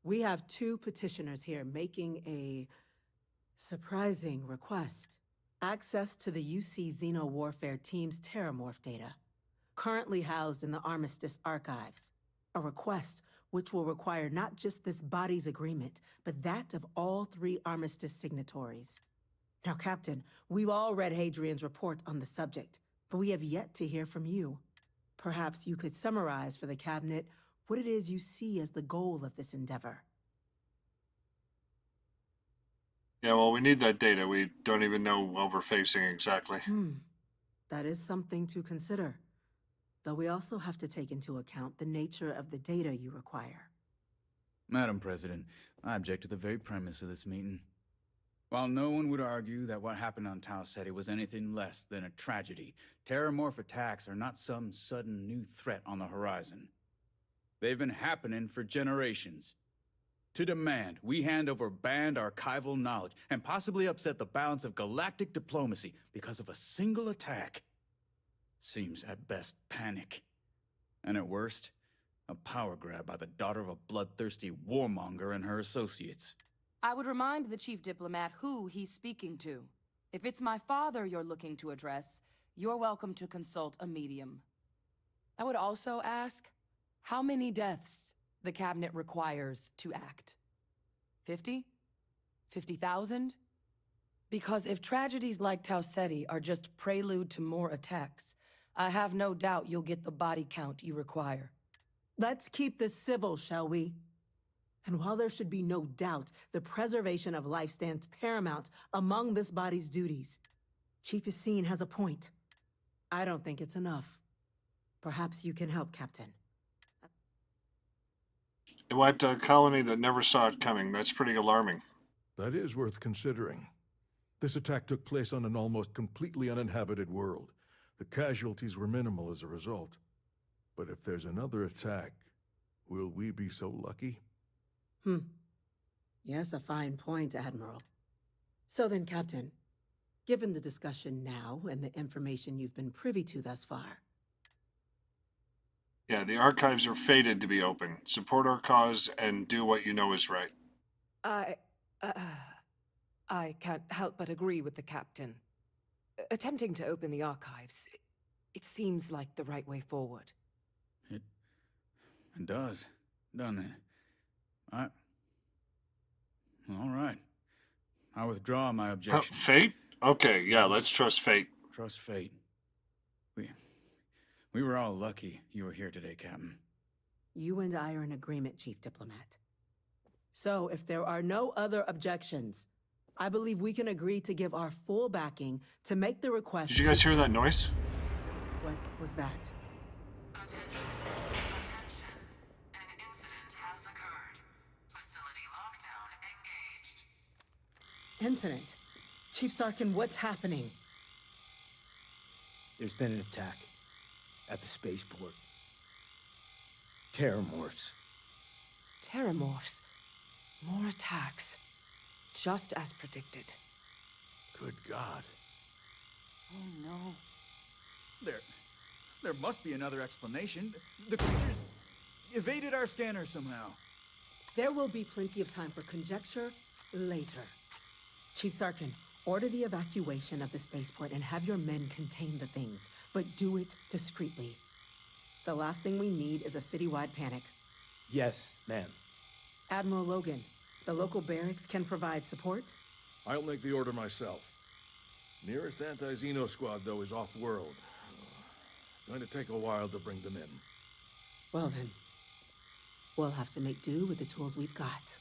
we have two petitioners here making a surprising request. Access to the UC Xeno Warfare Team's Terramorph data, currently housed in the Armistice archives. A request which will require not just this body's agreement, but that of all 3 Armistice signatories. Now, Captain, we've all read Hadrian's report on the subject, but we have yet to hear from you. Perhaps you could summarize for the Cabinet what it is you see as the goal of this endeavor. Yeah, well, we need that data. We don't even know what we're facing exactly. That is something to consider. Though we also have to take into account the nature of the data you require. Madam President, I object to the very premise of this meeting. While no one would argue that what happened on Tau Ceti was anything less than a tragedy, Terramorph attacks are not some sudden new threat on the horizon. They've been happening for generations. To demand we hand over banned archival knowledge and possibly upset the balance of galactic diplomacy because of a single attack seems at best panic. And at worst, a power grab by the daughter of a bloodthirsty warmonger and her associates. I would remind the chief diplomat who he's speaking to. If it's my father you're looking to address, you're welcome to consult a medium. I would also ask how many deaths the Cabinet requires to act. 50? 50,000? Because if tragedies like Tau Ceti are just prelude to more attacks, I have no doubt you'll get the body count you require. Let's keep this civil, shall we? And while there should be no doubt the preservation of life stands paramount among this body's duties, Chief Yassine has a point. I don't think it's enough. Perhaps you can help, Captain. It wiped a colony that never saw it coming. That's pretty alarming. That is worth considering. This attack took place on an almost completely uninhabited world. The casualties were minimal as a result. But if there's another attack, will we be so lucky? Yes, a fine point, Admiral. So then, Captain, given the discussion now and the information you've been privy to thus far. Yeah, the archives are fated to be open. Support our cause and do what you know is right. I can't help but agree with the Captain. Attempting to open the archives, it seems like the right way forward. It does, doesn't it? All right. I withdraw my objection. Fate? Okay, yeah, let's trust fate. Trust fate. We were all lucky you were here today, Captain. You and I are in agreement, Chief Diplomat. So, if there are no other objections, I believe we can agree to give our full backing to make the request. Did you guys hear that noise? What was that? Attention. An incident has occurred. Facility lockdown engaged. incident? Chief Sarkin, what's happening? There's been an attack at the spaceport. Terramorphs. Terramorphs. More attacks. Just as predicted. Good God. Oh no. There must be another explanation. The creatures evaded our scanner somehow. There will be plenty of time for conjecture later. Chief Sarkin, order the evacuation of the spaceport and have your men contain the things, but do it discreetly. The last thing we need is a citywide panic. Yes, ma'am. Admiral Logan, the local barracks can provide support? I'll make the order myself. Nearest anti-Xeno squad, though, is off-world. Going to take a while to bring them in. Well then, we'll have to make do with the tools we've got.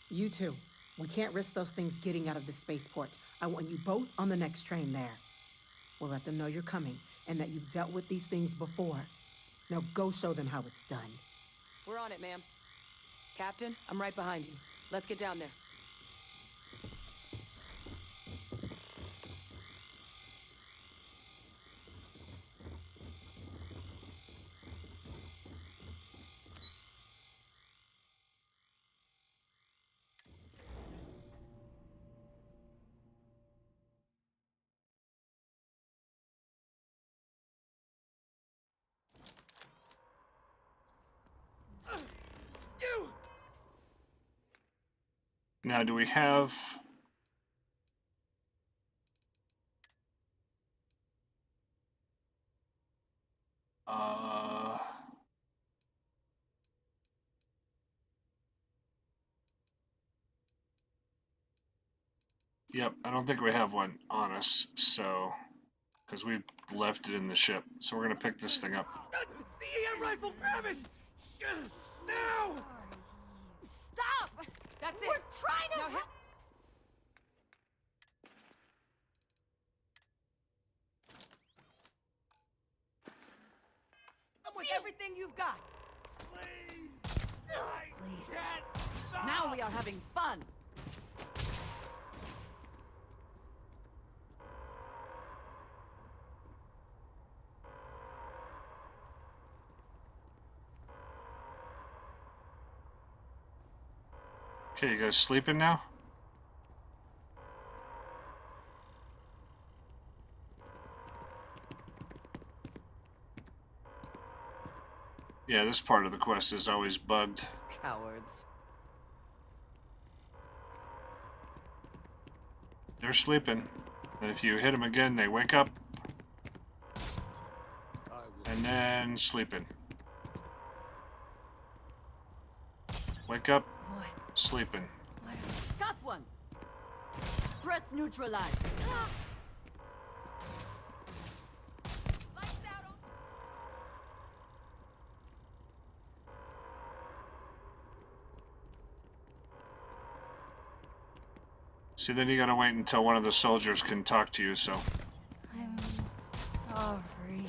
You two, we can't risk those things getting out of the spaceport. I want you both on the next train there. We'll let them know you're coming and that you've dealt with these things before. Now go show them how it's done. We're on it, ma'am. Captain, I'm right behind you. Let's get down there. Now, do we have... Yep, I don't think we have one on us, so... Because we left it in the ship. So we're going to pick this thing up. The EM rifle, grab it! Now! Stop! That's it. We're trying to help. With everything you've got. Please. Now we are having fun. Okay, you guys sleeping now? Yeah, this part of the quest is always bugged. Cowards. They're sleeping. And if you hit them again, they wake up. And then sleeping. Wake up, sleeping. Got one. Threat neutralized. See, then you gotta wait until one of the soldiers can talk to you, so... I'm sorry.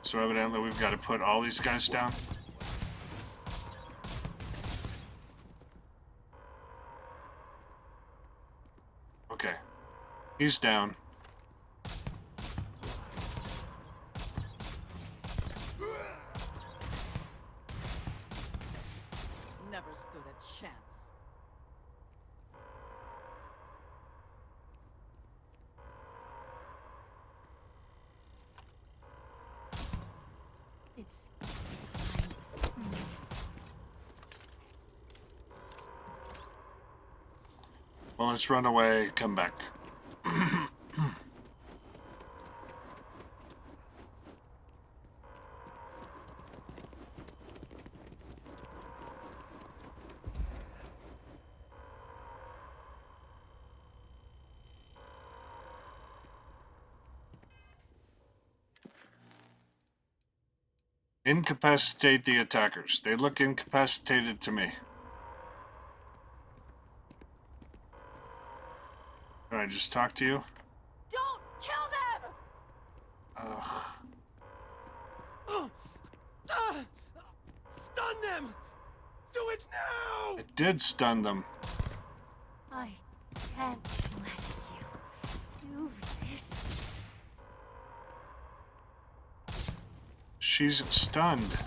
So evidently we've got to put all these guys down. Okay. He's down. Never stood a chance. It's Well, let's run away, come back. Incapacitate the attackers. They look incapacitated to me. Can I just talk to you? Don't kill them! Stun them! Do it now! It did stun them. I can't let you do this. She's stunned.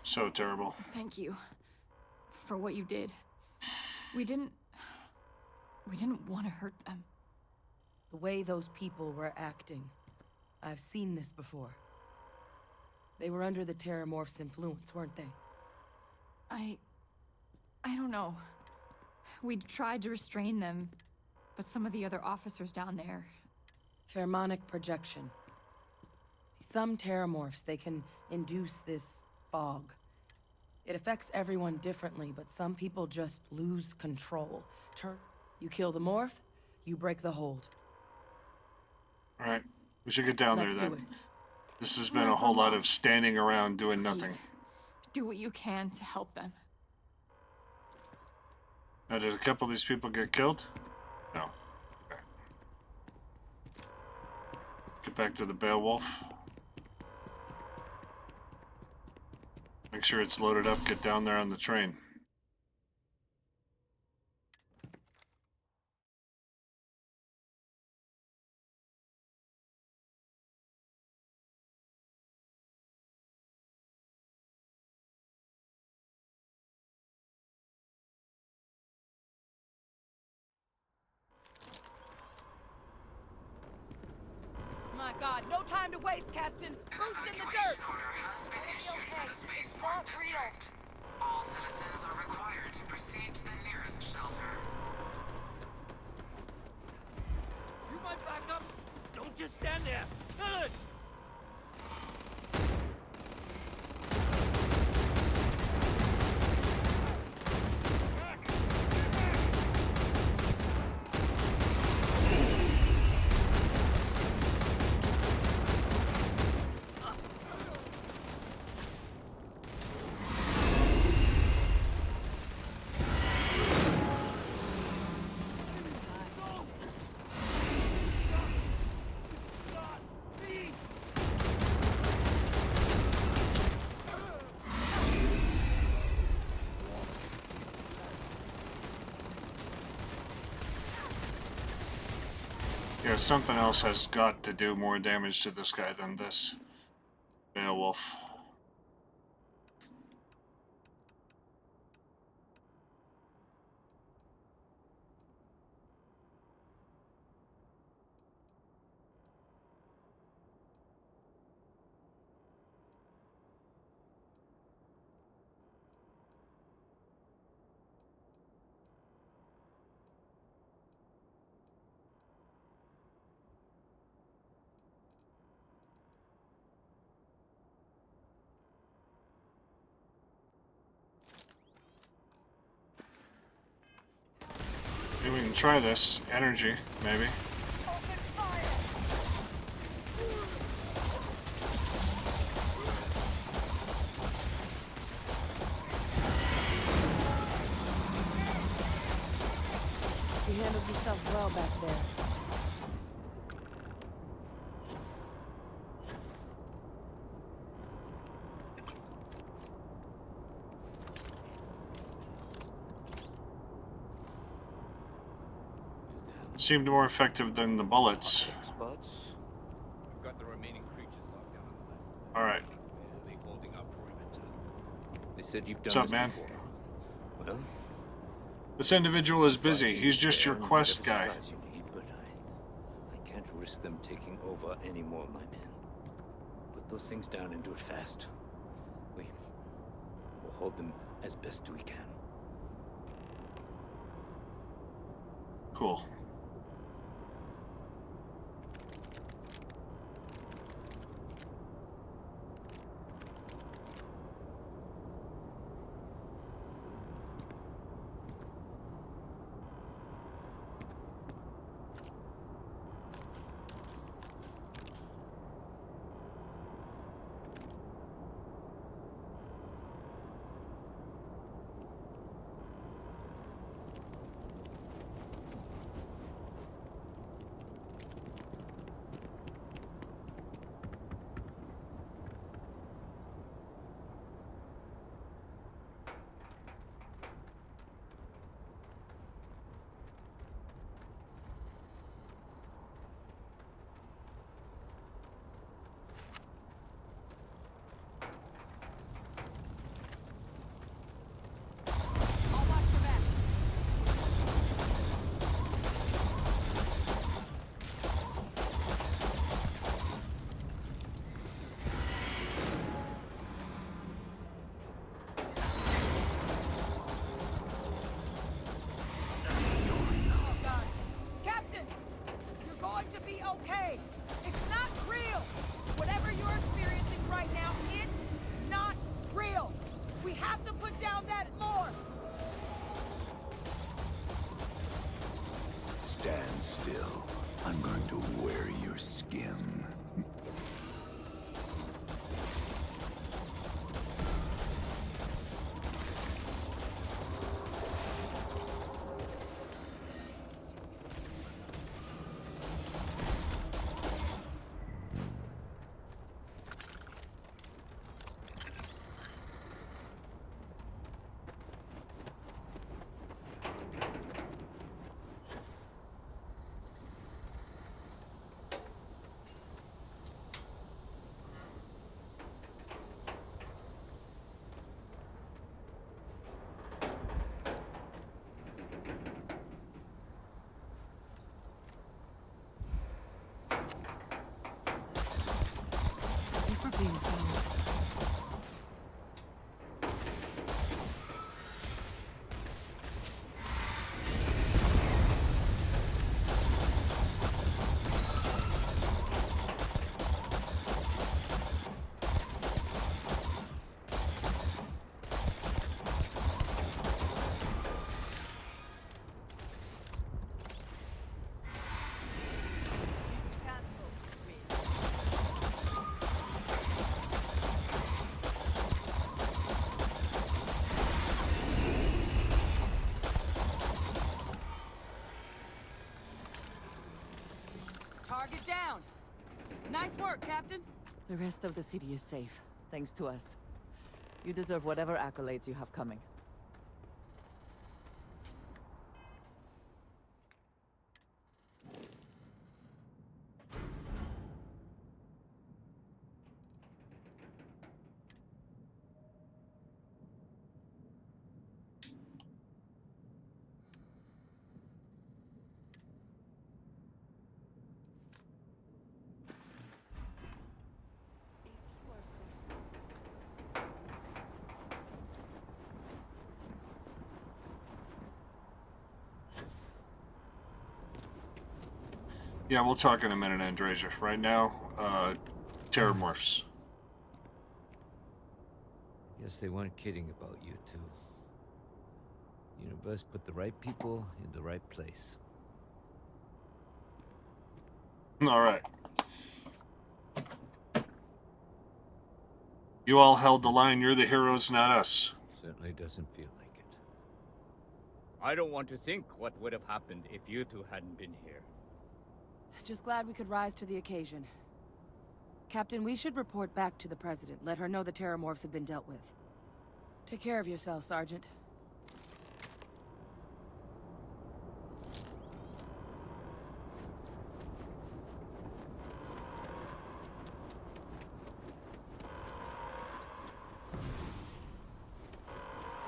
So terrible. Thank you for what you did. We didn't want to hurt them. The way those people were acting, I've seen this before. They were under the Terramorph's influence, weren't they? I don't know. We tried to restrain them, but some of the other officers down there... Pheromonic projection. Some Terramorphs, they can induce this fog. It affects everyone differently, but some people just lose control. You kill the morph, you break the hold. Alright, we should get down Let's there do then. it. This has been a whole lot of standing around doing nothing. Please, do what you can to help them. Now, did a couple of these people get killed? No. Okay. Get back to the Beowulf. Make sure it's loaded up, get down there on the train. My God, no time to waste, Captain. Boots in the dirt. It's not real. All citizens are required to proceed to the nearest shelter. You might back up. Don't just stand there. Good. Yeah, something else has got to do more damage to this guy than this Beowulf. Maybe we can try this. Energy, maybe. You handled yourself well back there. Seemed more effective than the bullets. Spots. We've got the remaining creatures locked down on the left. Alright. Barely holding our perimeter. They said you've What's done up, this man? before. Well, This individual is busy. He's just your quest guy. you need, but I can't risk them taking over any more of my men. Put those things down and do it fast. We'll hold them as best we can. Cool. being found. Target down. Nice work, Captain. The rest of the city is safe, thanks to us. You deserve whatever accolades you have coming. Yeah, we'll talk in a minute, Andreja. Right now, terramorphs. Guess they weren't kidding about you two. Universe put the right people in the right place. All right. You all held the line. You're the heroes, not us. Certainly doesn't feel like it. I don't want to think what would have happened if you two hadn't been here. Just glad we could rise to the occasion. Captain, we should report back to the President. Let her know the Terramorphs have been dealt with. Take care of yourself, Sergeant.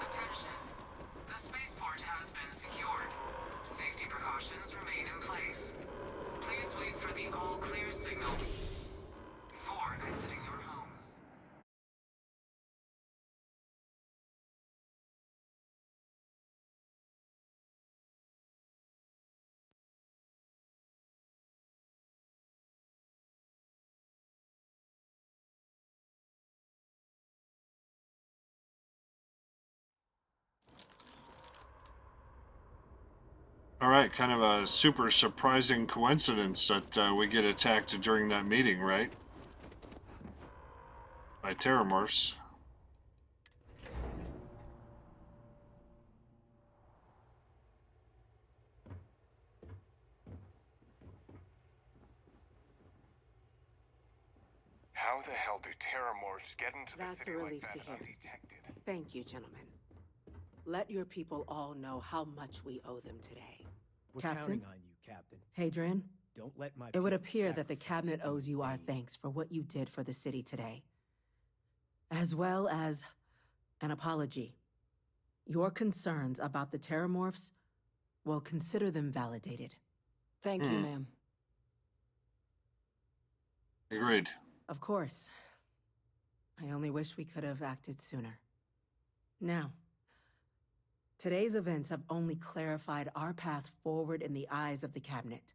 Attention. The spaceport has been secured. Safety precautions remain in place. Please wait for the all-clear signal before exiting your homes. All right, kind of a super surprising coincidence that we get attacked during that meeting, right? By terramorphs. How the hell do terramorphs get into the That's a city relief like to that hear. undetected? Thank you, gentlemen. Let your people all know how much we owe them today. We're Captain? counting on you, Captain. Hadrian? Don't let my It would people appear that the sacrifice Cabinet you owes you our in vain. thanks for what you did for the city today. As well as an apology. Your concerns about the Terramorphs, well, consider them validated. Thank you, ma'am. Agreed. Of course. I only wish we could have acted sooner. Now, today's events have only clarified our path forward in the eyes of the Cabinet.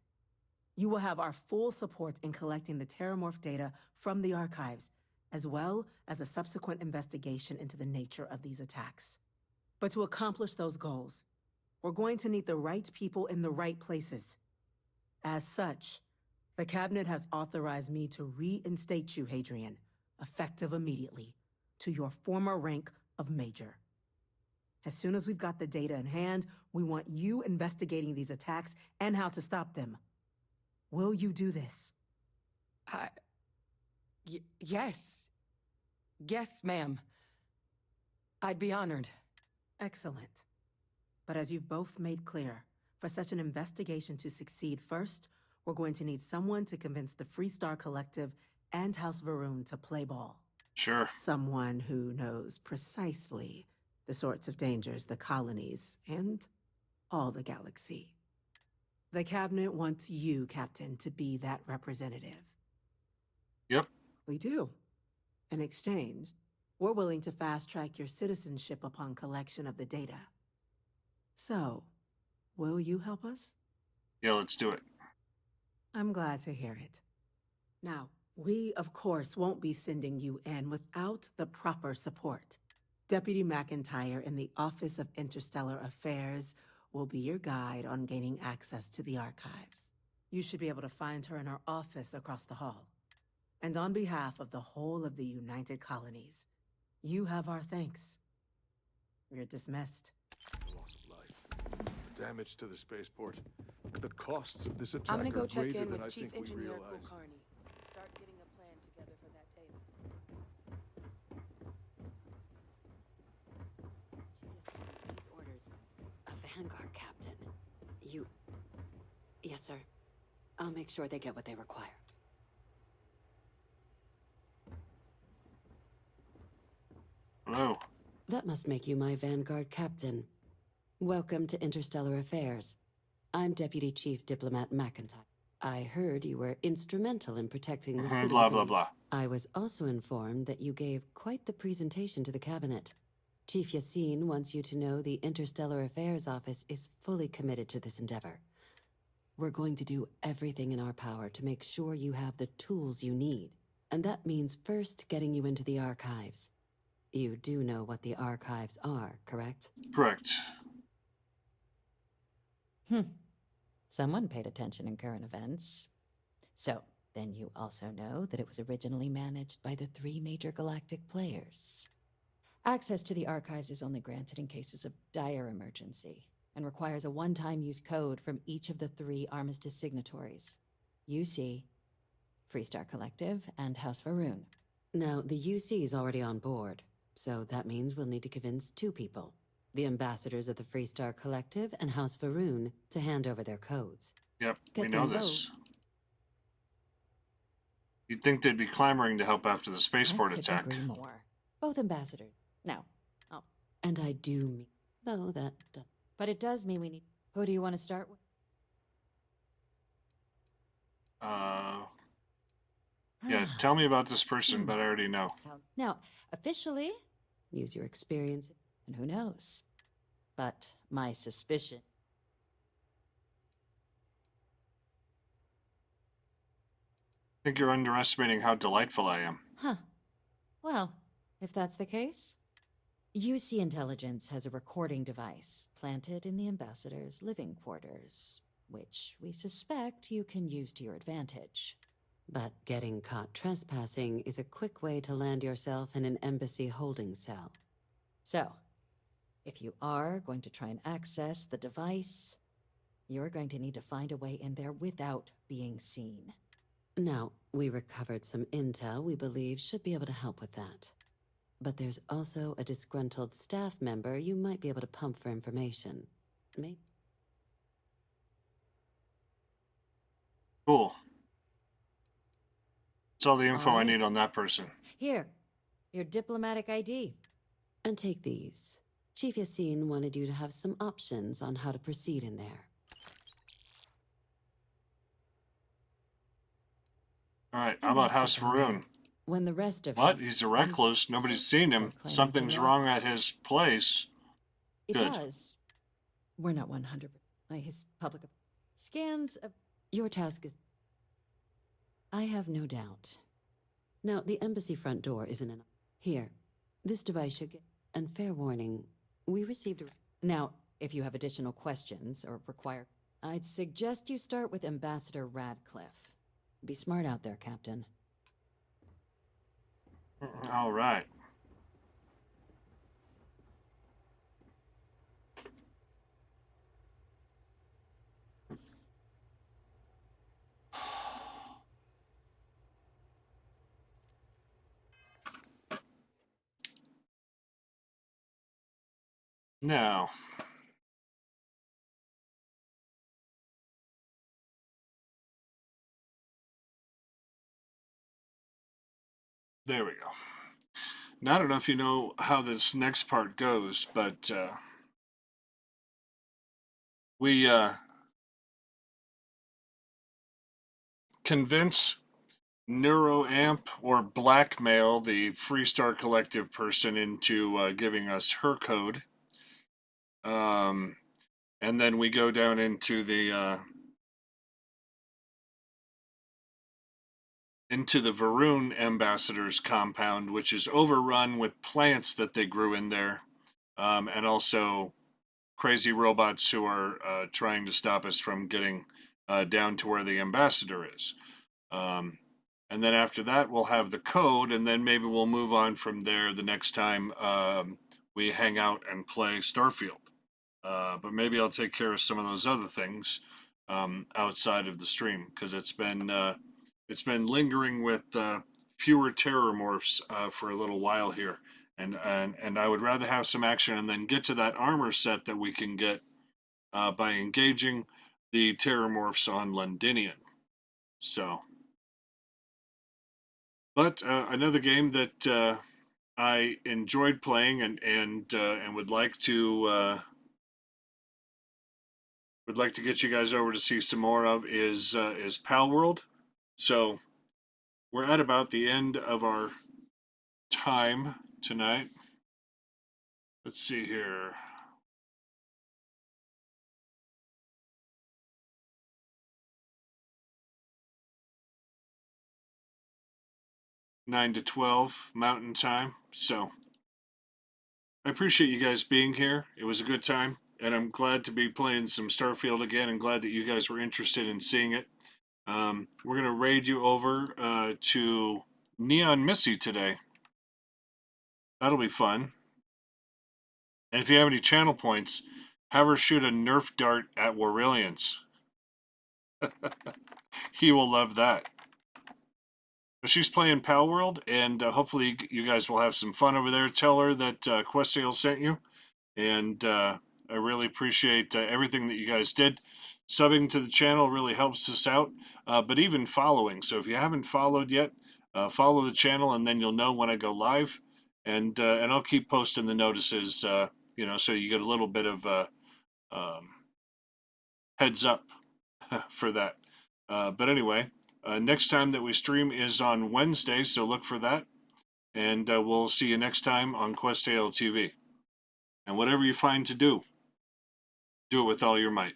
You will have our full support in collecting the Terramorph data from the archives, as well as a subsequent investigation into the nature of these attacks. But to accomplish those goals, we're going to need the right people in the right places. As such, the Cabinet has authorized me to reinstate you, Hadrian, effective immediately, to your former rank of Major. As soon as we've got the data in hand, we want you investigating these attacks and how to stop them. Will you do this? Yes. Yes, ma'am. I'd be honored. Excellent. But as you've both made clear, for such an investigation to succeed first, we're going to need someone to convince the Freestar Collective and House Varun to play ball. Sure. Someone who knows precisely the sorts of dangers the colonies and all the galaxy. The Cabinet wants you, Captain, to be that representative. Yep. We do. In exchange, we're willing to fast-track your citizenship upon collection of the data. So, will you help us? Yeah, let's do it. I'm glad to hear it. Now, we, of course, won't be sending you in without the proper support. Deputy McIntyre in the Office of Interstellar Affairs will be your guide on gaining access to the archives. You should be able to find her in her office across the hall. And on behalf of the whole of the United Colonies, you have our thanks. You're dismissed. Loss of life. Damage to the spaceport. The costs of this I'm attack gonna are go check greater in than with I Chief think we Engineer realize. Kulkarni. Start getting a plan together for that data. These orders. A Vanguard captain. You... Yes, sir. I'll make sure they get what they require. Hello. That must make you my Vanguard captain. Welcome to Interstellar Affairs. I'm Deputy Chief Diplomat McIntyre. I heard you were instrumental in protecting the city. Blah, blah, blah. I was also informed that you gave quite the presentation to the cabinet. Chief Yassine wants you to know the Interstellar Affairs Office is fully committed to this endeavor. We're going to do everything in our power to make sure you have the tools you need. And that means first getting you into the archives. You do know what the archives are, correct? Correct. Someone paid attention in current events. So, then you also know that it was originally managed by the 3 major galactic players. Access to the archives is only granted in cases of dire emergency, and requires a one-time use code from each of the 3 Armistice signatories. UC, Freestar Collective, and House Varun. Now, the UC is already on board, so that means we'll need to convince 2 people. The ambassadors of the Freestar Collective and House Varun to hand over their codes. Yep, Get we know them this. You'd think they'd be clamoring to help after the spaceport I couldn't attack. agree more. Both ambassadors. Now, oh, And I do mean, though that... but it does mean we need... Who do you want to start with? Yeah, tell me about this person, but I already know. Now, officially, Use your experience. and who knows? But my suspicion... I think you're underestimating how delightful I am. Huh. Well, if that's the case, UC Intelligence has a recording device planted in the ambassador's living quarters, which we suspect you can use to your advantage. But getting caught trespassing is a quick way to land yourself in an embassy holding cell. So, if you are going to try and access the device, you're going to need to find a way in there without being seen. Now, we recovered some intel we believe should be able to help with that. But there's also a disgruntled staff member you might be able to pump for information. Maybe. Cool. That's all the info I Alright. need on that person. Here, your diplomatic ID. And take these. Chief Yassine wanted you to have some options on how to proceed in there. All right, how about House Varun? When the rest of What? you He's a recluse. Nobody's seen him. claiming Something's to wrong at his place. It Good. does. We're not 100%. His public scans of... Your task is... I have no doubt. Now, the embassy front door isn't enough. Here, this device should get... And fair warning, we received a... Now, if you have additional questions or require... I'd suggest you start with Ambassador Radcliffe. Be smart out there, Captain. All right. Now, there we go. Now, I don't know if you know how this next part goes, but we convince neuroamp or blackmail the Freestar Collective person into giving us her code. And then we go down into the Varun ambassador's compound, which is overrun with plants that they grew in there, and also crazy robots who are trying to stop us from getting down to where the ambassador is. And then after that, we'll have the code, and then maybe we'll move on from there the next time we hang out and play Starfield. But maybe I'll take care of some of those other things outside of the stream, because it's been lingering with fewer terror morphs for a little while here, and I would rather have some action and then get to that armor set that we can get by engaging the terror morphs on Londinian. So, but another game that I enjoyed playing and would like to get you guys over to see some more of is Pal World. So we're at about the end of our time tonight. Let's see here. Nine to 12 Mountain Time. So I appreciate you guys being here. It was a good time, and I'm glad to be playing some Starfield again, and glad that you guys were interested in seeing it. We're gonna raid you over to Neon Missy today. That'll be fun. And if you have any channel points, have her shoot a Nerf dart at Warilians. He will love that. But she's playing Pal World, and hopefully you guys will have some fun over there. Tell her that Questale sent you, and I really appreciate everything that you guys did. Subbing to the channel really helps us out, but even following. So if you haven't followed yet, follow the channel, and then you'll know when I go live, and I'll keep posting the notices, so you get a little bit of heads up for that. But anyway, next time that we stream is on Wednesday, so look for that. And we'll see you next time on Quest AL TV. And whatever you find to do, do it with all your might.